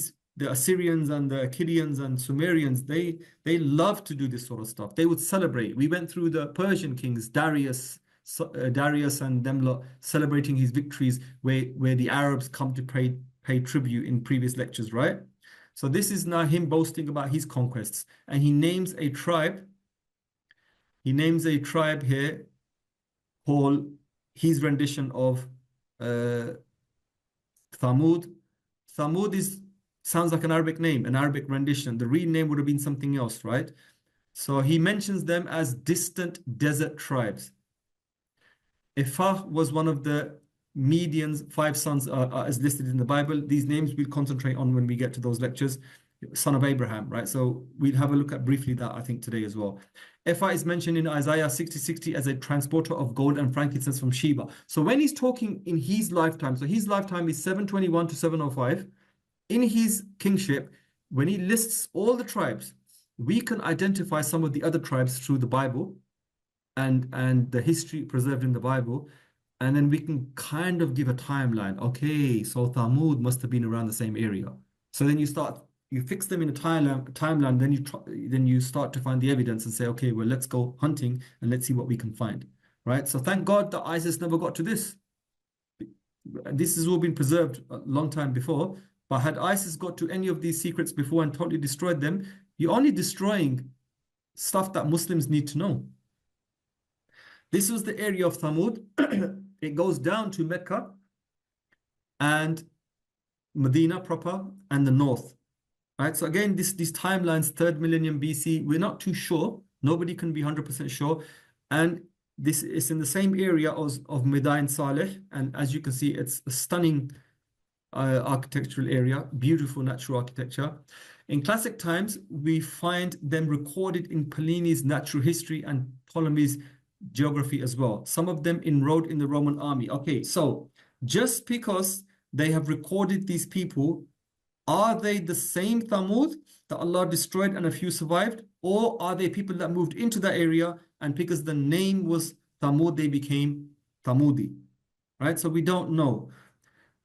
Speaker 2: Assyrians and the Akkadians and Sumerians, they love to do this sort of stuff. They would celebrate. We went through the Persian kings, Darius and them lot celebrating his victories, where the Arabs come to pay tribute in previous lectures, right? So this is now him boasting about his conquests, and he names a tribe. He names a tribe here called his rendition of Thamud. Thamud sounds like an Arabic name, an Arabic rendition. The real name would have been something else, right? So he mentions them as distant desert tribes. Ifah was one of the Medians, 5 sons as listed in the Bible. These names we'll concentrate on when we get to those lectures. Son of Abraham, right? So we'll have a look at briefly that, I think, today as well. Ephah is mentioned in Isaiah 60:60 as a transporter of gold and frankincense from Sheba. So when he's talking in his lifetime, so his lifetime is 721 to 705, in his kingship, when he lists all the tribes, we can identify some of the other tribes through the Bible and the history preserved in the Bible, and then we can kind of give a timeline. Okay, so Thamud must have been around the same area. So then you start you fix them in a timeline, then you start to find the evidence and say, okay, well, let's go hunting and let's see what we can find, right? So thank God that ISIS never got to this. This has all been preserved a long time before, but had ISIS got to any of these secrets before and totally destroyed them, you're only destroying stuff that Muslims need to know. This was the area of Thamud. It goes down to Mecca and Medina proper and the north. Right? So again, these timelines, 3rd millennium BC, we're not too sure. Nobody can be 100% sure. And this is in the same area of Madain Saleh. And as you can see, it's a stunning architectural area, beautiful natural architecture. In classic times, we find them recorded in Pliny's natural history and Ptolemy's geography as well. Some of them enrolled in the Roman army. Okay, so just because they have recorded these people, are they the same Thamud that Allah destroyed and a few survived? Or are they people that moved into that area and because the name was Thamud, they became Thamudi? Right? So we don't know.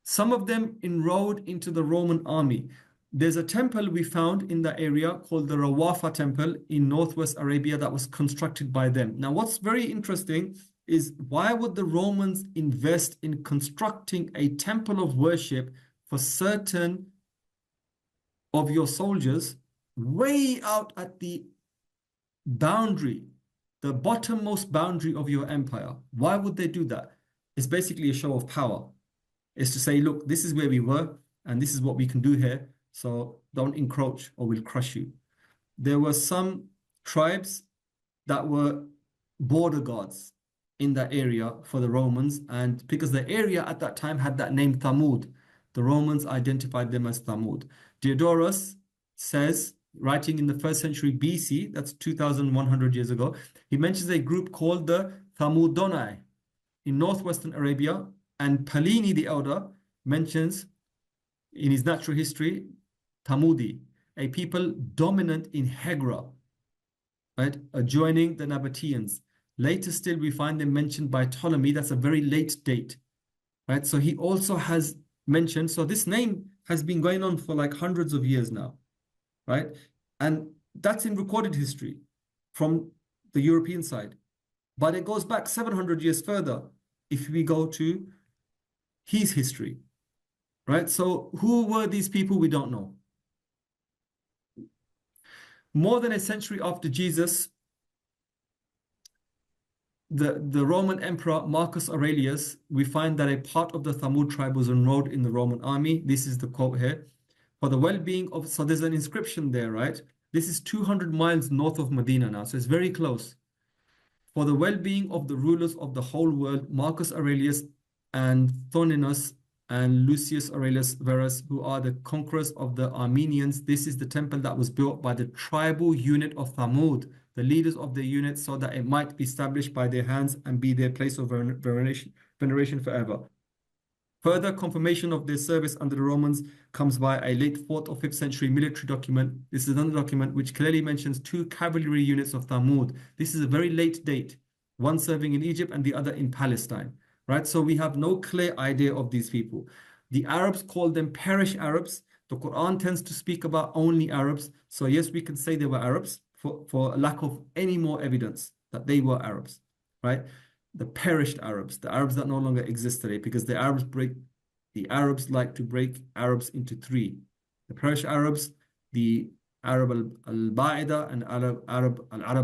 Speaker 2: Some of them enrolled into the Roman army. There's a temple we found in that area called the Rawafa temple in northwest Arabia that was constructed by them. Now, what's very interesting is why would the Romans invest in constructing a temple of worship for certain of your soldiers way out at the boundary, the bottommost boundary of your empire? Why would they do that? It's basically a show of power. It's to say, look, this is where we were and this is what we can do here. So don't encroach or we'll crush you. There were some tribes that were border guards in that area for the Romans. And because the area at that time had that name Thamud, the Romans identified them as Thamud. Diodorus says, writing in the 1st century BC, that's 2,100 years ago, he mentions a group called the Thamudonai in northwestern Arabia. And Pliny the Elder mentions in his natural history, Thamudi, a people dominant in Hegra, right, adjoining the Nabateans. Later still, we find them mentioned by Ptolemy. That's a very late date, right? So he also has mentioned, so this name has been going on for like hundreds of years now, right? And that's in recorded history from the European side. But it goes back 700 years further if we go to his history, right? So who were these people? We don't know. More than a century after Jesus, the Roman Emperor Marcus Aurelius, we find that a part of the Thamud tribe was enrolled in the Roman army. This is the quote here. For the well-being of, so there's an inscription there, right? This is 200 miles north of Medina now, so it's very close. For the well-being of the rulers of the whole world, Marcus Aurelius and Thoninus and Lucius Aurelius Verus, who are the conquerors of the Armenians, this is the temple that was built by the tribal unit of Thamud, the leaders of the unit, so that it might be established by their hands and be their place of veneration forever. Further confirmation of their service under the Romans comes by a late 4th or 5th century military document. This is another document which clearly mentions 2 cavalry units of Thamud. This is a very late date, one serving in Egypt and the other in Palestine, right? So we have no clear idea of these people. The Arabs call them Perish Arabs. The Quran tends to speak about only Arabs. So yes, we can say they were Arabs for lack of any more evidence that they were Arabs, right? The perished Arabs, the Arabs that no longer exist today, because the Arabs like to break Arabs into 3. The perished Arabs, the Arab al-Ba'ida and Arab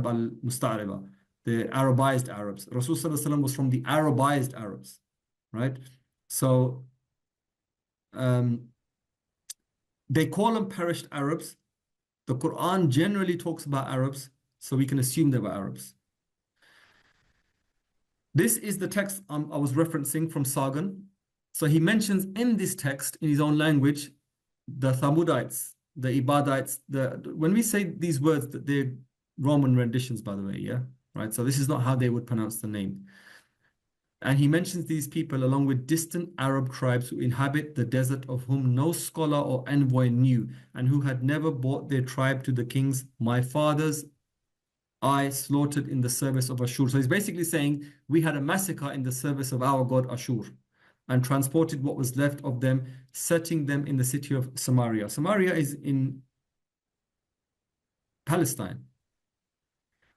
Speaker 2: al-Musta'riba, the Arabized Arabs. Rasul Sallallahu Alaihi Wasallam was from the Arabized Arabs, right? So they call them perished Arabs. The Quran generally talks about Arabs, so we can assume they were Arabs. This is the text I was referencing from Sargon. So he mentions in this text, in his own language, the Thamudites, the Ibadites. When we say these words, they're Roman renditions, by the way, yeah? Right? So this is not how they would pronounce the name. And he mentions these people along with distant Arab tribes who inhabit the desert, of whom no scholar or envoy knew, and who had never brought their tribe to the kings, my fathers, I slaughtered in the service of Ashur. So he's basically saying we had a massacre in the service of our god Ashur and transported what was left of them, setting them in the city of Samaria. Samaria is in Palestine.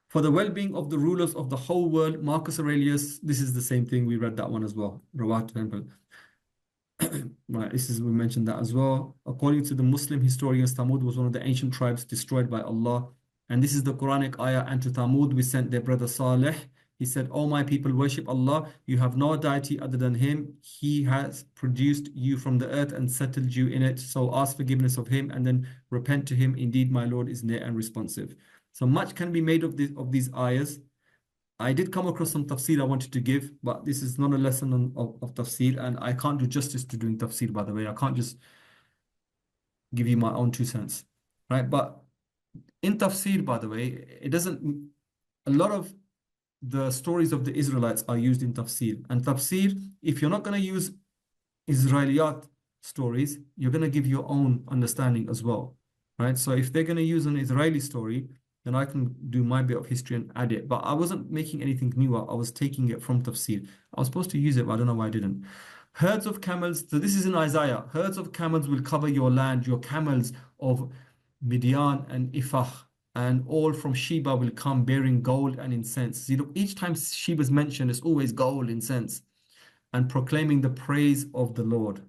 Speaker 2: For the well-being of the rulers of the whole world, Marcus Aurelius, this is the same thing, we read that one as well, Rawat Temple. Right, we mentioned that as well. According to the Muslim historians, Thamud was one of the ancient tribes destroyed by Allah. And this is the Quranic ayah, and to Thamud we sent their brother Saleh. He said, "O my people, worship Allah. You have no deity other than Him. He has produced you from the earth and settled you in it. So ask forgiveness of Him and then repent to Him. Indeed, my Lord is near and responsive." So much can be made of these ayahs. I did come across some tafsir I wanted to give, but this is not a lesson of tafsir, and I can't do justice to doing tafsir, by the way. I can't just give you my own 2 cents, right? But in tafsir, by the way, a lot of the stories of the Israelites are used in tafsir. And tafsir, if you're not going to use Israeliyat stories, you're going to give your own understanding as well, right? So if they're going to use an Israeli story, then I can do my bit of history and add it. But I wasn't making anything new. I was taking it from tafsir. I was supposed to use it, but I don't know why I didn't. Herds of camels. So this is in Isaiah. Herds of camels will cover your land. Your camels of Midian and Ifah and all from Sheba will come bearing gold and incense. See, look, each time Sheba is mentioned, it's always gold, incense, and proclaiming the praise of the Lord.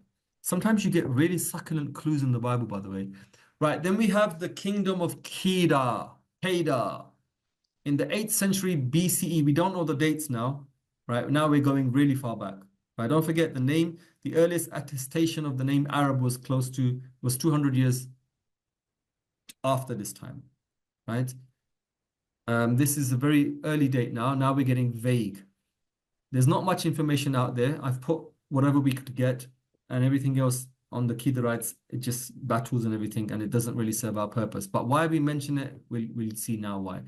Speaker 2: Sometimes you get really succulent clues in the Bible, by the way. Right, then we have the kingdom of Kedar. In the 8th century BCE, we don't know the dates now, right? Now we're going really far back, right? Don't forget the name, the earliest attestation of the name Arab was 200 years after this time, right? This is a very early date now. Now we're getting vague. There's not much information out there. I've put whatever we could get, and everything else on the Kedarites, it just battles and everything, and it doesn't really serve our purpose. But why we mention it, we'll see now why.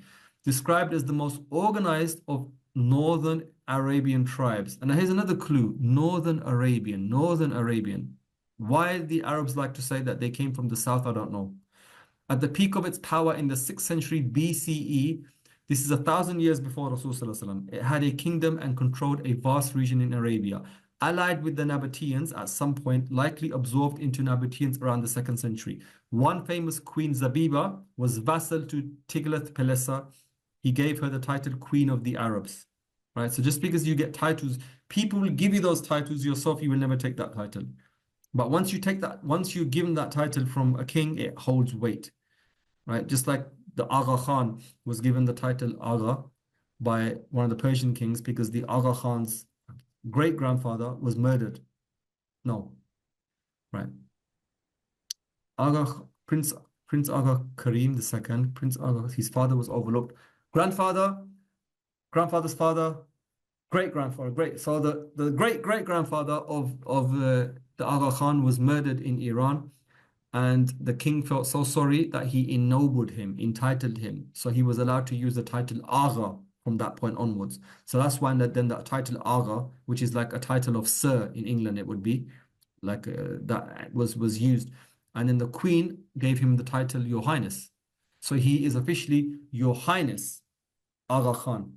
Speaker 2: Described as the most organized of northern Arabian tribes. And here's another clue, Northern Arabian. Why the Arabs like to say that they came from the south, I don't know. At the peak of its power in the 6th century BCE, this is 1,000 years before Rasulullah, it had a kingdom and controlled a vast region in Arabia. Allied with the Nabateans at some point, likely absorbed into Nabateans around the 2nd century. One famous queen, Zabiba, was vassal to Tiglath-Pileser. He gave her the title Queen of the Arabs. Right? So just because you get titles, people will give you those titles, yourself, you will never take that title. But once you're given that title from a king, it holds weight. Right? Just like the Agha Khan was given the title Agha by one of the Persian kings because the Agha Khan's great-grandfather was murdered. No. Right. Prince Agha Karim II, Prince Agha, his father was overlooked. Grandfather's father, great-grandfather, great. So the great-great-grandfather of the Agha Khan was murdered in Iran, and the king felt so sorry that he entitled him. So he was allowed to use the title Agha from that point onwards. So that's why then that title Agha, which is like a title of Sir in England, it would be like that was used. And then the Queen gave him the title Your Highness. So he is officially Your Highness Agha Khan.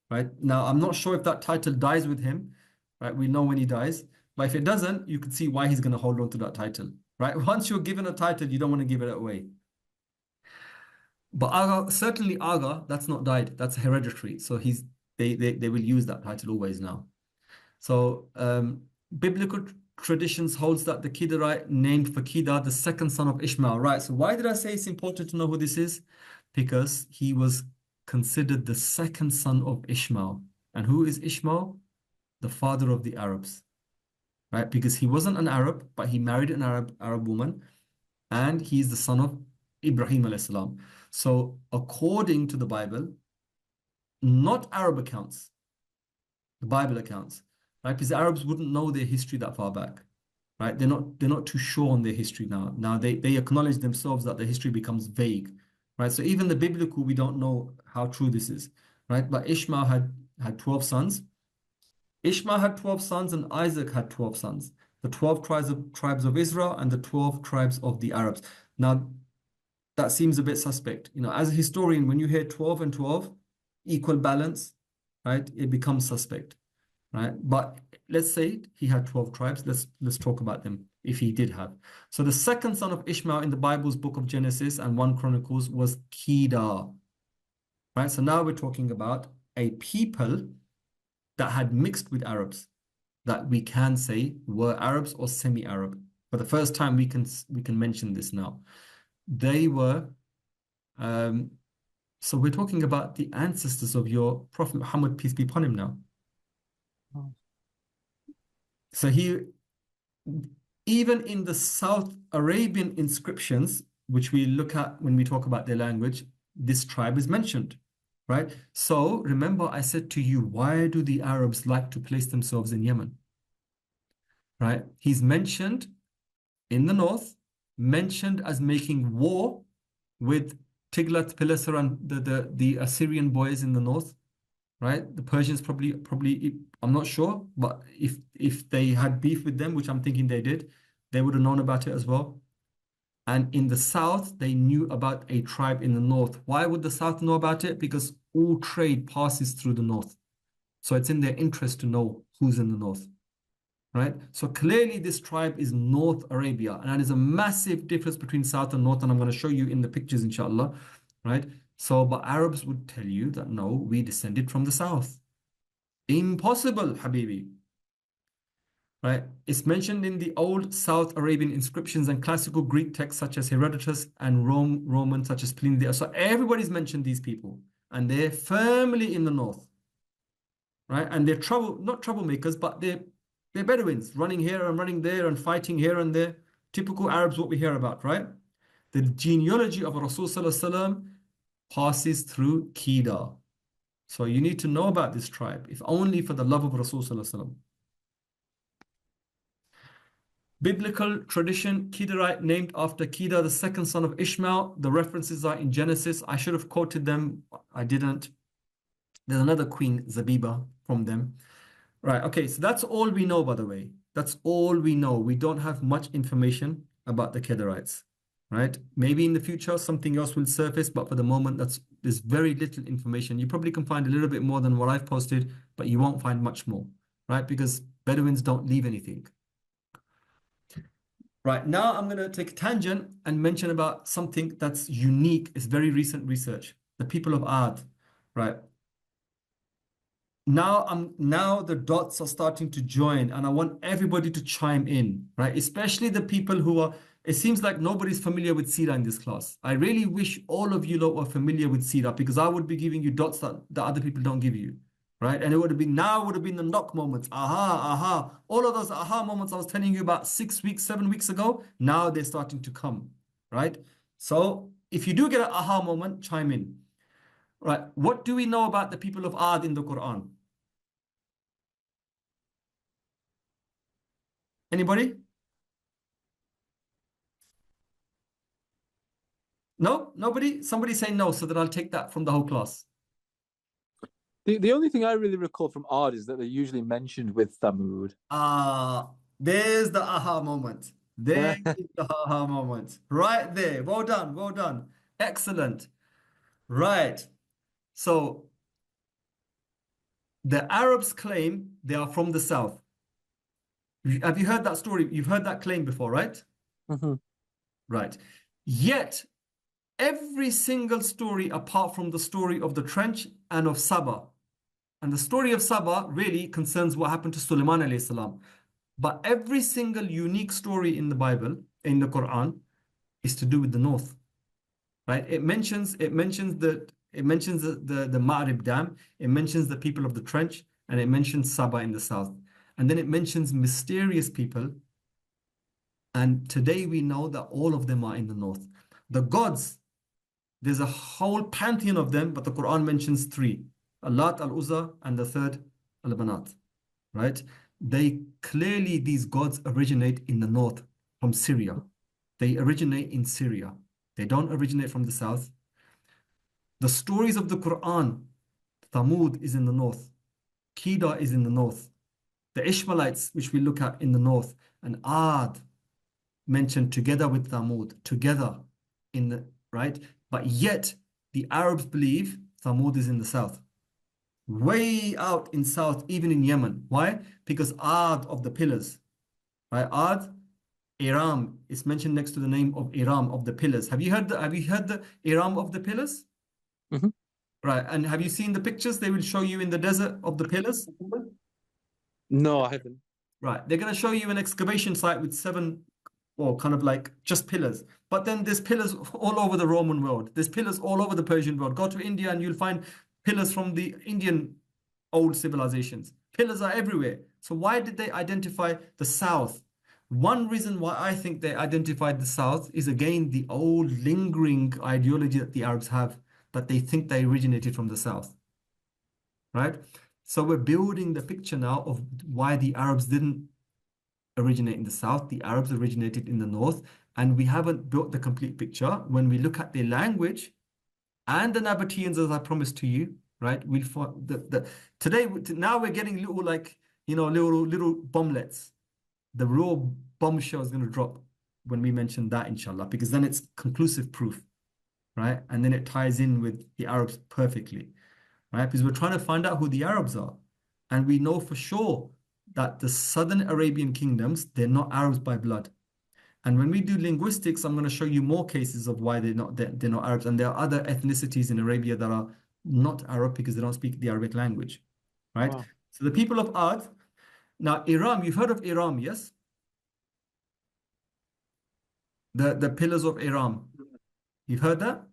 Speaker 2: Right? Now, I'm not sure if that title dies with him. Right? We know when he dies. But if it doesn't, you can see why he's going to hold on to that title. Right? Once you're given a title, you don't want to give it away. But Agha, certainly Agha, that's not died. That's hereditary. So they will use that title always now. So biblical traditions holds that the Kedarite named for Kedar, the 2nd son of Ishmael. Right. So why did I say it's important to know who this is? Because he was considered the 2nd son of Ishmael. And who is Ishmael? The father of the Arabs. Right? Because he wasn't an Arab, but he married an Arab woman, and he is the son of Ibrahim alayhis salam. So according to the Bible, not Arab accounts, the Bible accounts, right? Because the Arabs wouldn't know their history that far back, right? They're not too sure on their history now. Now they acknowledge themselves that the history becomes vague, right? So even the biblical, we don't know how true this is, right? But Ishmael had 12 sons. Ishmael had 12 sons and Isaac had 12 sons. The 12 tribes of Israel and the 12 tribes of the Arabs. Now, that seems a bit suspect. You know, as a historian, when you hear 12 and 12, equal balance, right? It becomes suspect, right? But let's say he had 12 tribes. Let's talk about them. if he did have. So the second son of Ishmael in the Bible's book of Genesis and 1 Chronicles was Kedar. Right? So now we're talking about a people that had mixed with Arabs, that we can say were Arabs or semi-Arab. For the first time, we can mention this now. They were, so we're talking about the ancestors of your Prophet Muhammad, peace be upon him now. So even in the South Arabian inscriptions, which we look at when we talk about their language, this tribe is mentioned, right? So remember I said to you, why do the Arabs like to place themselves in Yemen? Right? He's mentioned in the north, mentioned as making war with Tiglath-Pileser and the Assyrian boys in the north, right? The Persians probably, I'm not sure, but if they had beef with them, which I'm thinking they did, they would have known about it as well. And in the south, they knew about a tribe in the north. Why would the south know about it? Because all trade passes through the north. So it's in their interest to know who's in the north. Right? So clearly this tribe is North Arabia, and that is a massive difference between South and North, and I'm going to show you in the pictures, inshallah. Right? So, but Arabs would tell you that no, we descended from the South. Impossible, Habibi. Right? It's mentioned in the old South Arabian inscriptions and classical Greek texts such as Herodotus and Roman such as Pliny. So everybody's mentioned these people, and they're firmly in the north. Right? And they're not troublemakers, but they're Bedouins running here and running there and fighting here and there. Typical Arabs, what we hear about, right? The genealogy of Rasul Sallallahu Alaihi Wasallam passes through Kedar. So you need to know about this tribe, if only for the love of Rasul Sallallahu Alaihi Wasallam. Biblical tradition, Kedarite, named after Kedar, the second son of Ishmael. The references are in Genesis. I should have quoted them. I didn't. There's another queen, Zabiba, from them. Right, okay, so that's all we know, by the way. That's all we know. We don't have much information about the Kedarites, right? Maybe in the future something else will surface, but for the moment there's very little information. You probably can find a little bit more than what I've posted, but you won't find much more, right? Because Bedouins don't leave anything. Right, now I'm going to take a tangent and mention about something that's unique. It's very recent research. The people of Ad, right? Now the dots are starting to join, and I want everybody to chime in, right? Especially the people who are, it seems like nobody's familiar with Seerah in this class. I really wish all of you lot were familiar with Seerah, because I would be giving you dots that other people don't give you, right? And it would have been the knock moments. Aha. All of those aha moments I was telling you about 6 weeks, 7 weeks ago, now they're starting to come, right? So if you do get an aha moment, chime in. Right, what do we know about the people of Ad in the Quran? Anybody? No? Nobody? Somebody say no, so that I'll take that from the whole class.
Speaker 4: The only thing I really recall from Ad is that they're usually mentioned with Thamud.
Speaker 2: There's the aha moment. There's the aha moment. Right there. Well done. Well done. Excellent. Right. So the Arabs claim they are from the south. Have you heard that story? You've heard that claim before, right?
Speaker 4: Mm-hmm.
Speaker 2: Right. Yet, every single story apart from the story of the trench and of Saba, and the story of Saba really concerns what happened to Sulaiman alayhi salam. But every single unique story in the Bible, in the Quran, is to do with the north. Right? It mentions the Ma'rib Dam, it mentions the people of the trench, and it mentions Saba in the south. And then it mentions mysterious people. And today we know that all of them are in the north. The gods, there's a whole pantheon of them, but the Quran mentions 3. Al-Lat, Al-Uzza, and the third, Al-Banat. Right? These gods originate in the north, from Syria. They originate in Syria. They don't originate from the south. The stories of the Quran, Thamud is in the north. Kedar is in the north. The Ishmaelites, which we look at in the north, and Ad mentioned together with Thamud, together in the, right? But yet the Arabs believe Thamud is in the south. Way out in south, even in Yemen. Why? Because Ad of the pillars, right? Ad Aram is mentioned next to the name of Aram, of the pillars. Have you heard the Aram of the pillars?
Speaker 4: Mm-hmm.
Speaker 2: Right. And have you seen the pictures they will show you in the desert of the pillars?
Speaker 4: No, I haven't.
Speaker 2: Right. They're going to show you an excavation site with 7 or kind of like just pillars. But then there's pillars all over the Roman world. There's pillars all over the Persian world. Go to India and you'll find pillars from the Indian old civilizations. Pillars are everywhere. So why did they identify the south? One reason why I think they identified the south is, again, the old lingering ideology that the Arabs have, that they think they originated from the south. Right? So we're building the picture now of why the Arabs didn't originate in the south. The Arabs originated in the north, and we haven't built the complete picture. When we look at their language and the Nabateans, as I promised to you, right? We'll find today, now we're getting little, like, little bomblets. The real bombshell is going to drop when we mention that, inshallah, because then it's conclusive proof, right? And then it ties in with the Arabs perfectly, right? Because we're trying to find out who the Arabs are. And we know for sure that the southern Arabian kingdoms, they're not Arabs by blood. And when we do linguistics, I'm going to show you more cases of why they're not Arabs. And there are other ethnicities in Arabia that are not Arab because they don't speak the Arabic language, right?
Speaker 4: Wow.
Speaker 2: So the people of Ad. Now, Aram, you've heard of Aram, yes? The pillars of Aram. You've heard that?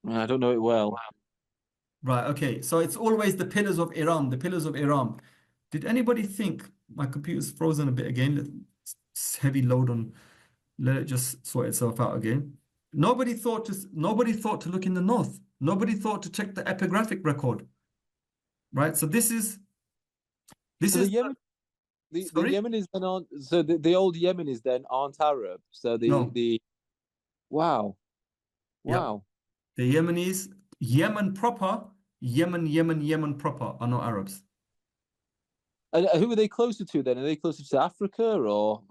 Speaker 4: I don't know it well.
Speaker 2: Right, okay. So it's always the pillars of Aram, the pillars of Aram. Did anybody think, my computer's frozen a bit again, it's heavy load on, let it just sort itself out again. Nobody thought to look in the north. Nobody thought to check the epigraphic record. Right? So this is
Speaker 4: So the Yemenis then aren't, so the old Yemenis then aren't Arab. So
Speaker 2: No.
Speaker 4: wow.
Speaker 2: Yep.
Speaker 4: Wow.
Speaker 2: The Yemenis, Yemen proper, Yemen proper are not Arabs.
Speaker 4: And who are they closer to then? Are they closer to Africa or?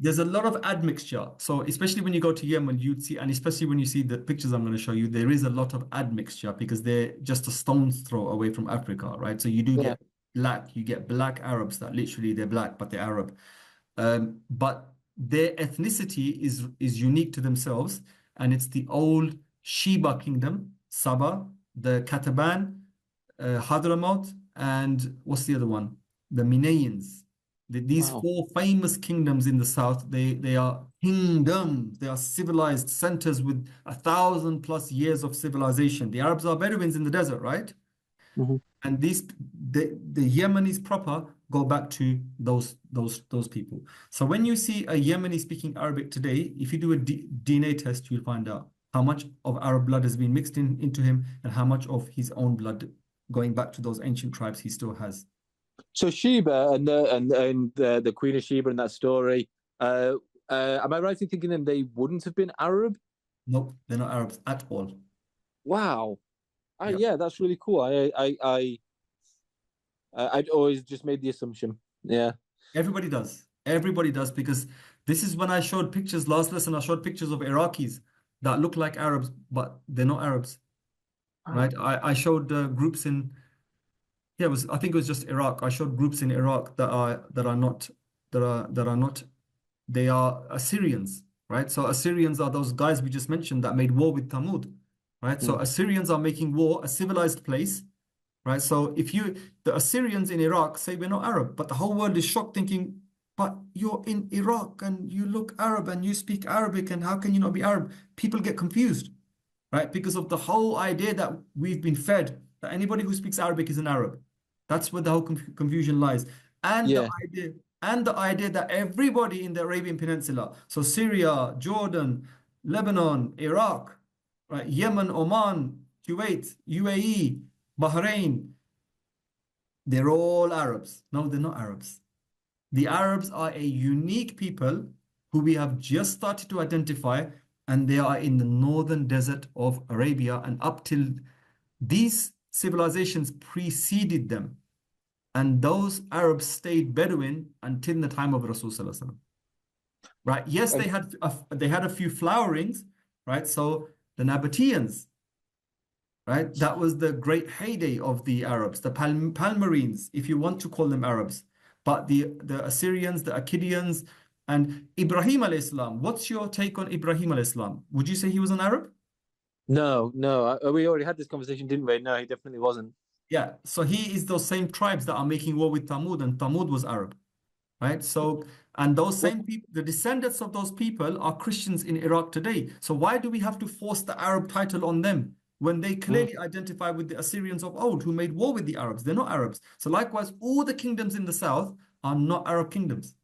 Speaker 2: There's a lot of admixture. So especially when you go to Yemen, you'd see, and especially when you see the pictures I'm going to show you, there is a lot of admixture because they're just a stone's throw away from Africa, right? So you do get black Arabs that literally they're black, but they're Arab. But their ethnicity is unique to themselves, and it's the old Sheba kingdom, Saba, the Kataban, Hadramaut, and what's the other one? The Minayans. These 4 famous kingdoms in the south, they are kingdoms. They are civilized centers with 1,000+ years of civilization. The Arabs are Bedouins in the desert, right?
Speaker 4: Mm-hmm.
Speaker 2: And the Yemenis proper go back to those people. So when you see a Yemeni speaking Arabic today, if you do a DNA test, you'll find out how much of Arab blood has been mixed into him and how much of his own blood going back to those ancient tribes he still has.
Speaker 4: So Sheba and the Queen of Sheba in that story, am I right in thinking then they wouldn't have been Arab?
Speaker 2: Nope, they're not Arabs at all.
Speaker 4: Wow.
Speaker 2: Yep.
Speaker 4: Yeah, that's really cool. I'd always just made the assumption. Yeah.
Speaker 2: Everybody does. Everybody does, because this is when I showed pictures last lesson. I showed pictures of Iraqis that look like Arabs, but they're not Arabs, right? I showed groups in. Yeah, I think it was just Iraq. I showed groups in Iraq that are not. They are Assyrians, right? So Assyrians are those guys we just mentioned that made war with Thamud, right? So Assyrians are making war, a civilized place, right? So the Assyrians in Iraq say we're not Arab, but the whole world is shocked, thinking, but you're in Iraq and you look Arab and you speak Arabic, and how can you not be Arab? People get confused, right? Because of the whole idea that we've been fed that anybody who speaks Arabic is an Arab. That's where the whole confusion lies. And the idea that everybody in the Arabian Peninsula, so Syria, Jordan, Lebanon, Iraq, right, Yemen, Oman, Kuwait, UAE, Bahrain, they're all Arabs. No, they're not Arabs. The Arabs are a unique people who we have just started to identify, and they are in the northern desert of Arabia, and up till these civilizations preceded them. And those Arabs stayed Bedouin until the time of Rasul Sallallahu Alaihi Wasallam. Right? Yes, they had a few flowerings, right? So the Nabateans, right? That was the great heyday of the Arabs, the Palmyrines, if you want to call them Arabs. But the Assyrians, the Akkadians, and Ibrahim alayhi salam. What's your take on Ibrahim alayhi salam? Would you say he was an Arab?
Speaker 4: No, no. We already had this conversation, didn't we? No, he definitely wasn't.
Speaker 2: Yeah. So he is those same tribes that are making war with Thamud, and Thamud was Arab, right? So, and those same people, the descendants of those people are Christians in Iraq today. So why do we have to force the Arab title on them when they clearly identify with the Assyrians of old who made war with the Arabs? They're not Arabs. So likewise, all the kingdoms in the south are not Arab kingdoms.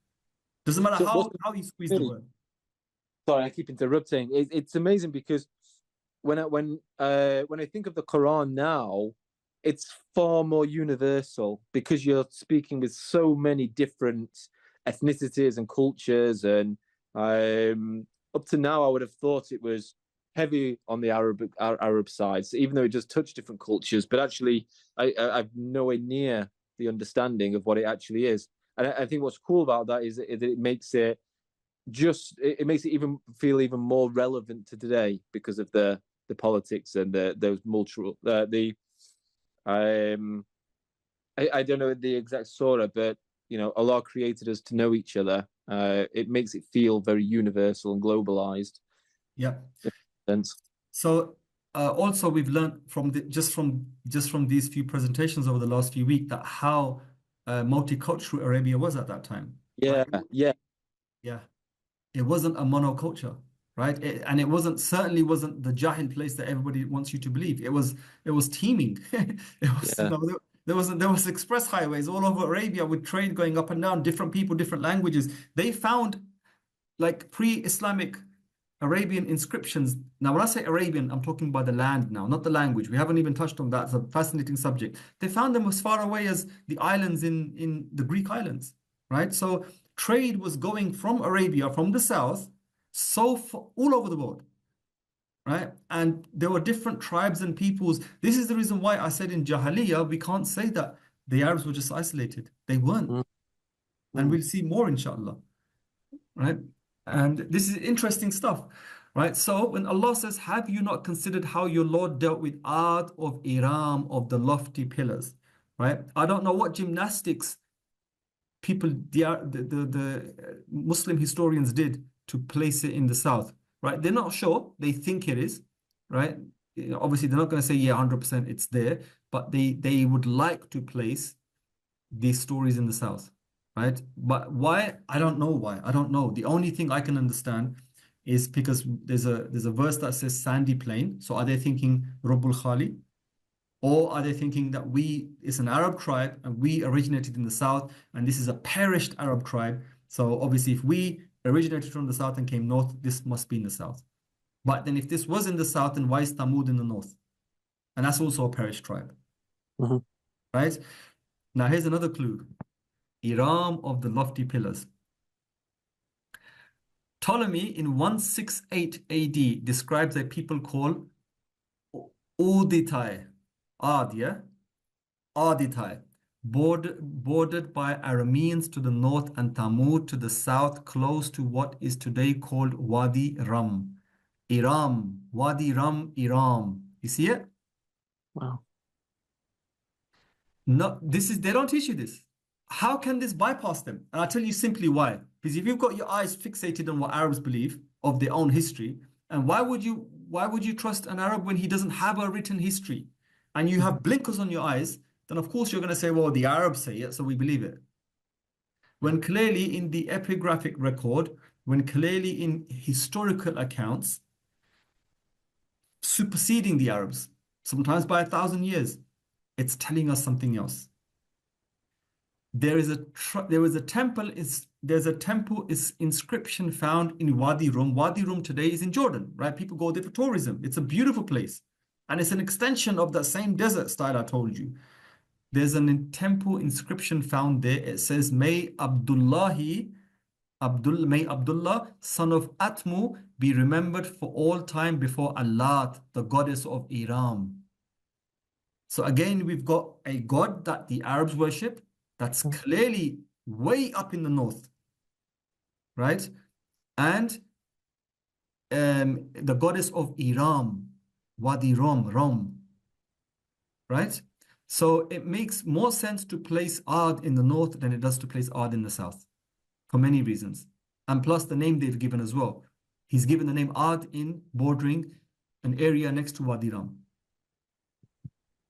Speaker 2: Doesn't matter how you squeeze the word.
Speaker 4: Sorry, I keep interrupting. It's amazing because when I think of the Quran now, it's far more universal because you're speaking with so many different ethnicities and cultures, and up to now I would have thought it was heavy on the Arab side, so even though it does touch different cultures, but actually I've nowhere near the understanding of what it actually is. And I think what's cool about that is that it makes it even feel even more relevant to today because of the politics and those multiple I don't know the exact surah, but Allah created us to know each other. It makes it feel very universal and globalized.
Speaker 2: Yeah. So also we've learned from just from these few presentations over the last few weeks that how multicultural Arabia was at that time.
Speaker 4: Yeah,
Speaker 2: right?
Speaker 4: yeah.
Speaker 2: It wasn't a monoculture, right? And it certainly wasn't the Jahil place that everybody wants you to believe. It was teeming. There was express highways all over Arabia with trade going up and down, different people, different languages. They found like pre-Islamic Arabian inscriptions. Now, when I say Arabian, I'm talking about the land now, not the language. We haven't even touched on that. It's a fascinating subject. They found them as far away as the islands in the Greek islands, right? So trade was going from Arabia, from the south, all over the world, right? And there were different tribes and peoples. This is the reason why I said in Jahiliyyah, we can't say that the Arabs were just isolated. They weren't. And we'll see more, inshallah, right? And this is interesting stuff, right? So when Allah says, have you not considered how your Lord dealt with Ad of Iram, of the lofty pillars, right? I don't know what gymnastics people, the Muslim historians did to place it in the south, right? They're not sure. They think it is, right? Obviously, they're not going to say, yeah, 100% it's there, but they would like to place these stories in the south, right? But why? I don't know why. I don't know. The only thing I can understand is because there's a verse that says sandy plain. So are they thinking Rabbul Khali? Or are they thinking that it's an Arab tribe and we originated in the south and this is a perished Arab tribe? So obviously if we originated from the south and came north, this must be in the south. But then if this was in the south, then why is Thamud in the north? And that's also a perished tribe, right? Now here's another clue. Iram of the lofty pillars. Ptolemy in 168 AD describes a people called Uditai. Aditai, bordered by Arameans to the north and Thamud to the south, close to what is today called Wadi Rum. Iram, Wadi Rum, Iram. You see it?
Speaker 4: Wow.
Speaker 2: No, they don't teach you this. How can this bypass them? And I'll tell you simply why. Because if you've got your eyes fixated on what Arabs believe of their own history, and why would you trust an Arab when he doesn't have a written history? And you have blinkers on your eyes, then of course you're going to say, well, the Arabs say it, so we believe it. When clearly in the epigraphic record, when clearly in historical accounts, superseding the Arabs, sometimes by 1,000 years, it's telling us something else. There's a temple inscription found in Wadi Rum. Wadi Rum today is in Jordan, right? People go there for tourism. It's a beautiful place. And it's an extension of that same desert style I told you. There's a temple inscription found there. It says, May Abdullah, son of Atmu, be remembered for all time before Allah, the goddess of Iram. So again, we've got a god that the Arabs worship that's clearly way up in the north, right? And the goddess of Iram, Wadi Rum, right? So it makes more sense to place Ad in the north than it does to place Ad in the south, for many reasons. And plus the name they've given as well. He's given the name Ad in bordering an area next to Wadi Rum.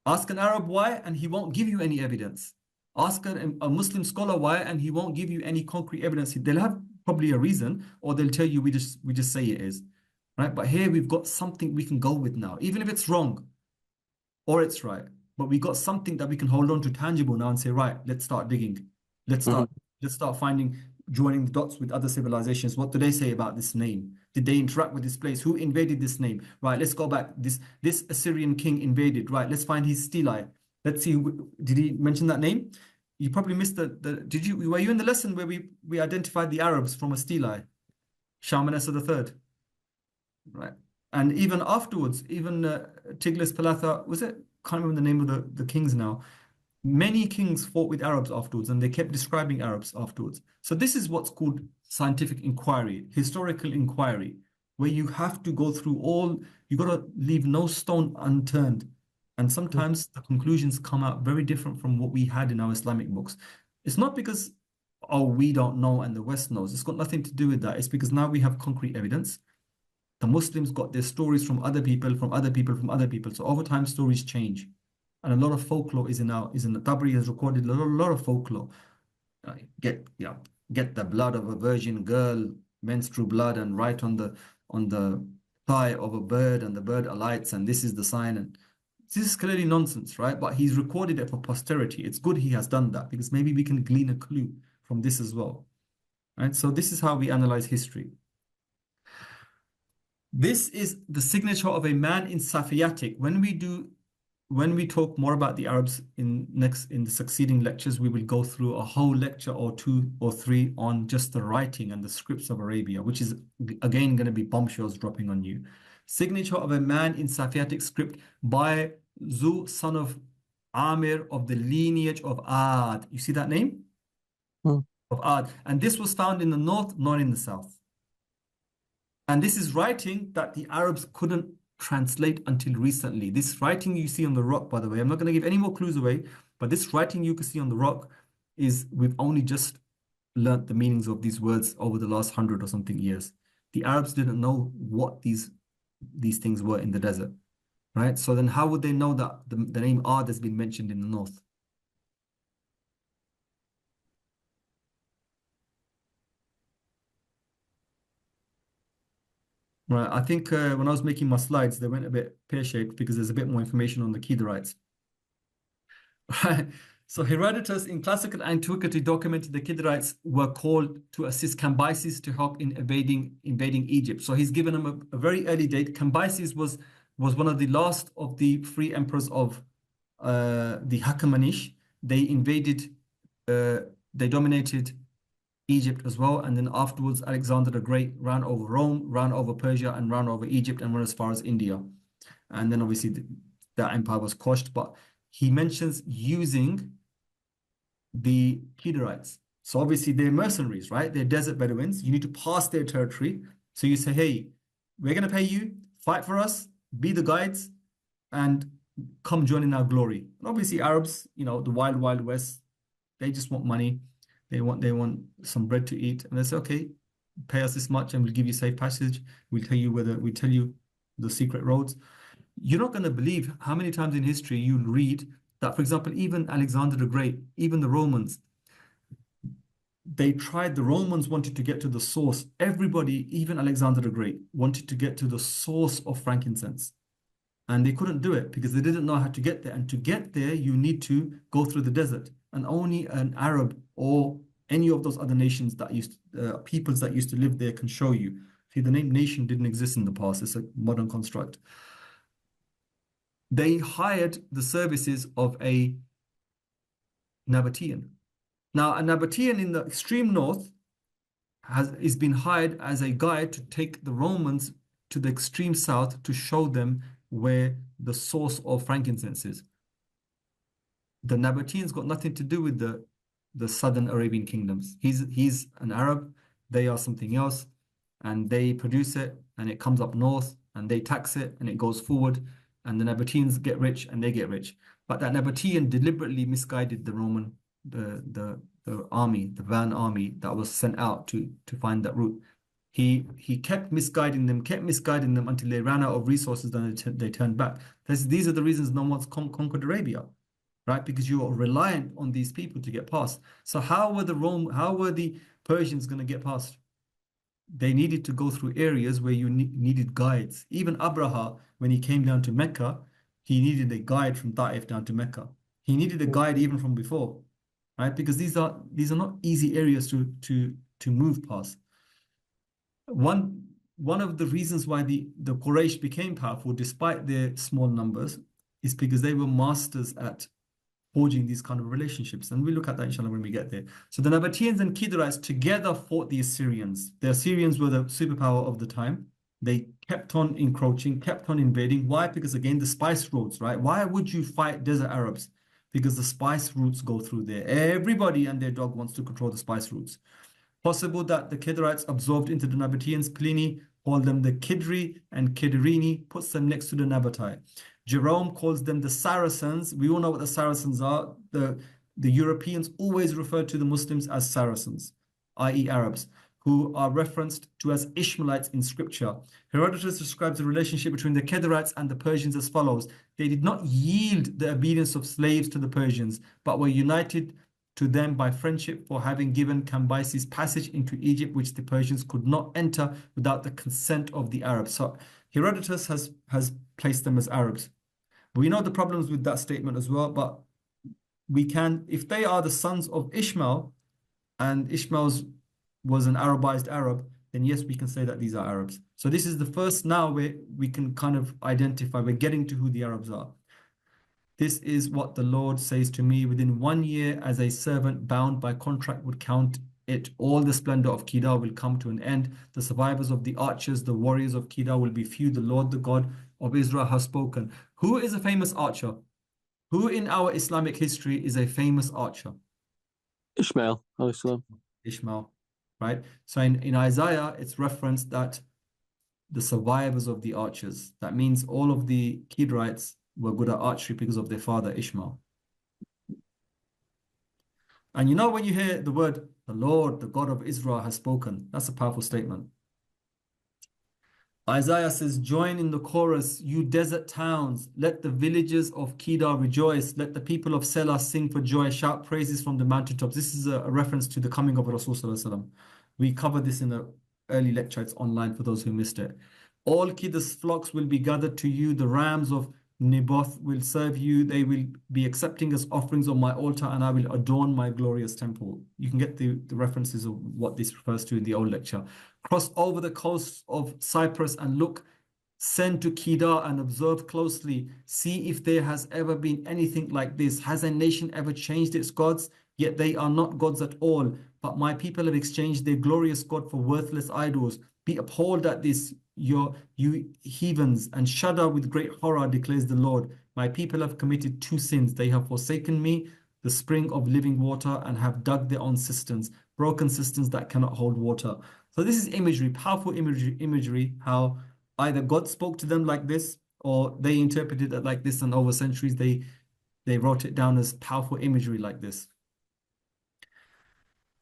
Speaker 2: Ask an Arab why, and he won't give you any evidence. Ask a Muslim scholar why, and he won't give you any concrete evidence. They'll have probably a reason, or they'll tell you we just say it is, right? But here we've got something we can go with now, even if it's wrong or it's right. But we got something that we can hold on to tangible now and say, right, let's start digging. Let's start finding, joining the dots with other civilizations. What do they say about this name? Did they interact with this place? Who invaded this name? Right, let's go back. This Assyrian king invaded. Right, let's find his stelae. Let's see, did he mention that name? You probably missed were you in the lesson where we identified the Arabs from a stelae? Shalmaneser III. Right. And even afterwards, even Tiglath-Pileser, was it? Can't remember the name of the kings now. Many kings fought with Arabs afterwards, and they kept describing Arabs afterwards. So this is what's called scientific inquiry, historical inquiry, where you have to go through you got to leave no stone unturned. And sometimes the conclusions come out very different from what we had in our Islamic books. It's not because, oh, we don't know and the West knows. It's got nothing to do with that. It's because now we have concrete evidence. The Muslims got their stories from other people, from other people, from other people. So over time, stories change. And a lot of folklore is in the Tabari has recorded a lot of folklore. Get the blood of a virgin girl, menstrual blood, and write on the thigh of a bird, and the bird alights, and this is the sign. And this is clearly nonsense, right? But he's recorded it for posterity. It's good he has done that, because maybe we can glean a clue from this as well. Right? So this is how we analyze history. This is the signature of a man in Safavitic. When we talk more about the Arabs in the succeeding lectures, we will go through a whole lecture or 2 or 3 on just the writing and the scripts of Arabia, which is again going to be bombshells dropping on you. Signature of a man in Safavitic script by Zu, son of Amir, of the lineage of Ad. You see that name? Of Ad. And this was found in the north, not in the south. And this is writing that the Arabs couldn't translate until recently. This writing you see on the rock, by the way, I'm not going to give any more clues away, but this writing you can see on the rock is, we've only just learnt the meanings of these words over the last 100 or something years. The Arabs didn't know what these things were in the desert, right? So then how would they know that the name Ad has been mentioned in the north? Right, I think when I was making my slides, they went a bit pear-shaped because there's a bit more information on the Kedarites. Right. So Herodotus in classical antiquity documented the Kedarites were called to assist Cambyses to help in invading Egypt. So he's given them a very early date. Cambyses was one of the last of the 3 emperors of the Hachemanish. They invaded, they dominated Egypt as well, and then afterwards Alexander the Great ran over Rome, ran over Persia, and ran over Egypt, and went as far as India. And then obviously that empire was quashed, but he mentions using the Kedarites. So obviously they're mercenaries, right? They're desert Bedouins. You need to pass their territory. So you say, hey, we're going to pay you, fight for us, be the guides, and come join in our glory. And obviously Arabs, the wild, wild west, they just want money. They want some bread to eat, and they say, okay, pay us this much, and we'll give you safe passage. We'll tell you the secret roads. You're not going to believe how many times in history you'll read that, for example, even Alexander the Great, even the Romans, the Romans wanted to get to the source. Everybody, even Alexander the Great, wanted to get to the source of frankincense. And they couldn't do it because they didn't know how to get there. And to get there, you need to go through the desert. And only an Arab or any of those other nations peoples that used to live there can show you. See, the name nation didn't exist in the past. It's a modern construct. They hired the services of a Nabatean. Now, a Nabatean in the extreme north is been hired as a guide to take the Romans to the extreme south to show them where the source of frankincense is. The Nabateans got nothing to do with the southern Arabian kingdoms. He's an Arab, they are something else, and they produce it, and it comes up north, and they tax it, and it goes forward, and the Nabateans get rich, and they get rich. But that Nabatean deliberately misguided the Roman, the army, the van army that was sent out to find that route. He kept misguiding them until they ran out of resources, then they turned back. These are the reasons no one's conquered Arabia, right? Because you are reliant on these people to get past. So how were the Persians going to get past? They needed to go through areas where you needed guides. Even Abraha, when he came down to Mecca, he needed a guide from Ta'if down to Mecca. He needed a guide even from before, right? Because these are not easy areas to move past. One of the reasons why the Quraysh became powerful, despite their small numbers, is because they were masters at forging these kind of relationships. And we'll look at that, inshallah, when we get there. So the Nabateans and Kidarites together fought the Assyrians. The Assyrians were the superpower of the time. They kept on encroaching, kept on invading. Why? Because, again, the spice routes, right? Why would you fight desert Arabs? Because the spice routes go through there. Everybody and their dog wants to control the spice routes. Possible that the Kidarites absorbed into the Nabateans. Pliny called them the Kidri, and Kidirini puts them next to the Nabatai. Jerome calls them the Saracens. We all know what the Saracens are. The Europeans always refer to the Muslims as Saracens, i.e. Arabs, who are referenced to as Ishmaelites in scripture. Herodotus describes the relationship between the Kedarites and the Persians as follows. They did not yield the obedience of slaves to the Persians, but were united to them by friendship for having given Cambyses passage into Egypt, which the Persians could not enter without the consent of the Arabs. So Herodotus has placed them as Arabs. We know the problems with that statement as well, but we can, if they are the sons of Ishmael, and Ishmael was an Arabized Arab, then yes, we can say that these are Arabs. So this is the first now where we can kind of identify, we're getting to who the Arabs are. This is what the Lord says to me: within 1 year, as a servant bound by contract would count it, all the splendor of Kedar will come to an end. The survivors of the archers, the warriors of Kedar will be few. The Lord, the God of Israel, has spoken. Who is a famous archer? Who in our Islamic history is a famous archer?
Speaker 4: Ishmael,
Speaker 2: Ishmael, right? So in Isaiah, it's referenced that the survivors of the archers. That means all of the Kedarites were good at archery because of their father, Ishmael. And you know, when you hear the word, the Lord, the God of Israel, has spoken, that's a powerful statement. Isaiah says, join in the chorus, you desert towns. Let the villagers of Kedar rejoice. Let the people of Selah sing for joy. Shout praises from the mountaintops. This is a reference to the coming of Rasul Sallallahu Alaihi Wasallam. We covered this in an early lecture. It's online for those who missed it. All Kedar's flocks will be gathered to you. The rams of Nebaioth will serve you. They will be accepting as offerings on my altar, and I will adorn my glorious temple. You can get the references of what this refers to in the old lecture. Cross over the coast of Cyprus and look. Send to Kedar and observe closely. See if there has ever been anything like this. Has a nation ever changed its gods? Yet they are not gods at all. But my people have exchanged their glorious God for worthless idols. Be appalled at this, you heathens, and shudder with great horror, declares the Lord. My people have committed 2 sins. They have forsaken me, the spring of living water, and have dug their own cisterns, broken cisterns that cannot hold water. So this is imagery, powerful imagery, how either God spoke to them like this, or they interpreted it like this, and over centuries they wrote it down as powerful imagery like this.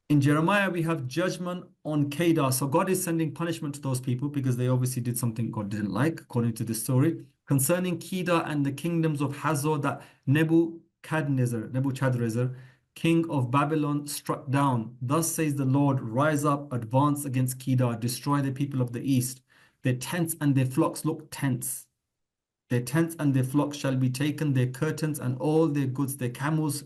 Speaker 2: In Jeremiah, we have judgment on Kedar. So God is sending punishment to those people because they obviously did something God didn't like, according to this story. Concerning Kedar and the kingdoms of Hazor that Nebuchadnezzar, king of Babylon, struck down. Thus says the Lord, rise up, advance against Kedar, destroy the people of the east. Their tents and their flocks look tents. Their tents and their flocks shall be taken, their curtains and all their goods, their camels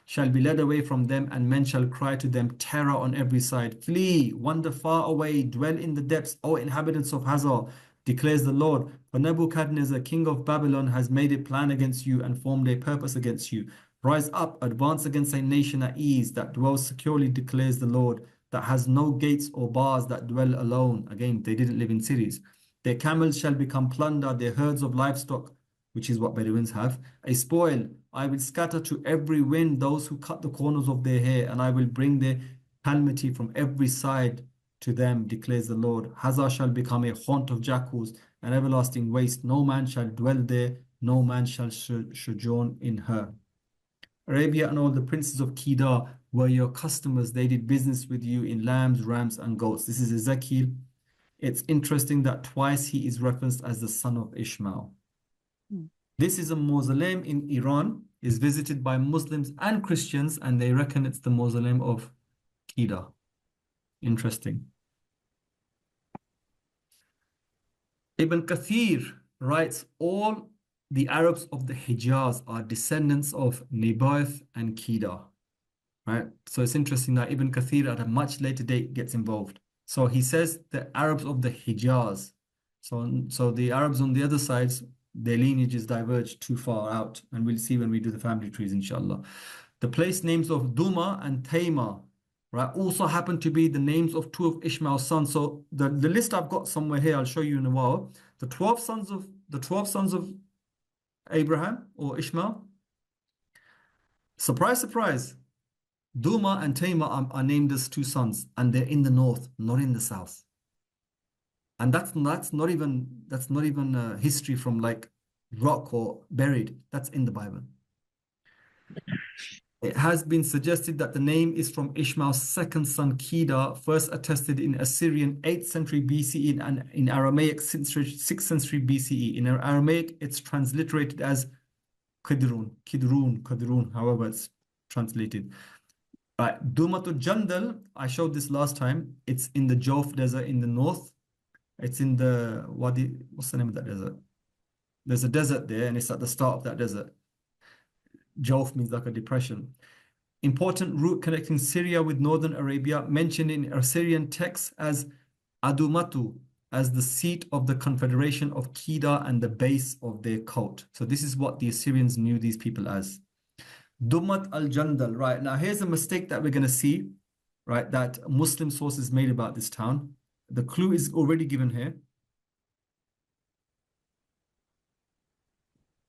Speaker 2: shall be led away from them, and men shall cry to them, terror on every side. Flee, wander far away, dwell in the depths, O inhabitants of Hazor, declares the Lord. For Nebuchadnezzar, king of Babylon, has made a plan against you and formed a purpose against you. Rise up, advance against a nation at ease, that dwells securely, declares the Lord, that has no gates or bars, that dwell alone. Again, they didn't live in cities. Their camels shall become plunder, their herds of livestock, which is what Bedouins have, a spoil. I will scatter to every wind those who cut the corners of their hair, and I will bring their calamity from every side to them, declares the Lord. Hazar shall become a haunt of jackals, an everlasting waste. No man shall dwell there, no man shall sojourn in her. Arabia and all the princes of Kedar were your customers. They did business with you in lambs, rams, and goats. This is Ezekiel. It's interesting that twice he is referenced as the son of Ishmael. This is a mausoleum in Iran, is visited by Muslims and Christians, and they reckon it's the mausoleum of Kedar. Interesting. Ibn Kathir writes, all the Arabs of the Hijaz are descendants of Nebaioth and Kedar. Right? So it's interesting that Ibn Kathir at a much later date gets involved. So he says the Arabs of the Hijaz. So the Arabs on the other sides, their lineages diverge too far out, and we'll see when we do the family trees, inshallah. The place names of Duma and Tamar, right, also happen to be the names of two of Ishmael's sons. So the list I've got somewhere here, I'll show you in a while. The 12 sons of Abraham or Ishmael. Surprise, surprise. Duma and Tamar are named as two sons, and they're in the north, not in the south. And that's not even history from like rock or buried. That's in the Bible. It has been suggested that the name is from Ishmael's second son Kedar, first attested in Assyrian 8th century BCE and in Aramaic 6th century BCE. In Aramaic, it's transliterated as Kidrun, however it's translated. Right, Dumatul Jandal, I showed this last time. It's in the Jawf Desert in the north. It's in the Wadi, what's the name of that desert? There's a desert there, and it's at the start of that desert. Jawf means like a depression. Important route connecting Syria with northern Arabia, mentioned in Assyrian texts as Adumatu, as the seat of the confederation of Kedar and the base of their cult. So this is what the Assyrians knew these people as. Dumat al-Jandal, right? Now here's a mistake that we're going to see, right, that Muslim sources made about this town. The clue is already given here.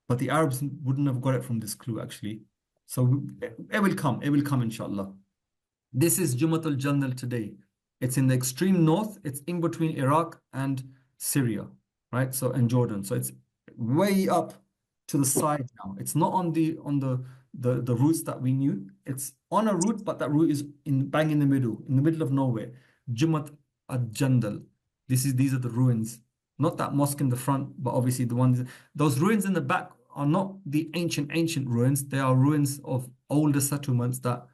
Speaker 2: But the Arabs wouldn't have got it from this clue, actually. So it will come, inshallah. This is Jumat al-Jandal today. It's in the extreme north. It's in between Iraq and Syria, right? So, and Jordan. So it's way up to the side now. It's not on the routes that we knew. It's on a route, but that route is bang in the middle of nowhere. Jumat al-Jandal. These are the ruins. Not that mosque in the front, but obviously the ones, those ruins in the back are not the ancient ruins. They are ruins of older settlements that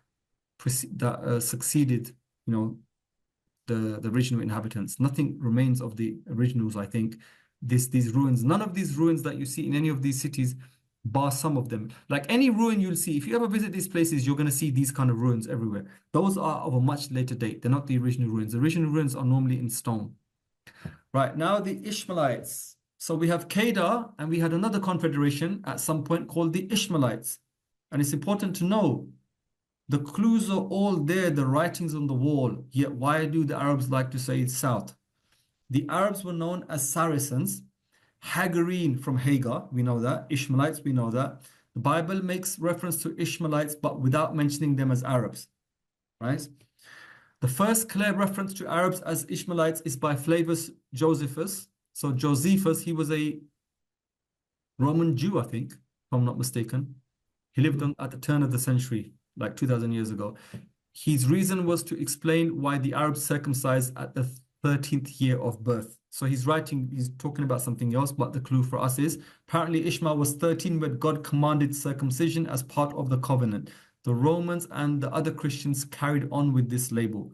Speaker 2: succeeded, the original inhabitants. Nothing remains of the originals, I think. These ruins, none of these ruins that you see in any of these cities, bar some of them. Like any ruin you'll see, if you ever visit these places, you're going to see these kind of ruins everywhere. Those are of a much later date. They're not the original ruins. The original ruins are normally in stone. Right, now the Ishmaelites. So we have Kedar, and we had another confederation at some point called the Ishmaelites. And it's important to know, the clues are all there, the writings on the wall. Yet why do the Arabs like to say it's south? The Arabs were known as Saracens. Hagarine from Hagar, we know that. Ishmaelites, we know that. The Bible makes reference to Ishmaelites, but without mentioning them as Arabs, right? The first clear reference to Arabs as Ishmaelites is by Flavius Josephus. So Josephus, he was a Roman Jew, I think, if I'm not mistaken. He lived at the turn of the century, like 2,000 years ago. His reason was to explain why the Arabs circumcised at the 13th year of birth. So he's talking about something else, but the clue for us is, apparently Ishmael was 13 when God commanded circumcision as part of the covenant. The Romans and the other Christians carried on with this label.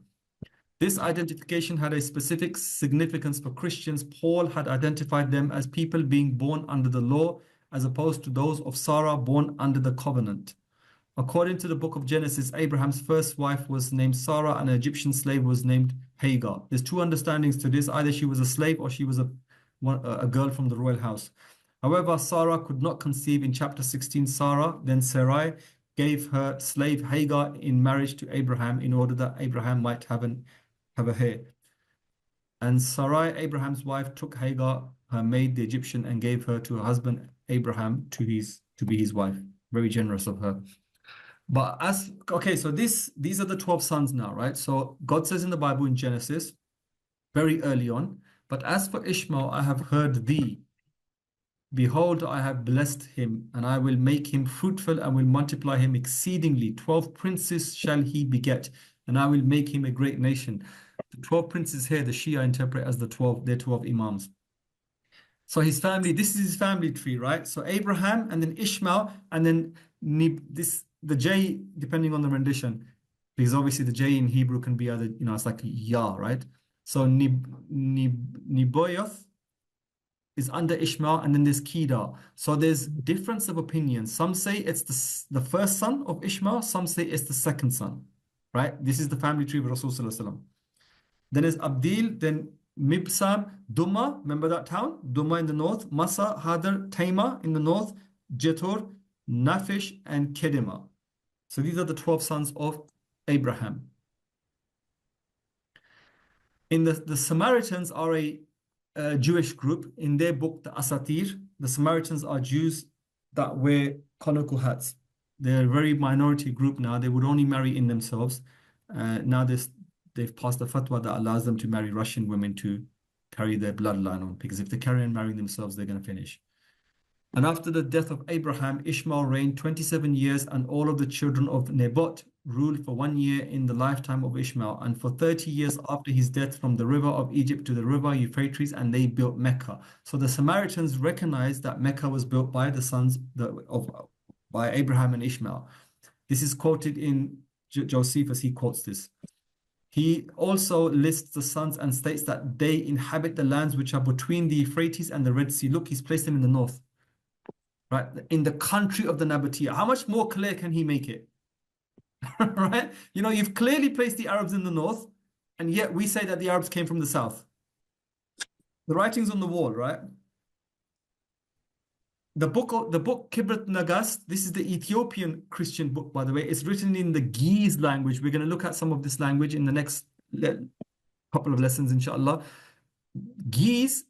Speaker 2: This identification had a specific significance for Christians. Paul had identified them as people being born under the law, as opposed to those of Sarah born under the covenant. According to the book of Genesis, Abraham's first wife was named Sarah and an Egyptian slave was named Hagar. There's two understandings to this. Either she was a slave or she was a girl from the royal house. However, Sarah could not conceive. In chapter 16, Sarah, then Sarai, gave her slave Hagar in marriage to Abraham in order that Abraham might have a heir. And Sarai, Abraham's wife, took Hagar, her maid, the Egyptian, and gave her to her husband Abraham to be his wife. Very generous of her. But so these are the 12 sons now, right? So God says in the Bible in Genesis, very early on, but as for Ishmael, I have heard thee. Behold, I have blessed him, and I will make him fruitful and will multiply him exceedingly. 12 princes shall he beget, and I will make him a great nation. The 12 princes here, the Shia interpret as their 12 imams. So his family, this is his family tree, right? So Abraham, and then Ishmael, and then the J, depending on the rendition, because obviously the J in Hebrew can be either, it's like Yah, right? So Nebaioth is under Ishmael, and then there's Kedar. So there's difference of opinion. Some say it's the first son of Ishmael, some say it's the second son, right? This is the family tree of Rasulullah. Then there's Abdil, then Mibsam, Duma, remember that town? Duma in the north, Masa, Hadar, Taima in the north, Jetur, Nafish, and Kedema. So these are the 12 sons of Abraham. In the Samaritans are a Jewish group. In their book, the Asatir, the Samaritans are Jews that wear conical hats. They're a very minority group now. They would only marry in themselves. Now they've passed a fatwa that allows them to marry Russian women to carry their bloodline on, because if they carry on marrying themselves, they're going to finish. And after the death of Abraham, Ishmael reigned 27 years, and all of the children of Nebat ruled for 1 year in the lifetime of Ishmael, and for 30 years after his death, from the river of Egypt to the river Euphrates, and they built Mecca. So the Samaritans recognized that Mecca was built by the sons by Abraham and Ishmael. This is quoted in Josephus, he quotes this. He also lists the sons and states that they inhabit the lands which are between the Euphrates and the Red Sea. Look, he's placed them in the north, right? In the country of the Nabatea. How much more clear can he make it? Right? You've clearly placed the Arabs in the north, and yet we say that the Arabs came from the south. The writing's on the wall, right? The book Kibrat Nagas, this is the Ethiopian Christian book, by the way. It's written in the Ge'ez language. We're going to look at some of this language in the next couple of lessons, inshallah. Ge'ez,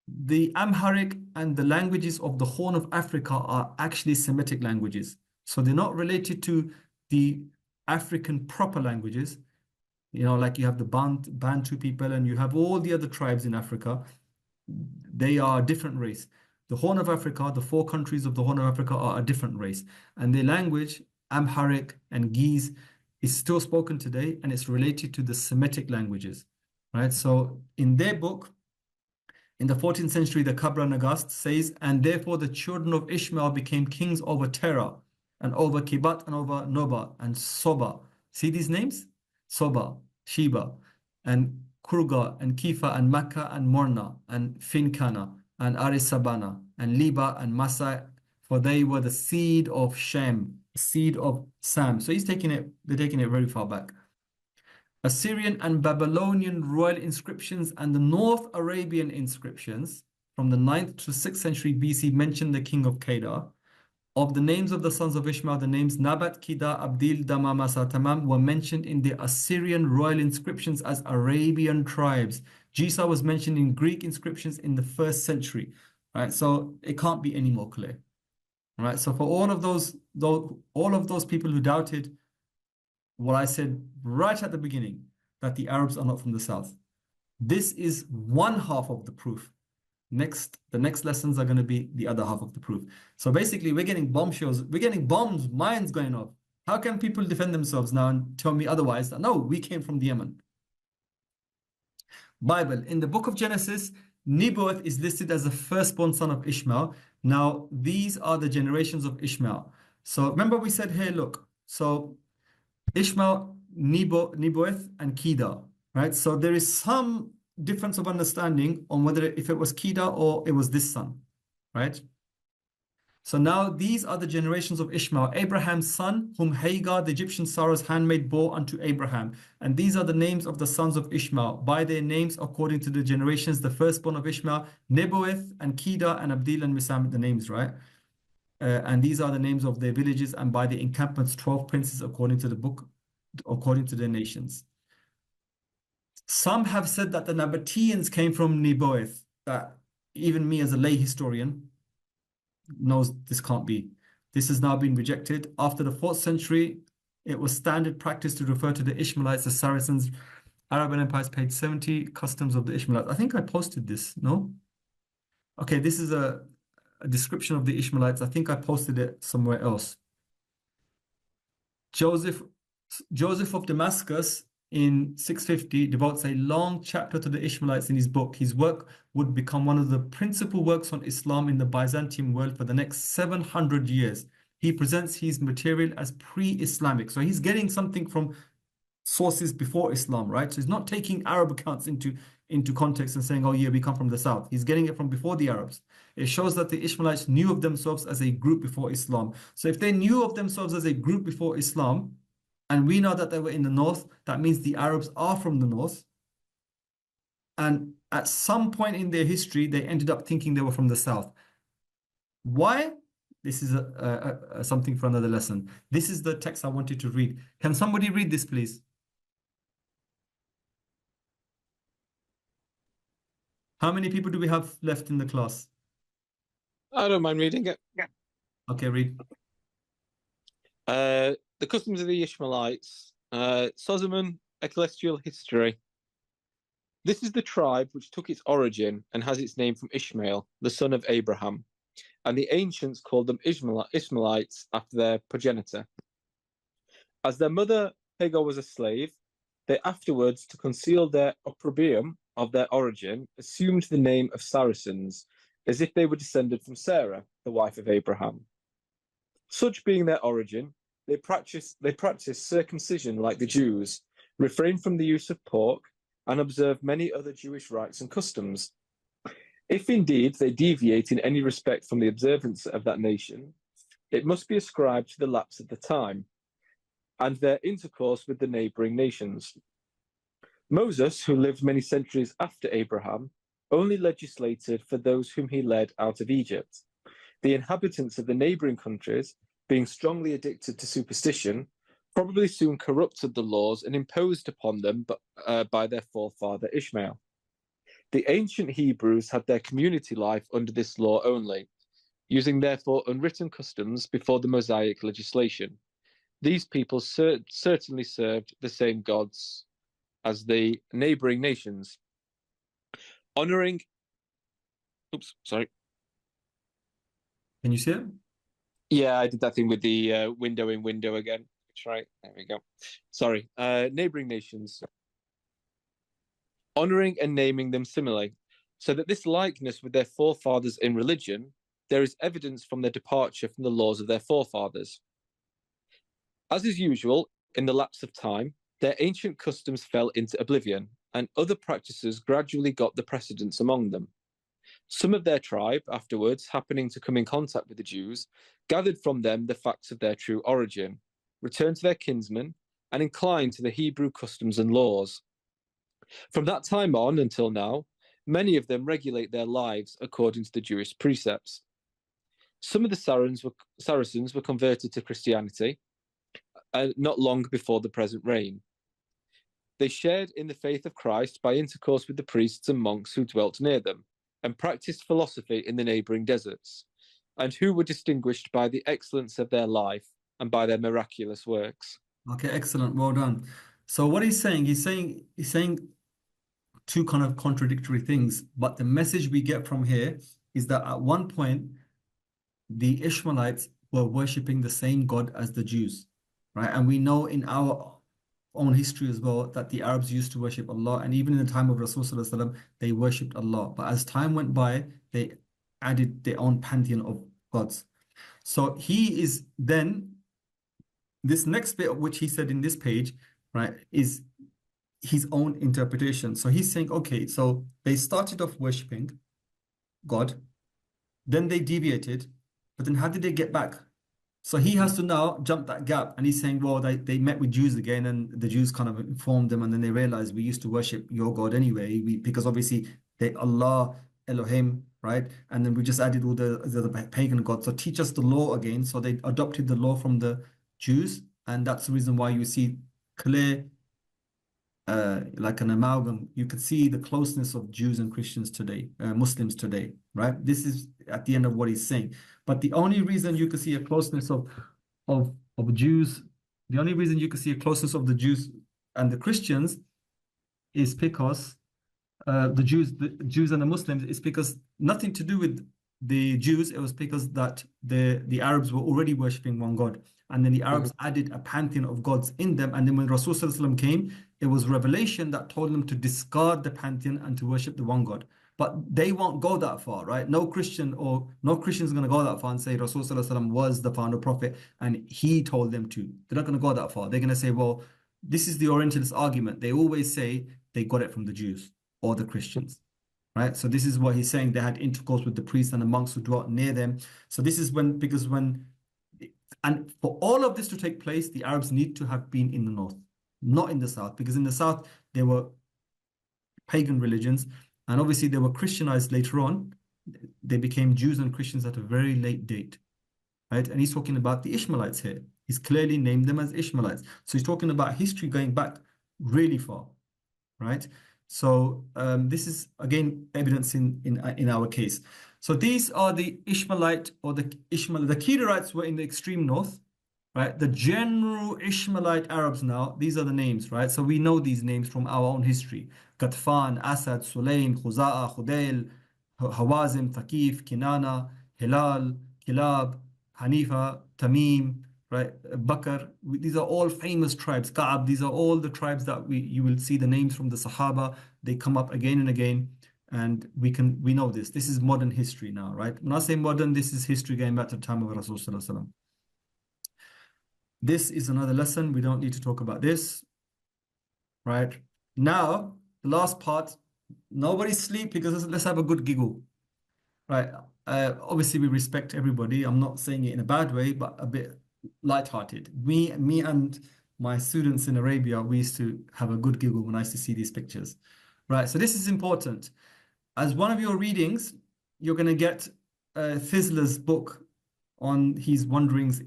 Speaker 2: the Amharic, and the languages of the Horn of Africa are actually Semitic languages. So they're not related to the African proper languages. Like you have the Bantu people, and you have all the other tribes in Africa. They are a different race. The Horn of Africa, the 4 countries of the Horn of Africa are a different race. And their language, Amharic and Ge'ez, is still spoken today, and it's related to the Semitic languages, right? So in their book, in the 14th century, the Kabra Nagast says, and therefore the children of Ishmael became kings over Terah, and over Kibat, and over Noba, and Soba. See these names? Soba, Sheba, and Kurga, and Kifa, and Makkah, and Morna, and Finkana, and Arisabana, and Liba, and Masai, for they were the seed of Shem, seed of Sam. So they're taking it very far back. Assyrian and Babylonian royal inscriptions and the North Arabian inscriptions from the 9th to 6th century BC mention the king of Kedar. Of the names of the sons of Ishmael, the names Nabat, Kida, Abdil, Dama, Masa, Tamam were mentioned in the Assyrian royal inscriptions as Arabian tribes. Jisa was mentioned in Greek inscriptions in the 1st century. Right, so it can't be any more clear. Right, so for all of those people who doubted what I said right at the beginning, that the Arabs are not from the south, this is one half of the proof. The next lessons are going to be the other half of the proof. So basically, we're getting bombshells, we're getting bombs, mines going off. How can people defend themselves now and tell me otherwise? That no, we came from the Yemen. Bible, in the book of Genesis, Nebaioth is listed as the firstborn son of Ishmael. Now, these are the generations of Ishmael. So remember we said here, look, so Ishmael, Nebaioth, and Kedar, right? So there is some difference of understanding on whether if it was Kedar or it was this son, right? So now these are the generations of Ishmael, Abraham's son, whom Hagar, the Egyptian Sarah's handmaid, bore unto Abraham. And these are the names of the sons of Ishmael, by their names according to the generations, the firstborn of Ishmael, Nebaioth and Kedar and Abdil and Misam, the names, right? And these are the names of their villages, and by the encampments, 12 princes according to the book, according to their nations. Some have said that the Nabateans came from Nebaioth, that even me as a lay historian knows this can't be. This has now been rejected. After the 4th century, it was standard practice to refer to the Ishmaelites, the Saracens, Arab Empires, page 70, customs of the Ishmaelites. I think I posted this, no? Okay, this is a description of the Ishmaelites. I think I posted it somewhere else. Joseph of Damascus in 650 devotes a long chapter to the Ishmaelites in his book. His work would become one of the principal works on Islam in the Byzantine world for the next 700 years. He presents his material as pre-Islamic. So he's getting something from sources before Islam, right? So he's not taking Arab accounts into context and saying, oh yeah, we come from the south. He's getting it from before the Arabs. It shows that the Ishmaelites knew of themselves as a group before Islam. So if they knew of themselves as a group before Islam, and we know that they were in the north, that means the Arabs are from the north. And at some point in their history, they ended up thinking they were from the south. Why? This is something for another lesson. This is the text I wanted to read. Can somebody read this, please? How many people do we have left in the class?
Speaker 4: I don't mind reading it. Yeah.
Speaker 2: Okay, read.
Speaker 4: The customs of the Ishmaelites. Solomon, Ecclesiastical History. This is the tribe which took its origin and has its name from Ishmael, the son of Abraham. And the ancients called them Ishmaelites after their progenitor. As their mother Hagar was a slave, they afterwards, to conceal their opprobrium of their origin, assumed the name of Saracens, as if they were descended from Seerah, the wife of Abraham. Such being their origin, they practiced circumcision like the Jews, refrained from the use of pork, and observed many other Jewish rites and customs. If indeed they deviate in any respect from the observance of that nation, it must be ascribed to the lapse of the time, and their intercourse with the neighboring nations. Moses, who lived many centuries after Abraham, only legislated for those whom he led out of Egypt. The inhabitants of the neighboring countries, being strongly addicted to superstition, probably soon corrupted the laws and imposed upon them by their forefather Ishmael. The ancient Hebrews had their community life under this law only, using therefore unwritten customs before the Mosaic legislation. These people certainly served the same gods as the neighboring nations, honoring. Oops, sorry.
Speaker 2: Can you see it?
Speaker 4: Yeah, I did that thing with the window in window again. Right, there we go. Sorry, neighboring nations, honoring and naming them similarly, so that this likeness with their forefathers in religion, there is evidence from their departure from the laws of their forefathers. As is usual, in the lapse of time, their ancient customs fell into oblivion, and other practices gradually got the precedence among them. Some of their tribe, afterwards, happening to come in contact with the Jews, gathered from them the facts of their true origin, returned to their kinsmen, and inclined to the Hebrew customs and laws. From that time on until now, many of them regulate their lives according to the Jewish precepts. Some of the Saracens were converted to Christianity, not long before the present reign. They shared in the faith of Christ by intercourse with the priests and monks who dwelt near them, and practiced philosophy in the neighboring deserts, and who were distinguished by the excellence of their life and by their miraculous works.
Speaker 2: Okay, excellent. Well done. So what he's saying two kind of contradictory things, but the message we get from here is that at one point, the Ishmaelites were worshipping the same God as the Jews, right? And we know in our own history as well that the Arabs used to worship Allah, and even in the time of Rasulullah, they worshipped Allah. But as time went by, they added their own pantheon of gods. So he is then, this next bit of which he said in this page, right, is his own interpretation. So he's saying, okay, so they started off worshipping God, then they deviated, but then how did they get back? So he has to now jump that gap, and he's saying, well, they met with Jews again, and the Jews kind of informed them, and then they realized we used to worship your God anyway, because obviously they Allah, Elohim, right? And then we just added all the pagan gods. So teach us the law again. So they adopted the law from the Jews, and that's the reason why you see clear, like an amalgam. You could see the closeness of Jews and Christians today, Muslims today, right? This is at the end of what he's saying. But the only reason you could see a closeness of Jews, the only reason you could see a closeness of the Jews and the Christians is because the Jews and the Muslims is because nothing to do with the Jews, it was because that the Arabs were already worshipping one God. And then the Arabs added a pantheon of gods in them. And then when Rasulullah came, it was revelation that told them to discard the pantheon and to worship the one God. But they won't go that far, right? No Christian is going to go that far and say Rasulullah was the founder prophet and he told them to. They're not going to go that far. They're going to say, well, this is the Orientalist argument. They always say they got it from the Jews or the Christians. Right, so this is what he's saying. They had intercourse with the priests and the monks who dwelt near them. So this is and for all of this to take place, the Arabs need to have been in the north, not in the south, because in the south there were pagan religions, and obviously they were Christianized later on. They became Jews and Christians at a very late date, right? And he's talking about the Ishmaelites here. He's clearly named them as Ishmaelites. So he's talking about history going back really far, right? So this is again evidence in our case. So these are the Ishmaelite or the Kedarites were in the extreme north, right? The general Ishmaelite Arabs now, these are the names, right? So we know these names from our own history. Ghatfan, Asad, Sulaim, Khuza'a, Khudail, Hawazim, Thaqif, Kinana, Hilal, Kilab, Hanifa, Tamim, right? Bakr. These are all famous tribes. Ka'ab, these are all the tribes that you will see the names from the Sahaba. They come up again and again, and we know this. This is modern history now, right? When I say modern, this is history going back to the time of Rasulullah. This is another lesson. We don't need to talk about this, right? Now, the last part, nobody sleep because let's have a good giggle, right? Obviously, we respect everybody. I'm not saying it in a bad way, but a bit lighthearted. Me and my students in Arabia, we used to have a good giggle when I used to see these pictures, right? So this is important. As one of your readings, you're going to get Thisler's book on his wanderings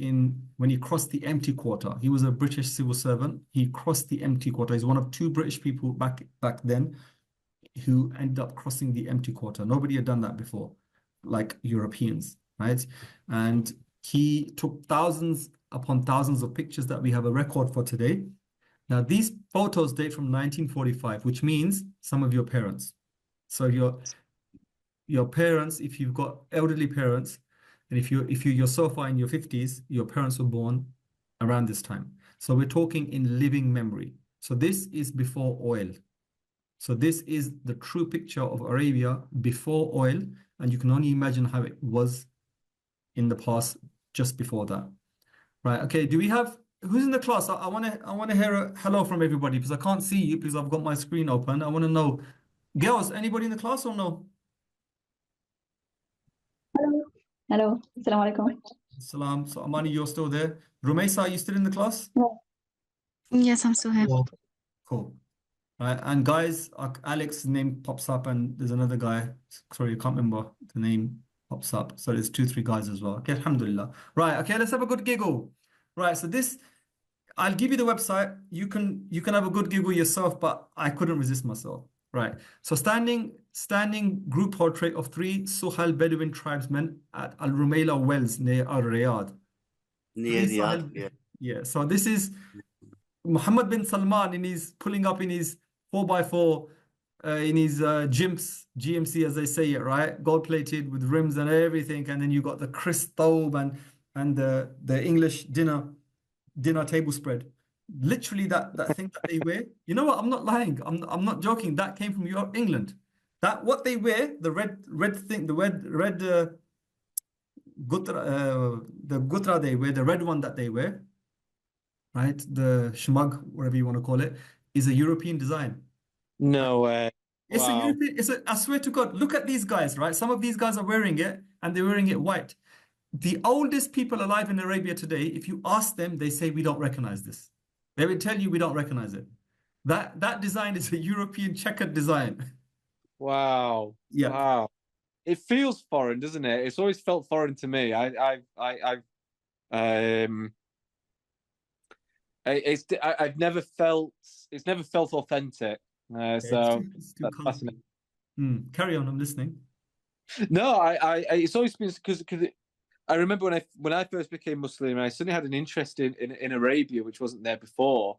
Speaker 2: when he crossed the empty quarter. He was a British civil servant. He crossed the empty quarter. He's one of two British people back then who ended up crossing the empty quarter. Nobody had done that before, like Europeans, right? And he took thousands upon thousands of pictures that we have a record for today. Now, these photos date from 1945, which means some of your parents. So your parents, if you've got elderly parents, and if you're so far in your 50s, your parents were born around this time. So we're talking in living memory. So this is before oil. So this is the true picture of Arabia before oil, and you can only imagine how it was in the past just before that. Right, okay, do we have, who's in the class? I want to hear a hello from everybody because I can't see you because I've got my screen open. I want to know, girls, anybody in the class or no?
Speaker 3: Hello. Assalamu alaikum.
Speaker 2: Salam. So Amani, you're still there. Rumaisa, are you still in the class?
Speaker 7: Yes, I'm still here.
Speaker 2: Cool. Right, and guys, Alex's name pops up and there's another guy. Sorry, I can't remember the name pops up. So there's 2-3 guys as well. Okay, alhamdulillah. Right, okay, let's have a good giggle. Right, so this, I'll give you the website. You can have a good giggle yourself, but I couldn't resist myself. Right, so standing group portrait of 3 Suhal Bedouin tribesmen at Al Rumaila Wells near Al Riyadh.
Speaker 8: Near Riyadh,
Speaker 2: yeah. So this is Muhammad bin Salman pulling up in his 4x4 in his GMC as they say it, right? Gold plated with rims and everything, and then you got the crisp thobe and the English dinner table spread. Literally that thing that they wear. You know what? I'm not lying. I'm not joking. That came from England. That what they wear, the red thing, the red gutra, the gutra they wear, the red one that they wear, right? The shmug, whatever you want to call it, is a European design.
Speaker 4: No way.
Speaker 2: It's
Speaker 4: Wow.
Speaker 2: a European. I swear to God, look at these guys, right? Some of these guys are wearing it, and they're wearing it white. The oldest people alive in Arabia today, if you ask them, they say we don't recognize this. They will tell you we don't recognize it. That design is a European checkered design.
Speaker 4: Wow.
Speaker 2: Yeah.
Speaker 4: Wow. It feels foreign, doesn't it? It's always felt foreign to me. I've never felt authentic. So
Speaker 2: It's too
Speaker 4: that's
Speaker 2: colourful.
Speaker 4: fascinating.
Speaker 2: Carry on, I'm listening.
Speaker 4: No, it's always been because I remember when I first became Muslim, I suddenly had an interest in Arabia, which wasn't there before.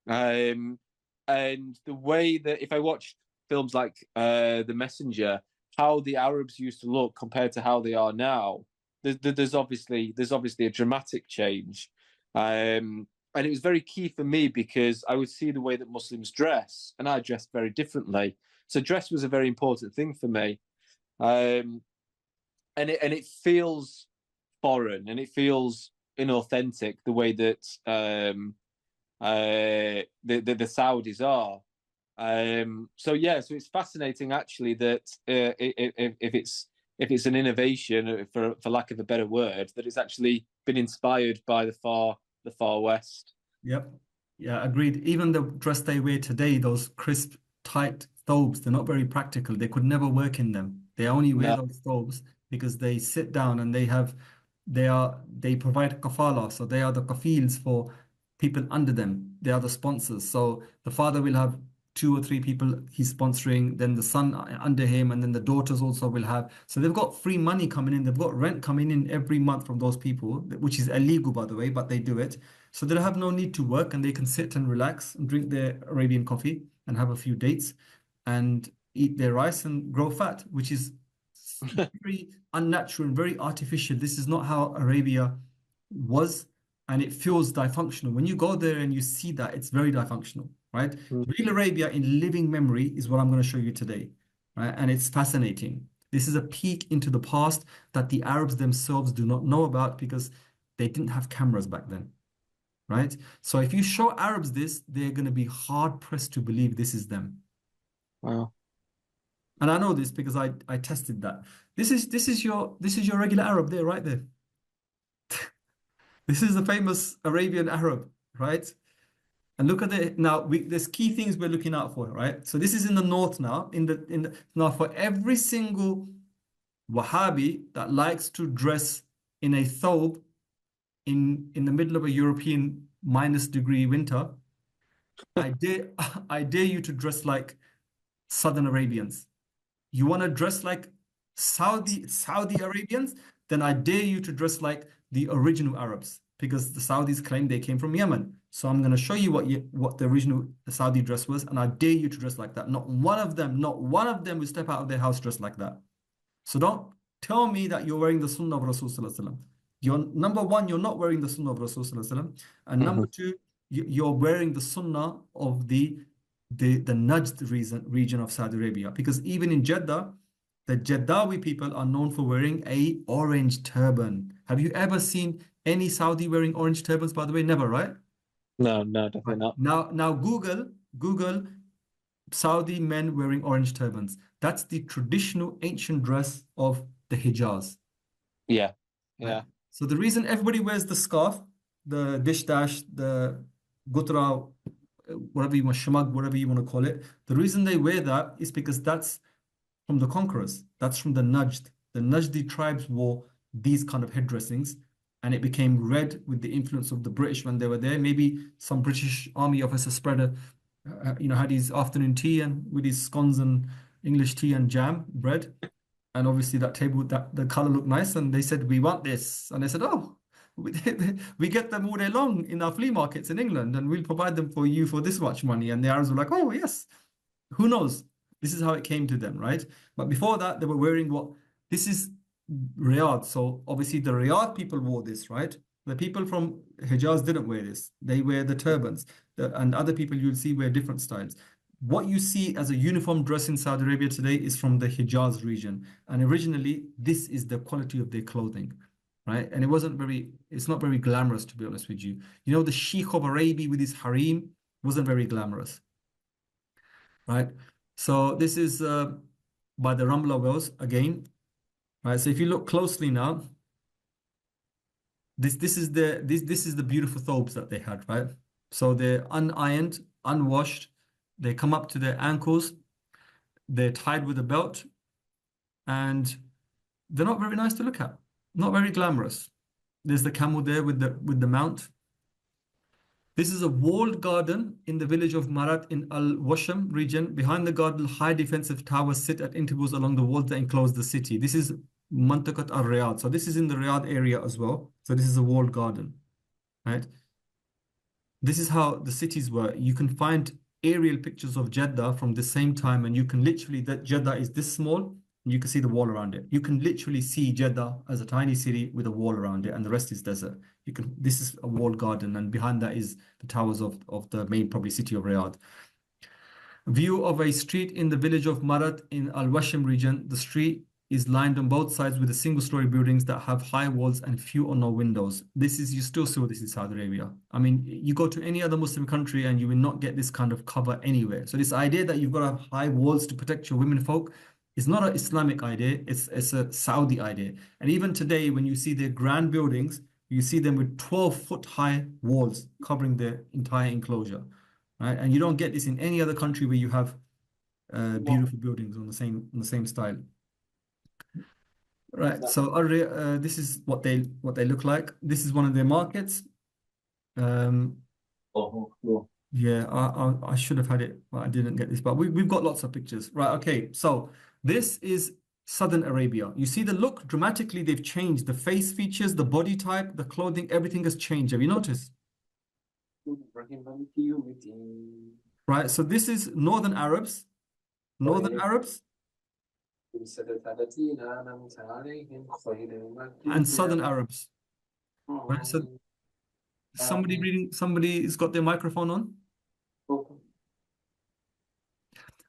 Speaker 4: And the way that if I watched films like The Messenger, how the Arabs used to look compared to how they are now, there's obviously a dramatic change. And it was very key for me because I would see the way that Muslims dress, and I dressed very differently. So dress was a very important thing for me. And it feels foreign and it feels inauthentic the way that the Saudis are. So it's fascinating actually that if it's an innovation, for lack of a better word, that it's actually been inspired by the far west.
Speaker 2: Yep. Yeah, agreed. Even the dress they wear today, those crisp, tight thobes, they're not very practical. They could never work in them. They only wear those thobes because they sit down and they provide kafala. So they are the kafils for people under them. They are the sponsors. So the father will have 2 or 3 people he's sponsoring, then the son under him, and then the daughters also will have. So they've got free money coming in. They've got rent coming in every month from those people, which is illegal, by the way, but they do it. So they'll have no need to work and they can sit and relax and drink their Arabian coffee and have a few dates and eat their rice and grow fat, which is very unnatural and very artificial. This is not how Arabia was, and it feels dysfunctional. When you go there and you see that, it's very dysfunctional, right? Real Arabia in living memory is what I'm going to show you today, right? And it's fascinating. This is a peek into the past that the Arabs themselves do not know about because they didn't have cameras back then, right? So if you show Arabs this, they're going to be hard pressed to believe this is them.
Speaker 4: Wow.
Speaker 2: And I know this because I tested that. This is your regular Arab there, right there. This is the famous Arabian Arab, right? And look at it now. There's key things we're looking out for, right? So this is in the north now. Now for every single Wahhabi that likes to dress in a thobe in the middle of a European -degree winter, I dare you to dress like Southern Arabians. You want to dress like Saudi Arabians? Then I dare you to dress like the original Arabs, because the Saudis claim they came from Yemen. So I'm going to show you what the original Saudi dress was, and I dare you to dress like that. Not one of them will step out of their house dressed like that. So don't tell me that you're wearing the Sunnah of Rasulullah. Number one, you're not wearing the Sunnah of Rasulullah. And number two, you're wearing the Sunnah of the Najd region of Saudi Arabia. Because even in Jeddah, the Jeddawi people are known for wearing a orange turban. Have you ever seen any Saudi wearing orange turbans, by the way? Never, right?
Speaker 4: No, definitely not.
Speaker 2: Now Google Saudi men wearing orange turbans. That's the traditional ancient dress of the Hijaz.
Speaker 4: Yeah.
Speaker 2: Right? So the reason everybody wears the scarf, the dish dash, the gutra, whatever you want, shamag, whatever you want to call it, the reason they wear that is because that's from the conquerors. That's from the Najd. The Najdi tribes wore these kind of headdressings, and it became red with the influence of the British when they were there. Maybe some British army officer spread had his afternoon tea and with his scones and English tea and jam bread, and obviously that table, the color looked nice, and they said, we want this, and they said, oh, we get them all day long in our flea markets in England, and we'll provide them for you for this much money. And the Arabs were like, oh yes, who knows? This is how it came to them, right? But before that, they were wearing this is Riyadh. So obviously the Riyadh people wore this, right? The people from Hijaz didn't wear this. They wear the turbans. And other people you'll see wear different styles. What you see as a uniform dress in Saudi Arabia today is from the Hijaz region. And originally, this is the quality of their clothing, right? And it's not very glamorous, to be honest with you. You know, the Sheikh of Arabia with his harem wasn't very glamorous, right? So this is by the Ramla Wells again, right? So if you look closely now, this is the beautiful thobes that they had, right? So they're unironed, unwashed. They come up to their ankles. They're tied with a belt, and they're not very nice to look at. Not very glamorous. There's the camel there with the mount. This is a walled garden in the village of Marat in Al-Washam region. Behind the garden, high defensive towers sit at intervals along the walls that enclose the city. This is Mantakat al-Riyadh. So this is in the Riyadh area as well. So this is a walled garden, right? This is how the cities were. You can find aerial pictures of Jeddah from the same time, and you can literally, that Jeddah is this small. And you can see the wall around it. You can literally see Jeddah as a tiny city with a wall around it, and the rest is desert. This is a walled garden, and behind that is the towers of the main probably city of Riyadh. View of a street in the village of Marat in Al-Washim region. The street is lined on both sides with single-story buildings that have high walls and few or no windows. You still see this in Saudi Arabia. I mean, you go to any other Muslim country and you will not get this kind of cover anywhere. So this idea that you've got to have high walls to protect your women folk is not an Islamic idea. It's a Saudi idea. And even today, when you see their grand buildings, you see them with 12-foot high walls covering the entire enclosure. Right? And you don't get this in any other country where you have beautiful buildings on the same style. Right. So this is what they look like. This is one of their markets. Yeah, I should have had it, but I didn't get this. But we've got lots of pictures. Right. Okay. So this is Southern Arabia. You see the look dramatically. They've changed the face features, the body type, the clothing. Everything has changed. Have you noticed? Right. So this is Northern Arabs. Northern Arabs. And Southern Arabs. Right, so somebody's got their microphone on.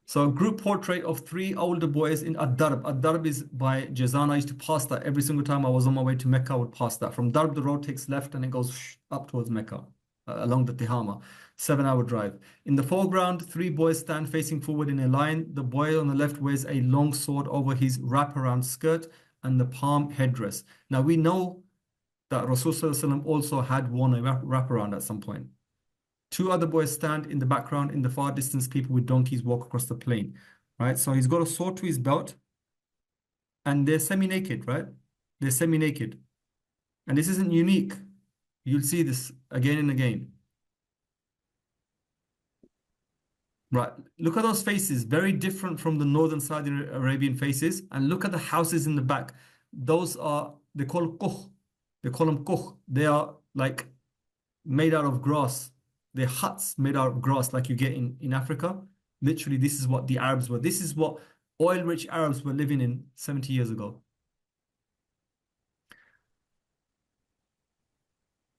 Speaker 2: So a group portrait of 3 older boys in Ad-Darb. Ad-Darb is by Jazan. I used to pass that every single time I was on my way to Mecca. I would pass that. From Darb, the road takes left and it goes up towards Mecca, along the Tihama. 7-hour drive. In the foreground, 3 boys stand facing forward in a line. The boy on the left wears a long sword over his wraparound skirt and the palm headdress. Now we know that Rasulullah also had worn a wraparound at some point. 2 other boys stand in the background. In the far distance, people with donkeys walk across the plain. Right? So he's got a sword to his belt and they're semi-naked, right? They're semi-naked. And this isn't unique. You'll see this again and again. Right, look at those faces, very different from the northern Saudi Arabian faces. And look at the houses in the back. Those are, they call kuh. They call them kuh. They are like made out of grass. They're huts made out of grass like you get in Africa. Literally, this is what the Arabs were. This is what oil-rich Arabs were living in 70 years ago.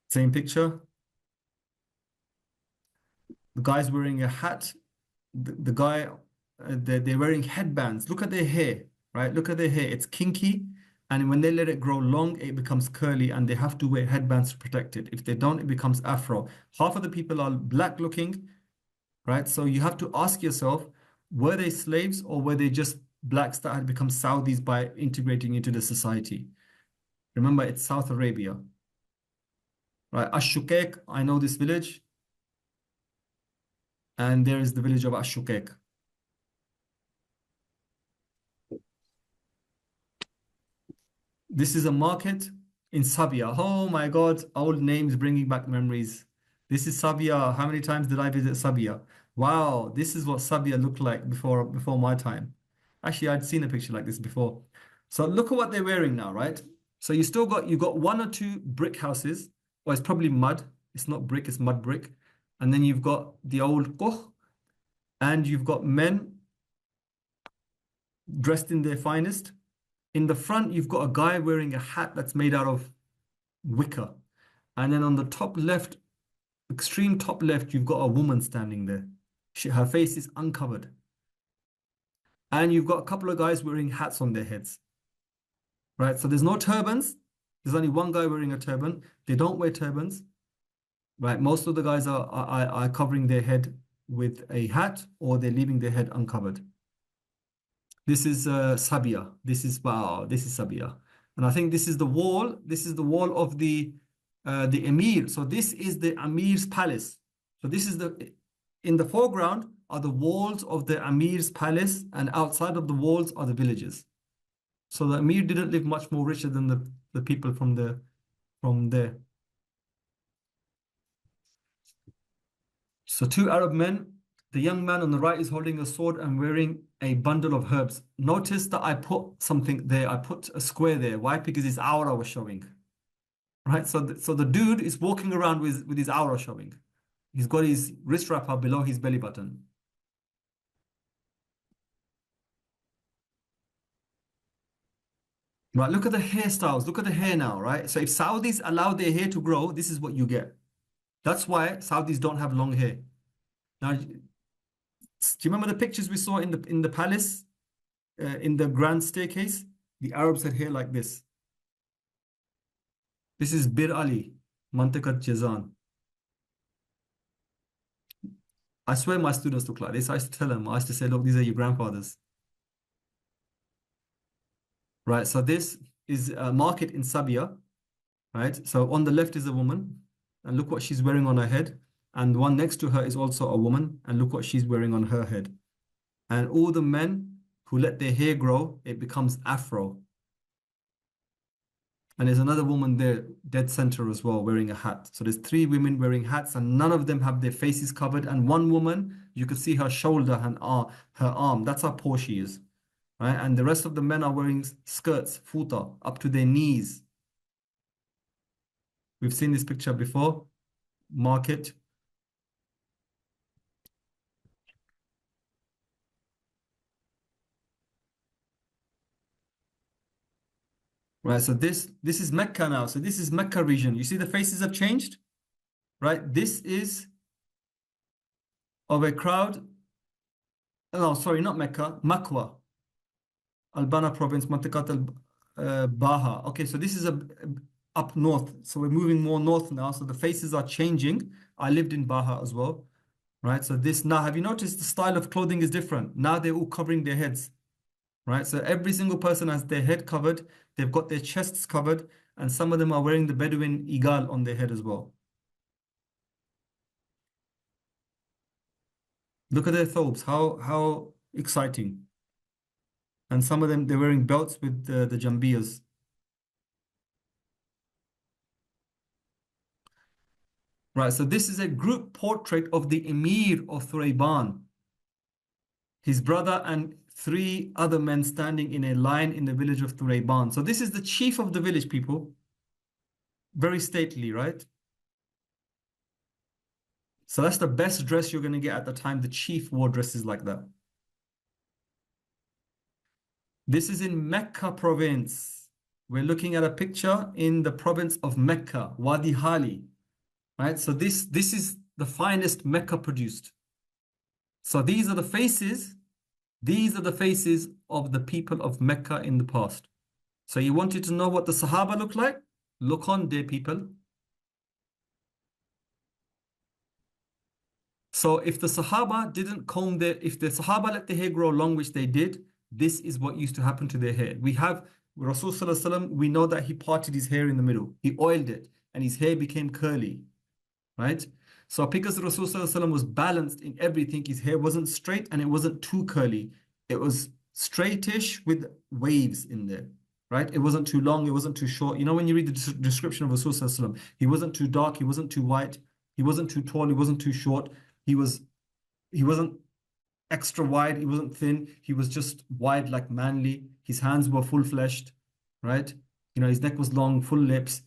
Speaker 2: Same picture. The guy's wearing a hat. The guy, they're wearing headbands. Look at their hair, right? Look at their hair. It's kinky. And when they let it grow long, it becomes curly and they have to wear headbands to protect it. If they don't, it becomes afro. Half of the people are black looking, right? So you have to ask yourself, were they slaves or were they just blacks that had become Saudis by integrating into the society? Remember, it's South Arabia, right? Ash-Shukek, I know this village. And there is the village of Ash-Shukek. This is a market in Sabia. Oh my God, old names bringing back memories. This is Sabia. How many times did I visit Sabia? Wow, this is what Sabia looked like before my time. Actually, I'd seen a picture like this before. So look at what they're wearing now, right? So you've got 1 or 2 brick houses, or it's probably mud. It's not brick, it's mud brick. And then you've got the old kuh, and you've got men dressed in their finest. In the front, you've got a guy wearing a hat that's made out of wicker. And then on the top left, extreme top left, you've got a woman standing there. Her face is uncovered. And you've got a couple of guys wearing hats on their heads. Right? So there's no turbans. There's only one guy wearing a turban. They don't wear turbans. Right? Most of the guys are covering their head with a hat, or they're leaving their head uncovered. This is Sabia. This is Sabia. And I think this is the wall. This is the wall of the Emir. So this is the Emir's palace. So this is in the foreground are the walls of the Emir's palace, and outside of the walls are the villages. So the Emir didn't live much more richer than the people from there. So 2 Arab men. The young man on the right is holding a sword and wearing a bundle of herbs. Notice that I put something there. I put a square there. Why? Because his aura was showing. Right? So the dude is walking around with his aura showing. He's got his wrist wrapper below his belly button. Right, look at the hairstyles. Look at the hair now, right? So if Saudis allow their hair to grow, this is what you get. That's why Saudis don't have long hair. Now, do you remember the pictures we saw in the palace, in the grand staircase? The Arabs had hair like this. This is Bir Ali, Mantiqat Jazan. I swear my students look like this. I used to tell them, I used to say, look, these are your grandfathers. Right, so this is a market in Sabia, right? So on the left is a woman, and look what she's wearing on her head. And the one next to her is also a woman, and look what she's wearing on her head. And all the men who let their hair grow, it becomes afro. And there's another woman there, dead center as well, wearing a hat. So there's 3 women wearing hats, and none of them have their faces covered. And one woman, you can see her shoulder and her arm. That's how poor she is. Right? And the rest of the men are wearing skirts, futa, up to their knees. We've seen this picture before. Market. Right, so this is Mecca now. So this is Mecca region. You see the faces have changed? Right, this is of a crowd. No, sorry, not Mecca, Makwa. Albana province, Mantiqat al-Baha. Okay, so this is up north. So we're moving more north now. So the faces are changing. I lived in Baha as well. Right, so this now, have you noticed the style of clothing is different? Now they're all covering their heads. Right, so every single person has their head covered. They've got their chests covered. And some of them are wearing the Bedouin igal on their head as well. Look at their thobes. How exciting. And some of them, they're wearing belts with the jambiyas. Right, so this is a group portrait of the Emir of Thuraiban, his brother and 3 other men standing in a line in the village of Thuraiban. So this is the chief of the village, people. Very stately, right? So that's the best dress you're going to get at the time. The chief wore dresses like that. This is in Mecca province. We're looking at a picture in the province of Mecca, Wadi Hali. Right? So this is the finest Mecca produced. So these are the faces. These are the faces of the people of Mecca in the past. So you wanted to know what the Sahaba look like? Look on, dear people. So if the Sahaba didn't comb if the Sahaba let their hair grow long, which they did, this is what used to happen to their hair. We have Rasul Sallallahu Alaihi Wasallam, we know that he parted his hair in the middle. He oiled it and his hair became curly, right? So because Rasul Sallallahu Alaihi Wasallam was balanced in everything, his hair wasn't straight and it wasn't too curly. It was straightish with waves in there, right? It wasn't too long, it wasn't too short. You know, when you read the description of Rasul Sallallahu Alaihi Wasallam, he wasn't too dark, he wasn't too white, he wasn't too tall, he wasn't too short. He wasn't extra wide, he wasn't thin, he was just wide, like manly. His hands were full-fleshed, right? You know, his neck was long, full lips,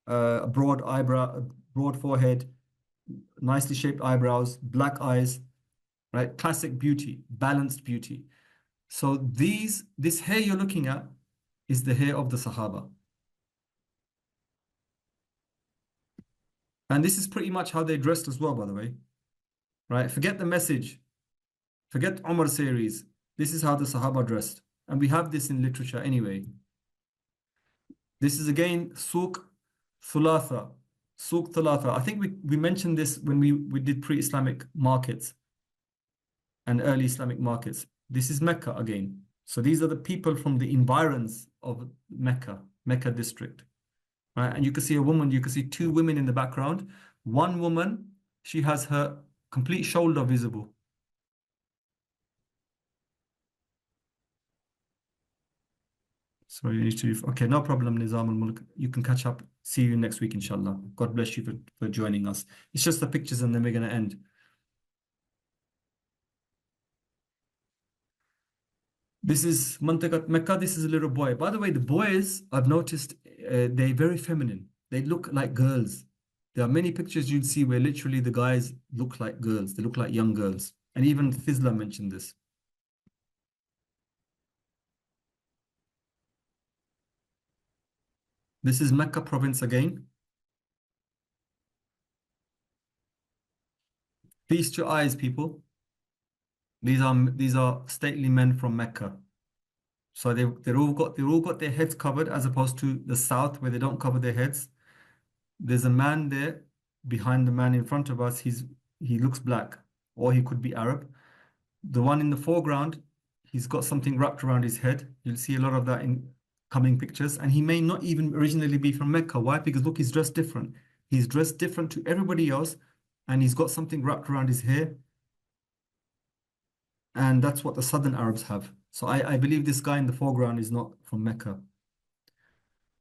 Speaker 2: a broad eyebrow, a broad forehead, nicely shaped eyebrows, black eyes, right? Classic beauty, balanced beauty. So this hair you're looking at is the hair of the Sahaba. And this is pretty much how they dressed as well, by the way. Right? Forget the message. Forget Umar series. This is how the Sahaba dressed. And we have this in literature anyway. This is again Suq Thulatha. Suq Thulatha. I think we mentioned this when we did pre-Islamic markets and early Islamic markets. This is Mecca again. So these are the people from the environs of Mecca district. Right? And you can see a woman, you can see 2 women in the background. One woman, she has her complete shoulder visible. Sorry, you need to. Okay, no problem, Nizam al-Mulk. You can catch up. See you next week, inshallah. God bless you for joining us. It's just the pictures and then we're going to end. This is Mantiqat Mecca. This is a little boy. By the way, the boys, I've noticed, they're very feminine. They look like girls. There are many pictures you'd see where literally the guys look like girls. They look like young girls. And even Fizla mentioned this. This is Mecca province again. Feast your eyes, people. These are stately men from Mecca. So they've all got their heads covered, as opposed to the south where they don't cover their heads. There's a man there behind the man in front of us. He looks black, or he could be Arab. The one in the foreground, he's got something wrapped around his head. You'll see a lot of that in coming pictures. And he may not even originally be from Mecca. Why? Because look, he's dressed different. He's dressed different to everybody else, and he's got something wrapped around his hair. And that's what the southern Arabs have. So I believe this guy in the foreground is not from Mecca.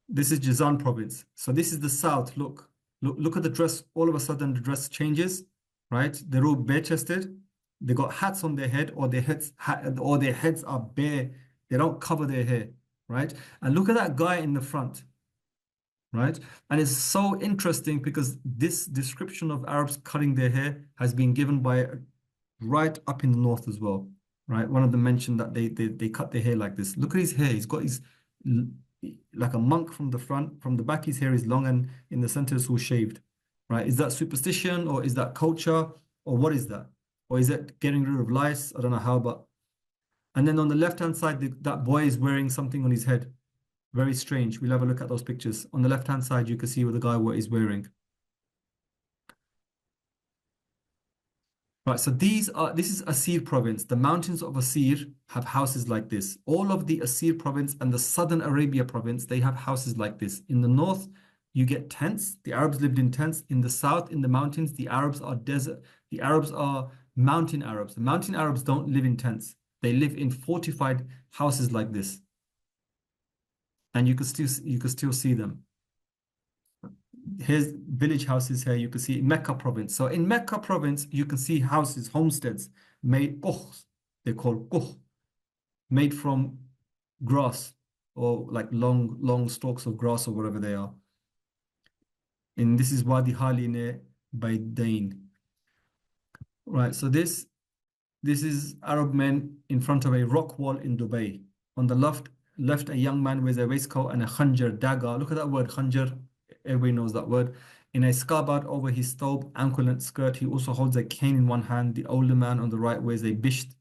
Speaker 2: This is Jazan province. So this is the south. Look at the dress. All of a sudden, the dress changes, right? They're all bare-chested. They got hats on their head, or their heads are bare. They don't cover their hair, right? And look at that guy in the front, right? And it's so interesting because this description of Arabs cutting their hair has been given by right up in the north as well, right? One of them mentioned that they cut their hair like this. Look at his hair. He's got his, like a monk from the front. From the back, his hair is long, and in the center it's all shaved, right? Is that superstition, or is that culture, or what is that? Or is it getting rid of lice? I don't know how, but... And then on the left-hand side, that boy is wearing something on his head. Very strange. We'll have a look at those pictures. On the left-hand side, you can see what the guy is wearing. Right, so this is Asir province. The mountains of Asir have houses like this. All of the Asir province and the southern Arabia province, they have houses like this. In the north, you get tents. The Arabs lived in tents. In the south, in the mountains, the Arabs are desert. The Arabs are mountain Arabs. The mountain Arabs don't live in tents. They live in fortified houses like this. And you could still see them. Here's village houses here. You can see Mecca province. So in Mecca province, you can see houses, homesteads made, they're called kuh, made from grass, or like long stalks of grass, or whatever they are. And this is Wadi Hali near Baidain. Right, so this is Arab men in front of a rock wall in Dubai. On the left, a young man wears a waistcoat and a khanjar, dagger. Look at that word, khanjar. Everybody knows that word. In a scabbard over his thobe, ankle-length skirt. He also holds a cane in one hand. The older man on the right wears a bisht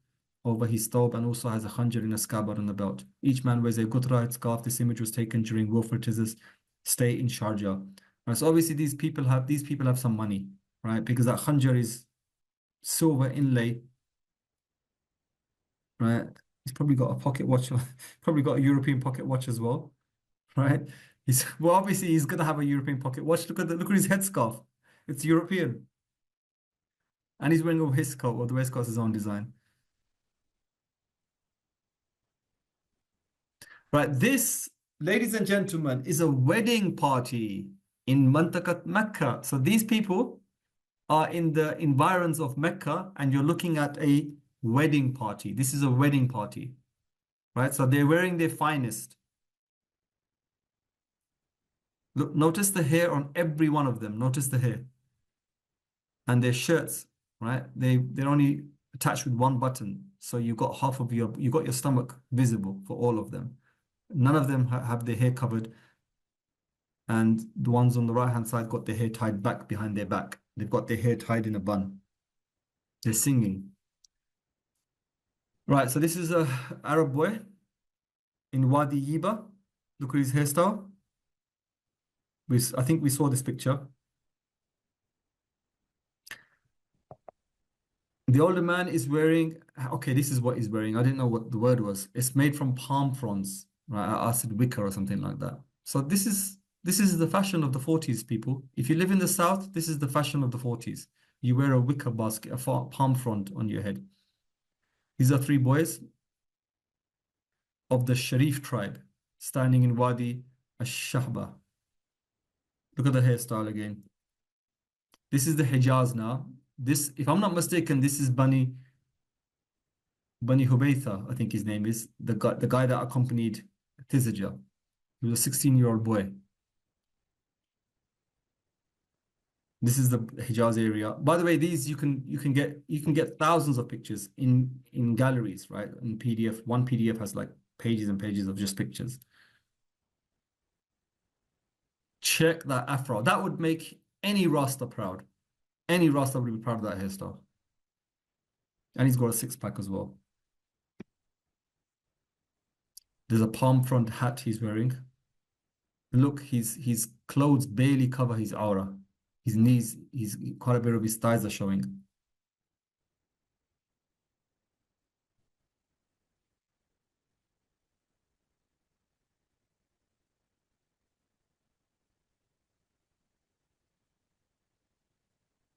Speaker 2: over his thobe and also has a khanjar in a scabbard on the belt. Each man wears a gutra scarf. This image was taken during Wilfrid's stay in Sharjah. Right, so obviously these people have some money, right? Because that khanjar is silver inlay, right? He's probably got a pocket watch, probably got a European pocket watch as well, right? Well, obviously he's gonna have a European pocket watch. Look at his headscarf. It's European. And he's wearing a waistcoat, or the waistcoat is his own design. Right, this, ladies and gentlemen, is a wedding party in Mantakat Mecca. So these people are in the environs of Mecca, and you're looking at a wedding party. This is a wedding party, right? So they're wearing their finest. Look, notice the hair on every one of them. Notice the hair. And their shirts, right? They're only attached with one button. So you got your stomach visible for all of them. None of them have their hair covered. And the ones on the right-hand side got their hair tied back behind their back. They've got their hair tied in a bun. They're singing. Right, so this is a Arab boy in Wadi Yiba. Look at his hairstyle. I think we saw this picture. The older man is wearing, okay, this is what he's wearing. I didn't know what the word was. It's made from palm fronds, right? I said wicker or something like that. So this is the fashion of the 40s, people. If you live in the south, this is the fashion of the 40s. You wear a wicker basket, a palm frond on your head. These are three boys of the Sharif tribe standing in Wadi Ash-Shahba. Look at the hairstyle again. This is the Hijaz now. This, if I'm not mistaken, this is Bani Hubaytha, I think his name is, the guy that accompanied Tizajah. He was a 16-year-old boy. This is the Hijaz area. By the way, these you can get thousands of pictures in galleries, right? In PDF. One PDF has like pages and pages of just pictures. Check that afro. That would make any Rasta proud. Any Rasta would be proud of that hairstyle. And he's got a six-pack as well. There's a palm front hat he's wearing. Look, his clothes barely cover his aura. His knees, quite a bit of his thighs are showing.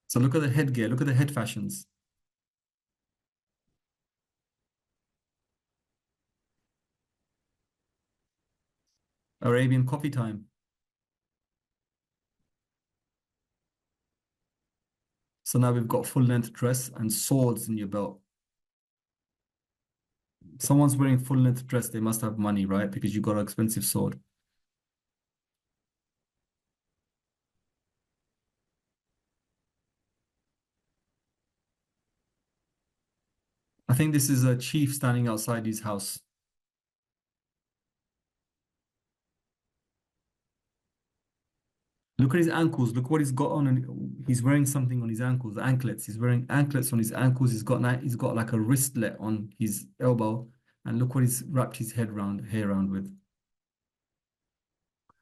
Speaker 2: So look at the headgear, look at the head fashions. Arabian coffee time. So now we've got full length dress and swords in your belt. Someone's wearing full length dress, they must have money, right? Because you got an expensive sword. I think this is a chief standing outside his house. Look at his ankles. Look what he's got on, and he's wearing something on his ankles. Anklets. He's wearing anklets on his ankles. He's got like a wristlet on his elbow, and look what he's wrapped his hair around with.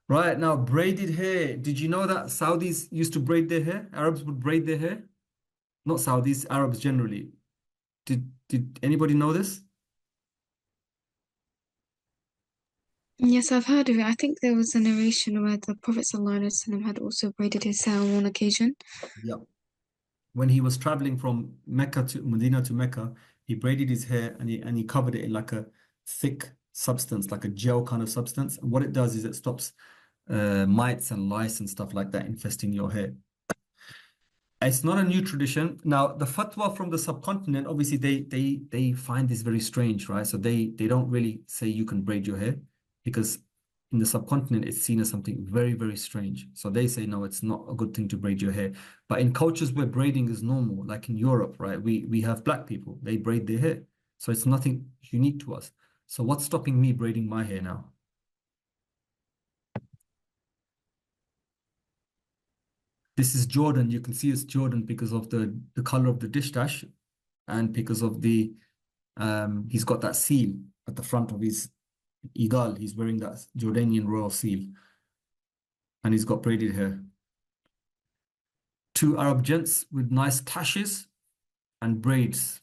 Speaker 2: Right now, braided hair. Did you know that Saudis used to braid their hair? Arabs would braid their hair. Not Saudis, Arabs generally. Did anybody know this?
Speaker 7: Yes, I've heard of it. I think there was a narration where the Prophet ﷺ had also braided his hair on one occasion.
Speaker 2: Yeah. When he was traveling from Mecca to Medina to Mecca, he braided his hair and he covered it in like a thick substance, like a gel kind of substance. And what it does is it stops mites and lice and stuff like that infesting your hair. It's not a new tradition. Now, the fatwa from the subcontinent, obviously they find this very strange, right? So they don't really say you can braid your hair, because in the subcontinent it's seen as something very, very strange. So they say, no, it's not a good thing to braid your hair. But in cultures where braiding is normal, like in Europe, right, we have black people, they braid their hair. So it's nothing unique to us. So what's stopping me braiding my hair now? This is Jordan. You can see it's Jordan because of the color of the dish dash, and because of the he's got that seal at the front of his Igal. He's wearing that Jordanian royal seal, and he's got braided hair. Two Arab gents with nice tashes and braids.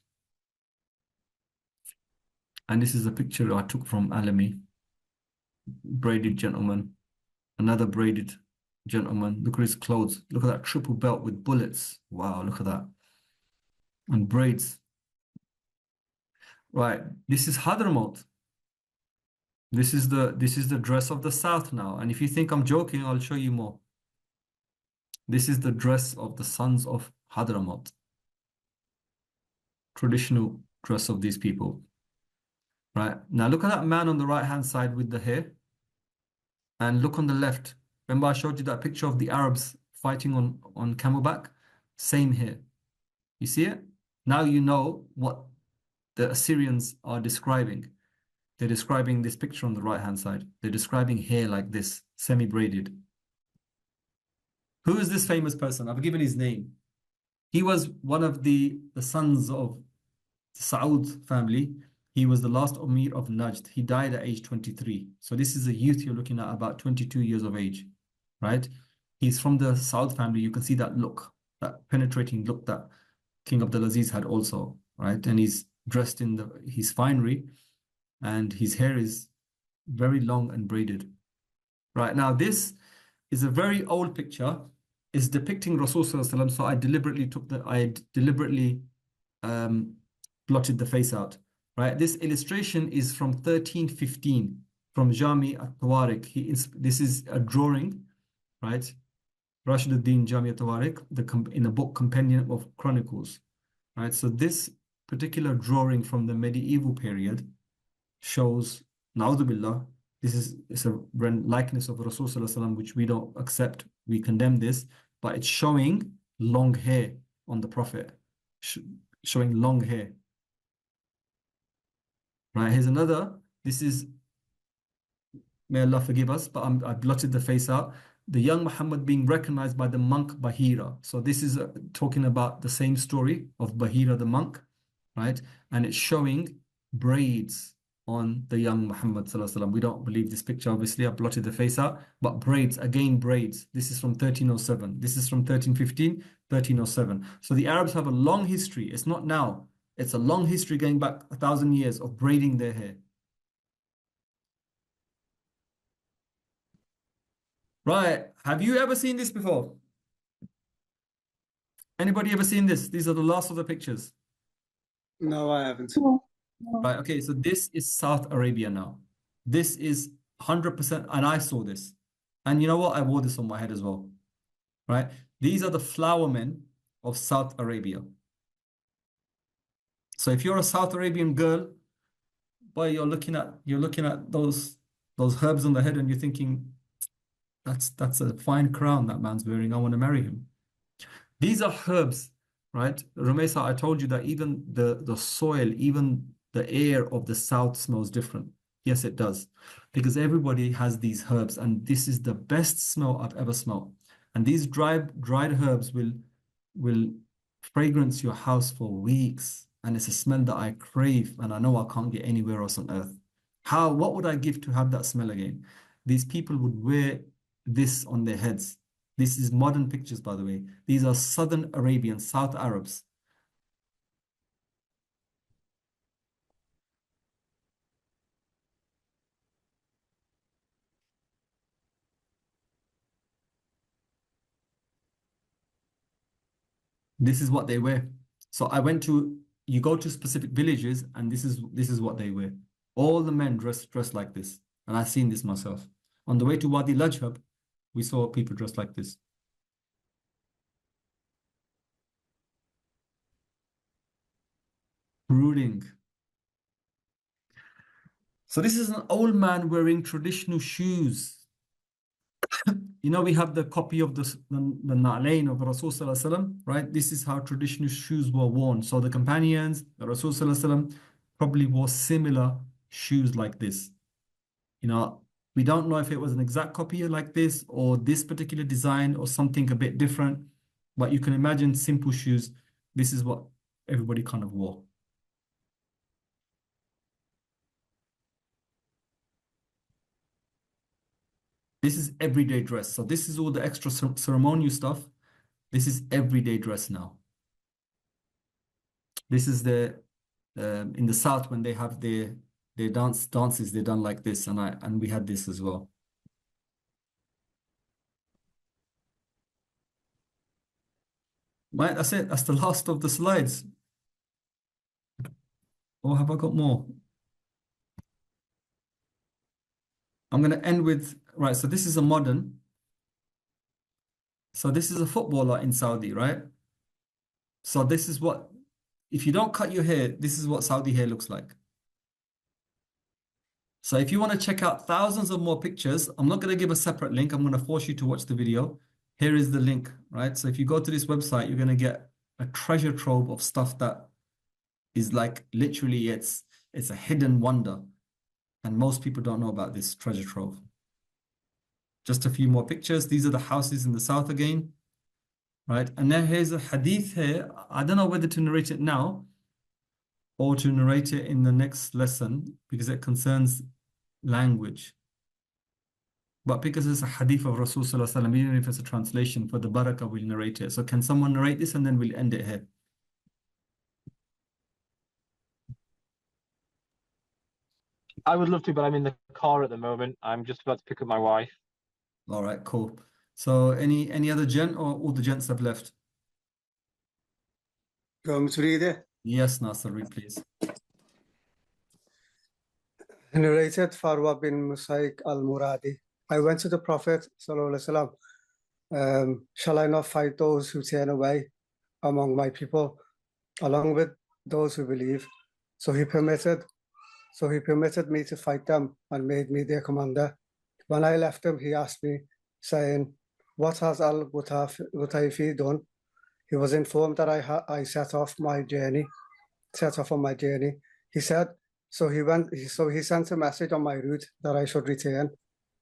Speaker 2: And this is a picture I took from Alamy. Braided gentleman. Another braided gentleman. Look at his clothes. Look at that triple belt with bullets. Wow, look at that. And braids. Right, this is Hadramaut. This is the dress of the south now. And if you think I'm joking, I'll show you more. This is the dress of the sons of Hadramaut. Traditional dress of these people. Right, now look at that man on the right-hand side with the hair. And look on the left. Remember I showed you that picture of the Arabs fighting on camelback? Same here. You see it? Now you know what the Assyrians are describing. They're describing this picture on the right-hand side. They're describing hair like this, semi-braided. Who is this famous person? I've given his name. He was one of the sons of the Saud family. He was the last Emir of Najd. He died at age 23. So this is a youth you're looking at, about 22 years of age, right? He's from the Saud family. You can see that look, that penetrating look that King Abdulaziz had also, right? And he's dressed in his finery, and his hair is very long and braided. Right, now this is a very old picture. It's depicting Rasul Sallallahu Alaihi Wasallam. So I deliberately blotted the face out. Right, this illustration is from 1315 from Jami at-Tawarik. This is a drawing, right? Rashid ad-Din Jami at-Tawarik, in the book Compendium of Chronicles. Right, so this particular drawing from the medieval period shows, Na'udhu Billah, it's a likeness of Rasul Sallallahu Alaihi Wasallam, which we don't accept. We condemn this, but it's showing long hair on the Prophet, showing long hair. Right, here's another. This is, may Allah forgive us, but I blotted the face out. the young Muhammad being recognized by the monk Bahira. So this is talking about the same story of Bahira the monk, right? And it's showing braids on the young Muhammad sallallahu alaihi wasallam. We don't believe this picture, obviously. I blotted the face out, but braids, again, braids. This is from 1307. This is from 1315, 1307. So the Arabs have a long history. It's not now. It's a long history going back 1,000 years of braiding their hair. Right. Have you ever seen this before? Anybody ever seen this? These are the last of the pictures.
Speaker 6: No, I haven't.
Speaker 2: Right. Okay. So this is South Arabia now. This is 100%. And I saw this. And you know what? I wore this on my head as well. Right. These are the flower men of South Arabia. So if you're a South Arabian girl, boy, you're looking at those herbs on the head and you're thinking, that's a fine crown that man's wearing. I want to marry him. These are herbs, right? Rumesa, I told you that even the soil, even the air of the south smells different. Yes, it does. Because everybody has these herbs, and this is the best smell I've ever smelled. And these dried herbs will fragrance your house for weeks. And it's a smell that I crave, and I know I can't get anywhere else on earth. What would I give to have that smell again? These people would wear this on their heads. This is modern pictures, by the way. These are Southern Arabians, South Arabs. This is what they wear. So you go to specific villages, and this is what they wear. All the men dressed like this. And I've seen this myself. On the way to Wadi Lajhab, we saw people dressed like this. Brooding. So this is an old man wearing traditional shoes. You know, we have the copy of the Na'alain of Rasul Sallallahu Alaihi Wasallam, right? This is how traditional shoes were worn. So the companions, the Rasul Sallallahu Alaihi Wasallam, probably wore similar shoes like this. You know, we don't know if it was an exact copy like this or this particular design or something a bit different, but you can imagine simple shoes. This is what everybody kind of wore. This is everyday dress. So this is all the extra ceremonial stuff. This is everyday dress now. This is in the South when they have their dances, they're done like this, and we had this as well. Right, that's it. That's the last of the slides. Or have I got more? I'm going to end with, right, so this is a modern. So this is a footballer in Saudi, right? So this is what, if you don't cut your hair, this is what Saudi hair looks like. So if you want to check out thousands of more pictures, I'm not going to give a separate link. I'm going to force you to watch the video. Here is the link, right? So if you go to this website, you're going to get a treasure trove of stuff that is like literally it's a hidden wonder. And most people don't know about this treasure trove. Just a few more pictures. These are the houses in the south again, right? And now here's a hadith here. I don't know whether to narrate it now or to narrate it in the next lesson because it concerns language. But because it's a hadith of Rasul Sallallahu Alaihi Wasallam, even if it's a translation for the barakah, we'll narrate it. So can someone narrate this and then we'll end it here?
Speaker 4: I would love to, but I'm in the car at the moment. I'm just about to pick up my wife.
Speaker 2: All right, cool. So any other gent or all the gents have left?
Speaker 6: You want me to read it?
Speaker 2: Yes, Nasser, read please.
Speaker 6: Narrated Farwa bin Musaik al-Muradi. I went to the Prophet Sallallahu Alaihi Wasallam. Shall I not fight those who turn away among my people, along with those who believe? So he permitted me to fight them and made me their commander. When I left him, he asked me, saying, "What has al-Butayfi done?" He was informed that I set off on my journey. He said, so he sent a message on my route that I should return.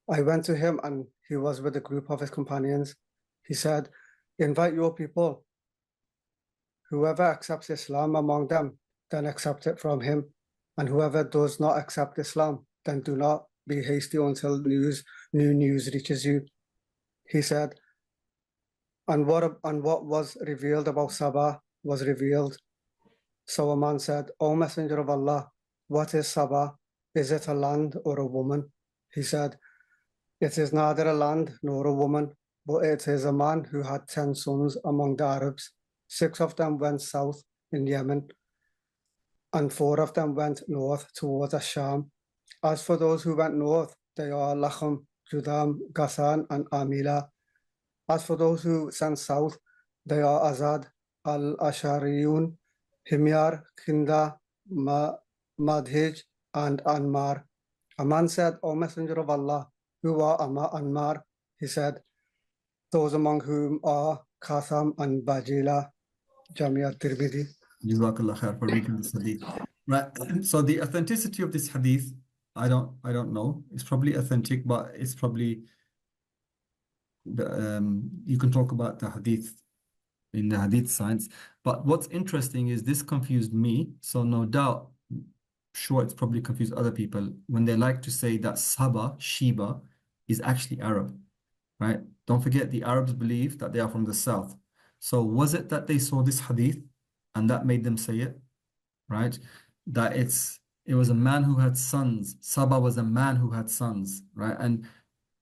Speaker 6: I went to him and he was with a group of his companions. He said, invite your people. Whoever accepts Islam among them, then accept it from him. And whoever does not accept Islam, then do not be hasty until new news reaches you. He said, and what was revealed about Sabah was revealed. So a man said, O Messenger of Allah, what is Sabah? Is it a land or a woman? He said, it is neither a land nor a woman, but it is a man who had 10 sons among the Arabs. 6 of them went south in Yemen, and 4 of them went north towards Asham. As for those who went north, they are Lachem, Judam, Ghassan, and Amila. As for those who went south, they are Azad, Al-Ashariyun, Himyar, Kinda, Madhij, and Anmar. A man said, O Messenger of Allah, who are Anmar? He said, those among whom are Qatham and Bajila. Jamia Tirmidhi.
Speaker 2: Jazakallah khair for reading this hadith. Right. So the authenticity of this hadith, I don't know. It's probably authentic, but it's probably you can talk about the hadith in the hadith science. But what's interesting is this confused me. So no doubt, sure, it's probably confused other people when they like to say that Sheba is actually Arab, right? Don't forget the Arabs believe that they are from the south. So was it that they saw this hadith and that made them say it, right? That it was a man who had sons. Saba was a man who had sons, right? And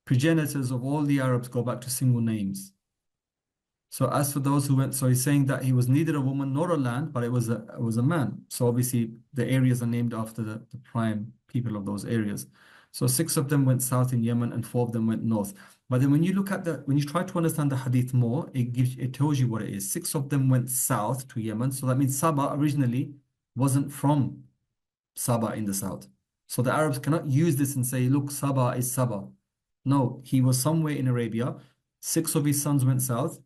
Speaker 2: progenitors of all the Arabs go back to single names. So as for those who went, so he's saying that he was neither a woman nor a land, but it was a man. So obviously the areas are named after the prime people of those areas. So 6 of them went south in Yemen and 4 of them went north. But then when you look at when you try to understand the hadith more, it tells you what it is. 6 of them went south to Yemen. So that means Saba originally wasn't from Saba in the south. So the Arabs cannot use this and say, look, Saba is Saba. No, he was somewhere in Arabia. 6 of his sons went south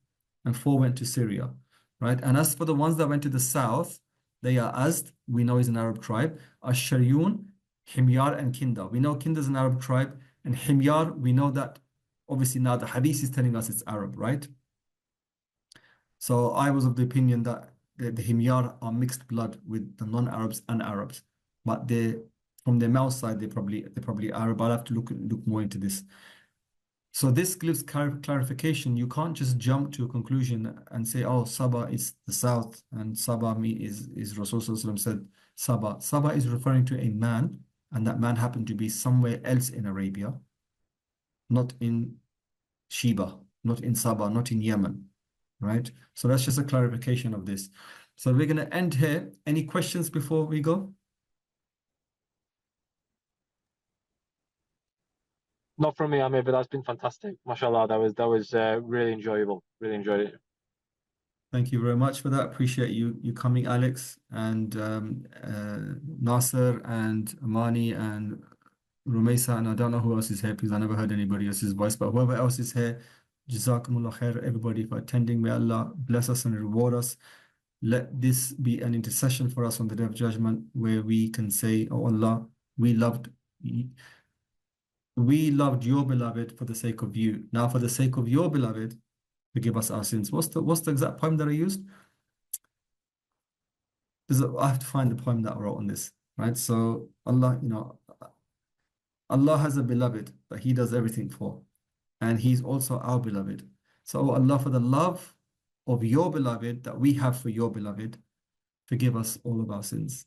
Speaker 2: and 4 went to Syria, right? And as for the ones that went to the south, they are Azd, we know is an Arab tribe, Ashariyun, Himyar, and Kinda. We know Kinda is an Arab tribe, and Himyar, we know that obviously now the hadith is telling us it's Arab, right? So I was of the opinion that the Himyar are mixed blood with the non-Arabs and Arabs, but from their mouth side, they're probably Arab. I'll have to look more into this. So this gives clarification. You can't just jump to a conclusion and say, oh, Saba is the south and Saba is Rasul Sallallahu Alaihi Wasallam said Saba. Saba is referring to a man, and that man happened to be somewhere else in Arabia, not in Sheba, not in Saba, not in Yemen, right? So that's just a clarification of this. So we're going to end here. Any questions before we go?
Speaker 4: Not from me, Amir, but that's been fantastic. MashaAllah, that was really enjoyable. Really enjoyed it.
Speaker 2: Thank you very much for that. Appreciate you coming, Alex, and Nasser and Amani and Rumaisa, and I don't know who else is here because I never heard anybody else's voice, but whoever else is here, Jazakumullah khair, everybody, for attending. May Allah bless us and reward us. Let this be an intercession for us on the Day of Judgment, where we can say, oh Allah, we loved your beloved for the sake of you. Now for the sake of your beloved, forgive us our sins. What's the exact poem that I used? I have to find the poem that I wrote on this, right? So Allah, Allah has a beloved that He does everything for, and He's also our beloved. So Allah, for the love of your beloved that we have for your beloved, forgive us all of our sins,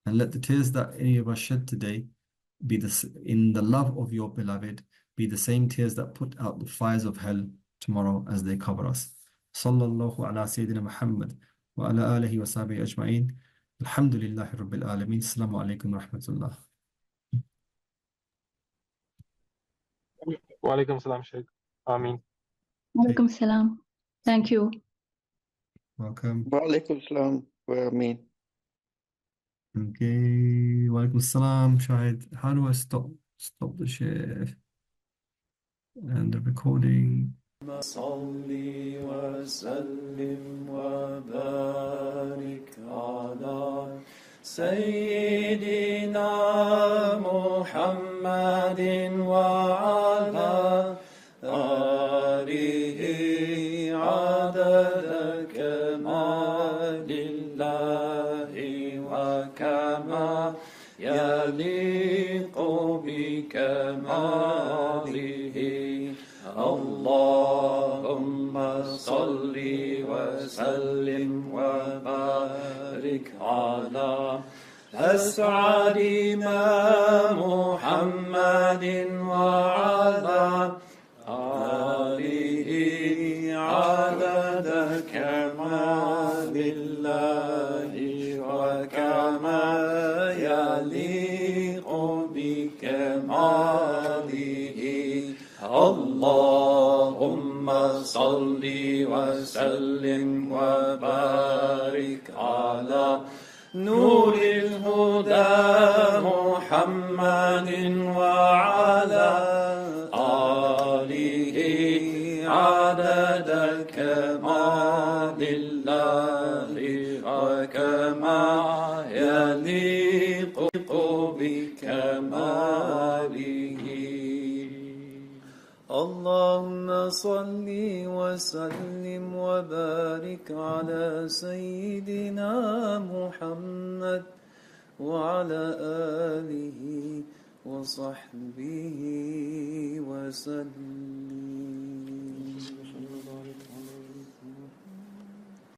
Speaker 2: and let the tears that any of us shed today be in the love of your beloved, be the same tears that put out the fires of hell tomorrow as they cover us. Sallallahu ala Sayyidina Muhammad wa ala alihi wa sahbihi ajma'in. Alhamdulillahi Rabbil Alameen. Assalamu alaikum wa rahmatullah.
Speaker 4: Wa alaikum salam, Shaykh. Ameen.
Speaker 9: Walaikum salam. Thank you.
Speaker 2: Welcome.
Speaker 10: Wa alaikum salam wa ameen.
Speaker 2: Okay. Wa alaikum salam, Shahid. How do I stop the share and the recording?
Speaker 1: صلِّ وسلم وبارك على سيدنا محمد وعلى آله عدد كمال الله وكما يليق بكماله اللهم صل وسلم وبارك على أسعد ما محمد وعلى آله عدد كمال الله وكما يليق بكماله اللهم صل وسلم وبارك على نور الهدى محمد وعلى آله عدد كمال الله وكما يليق بكماله اللهم صل وسلم وبارك على سيدنا محمد وعلى آله وصحبه وسلم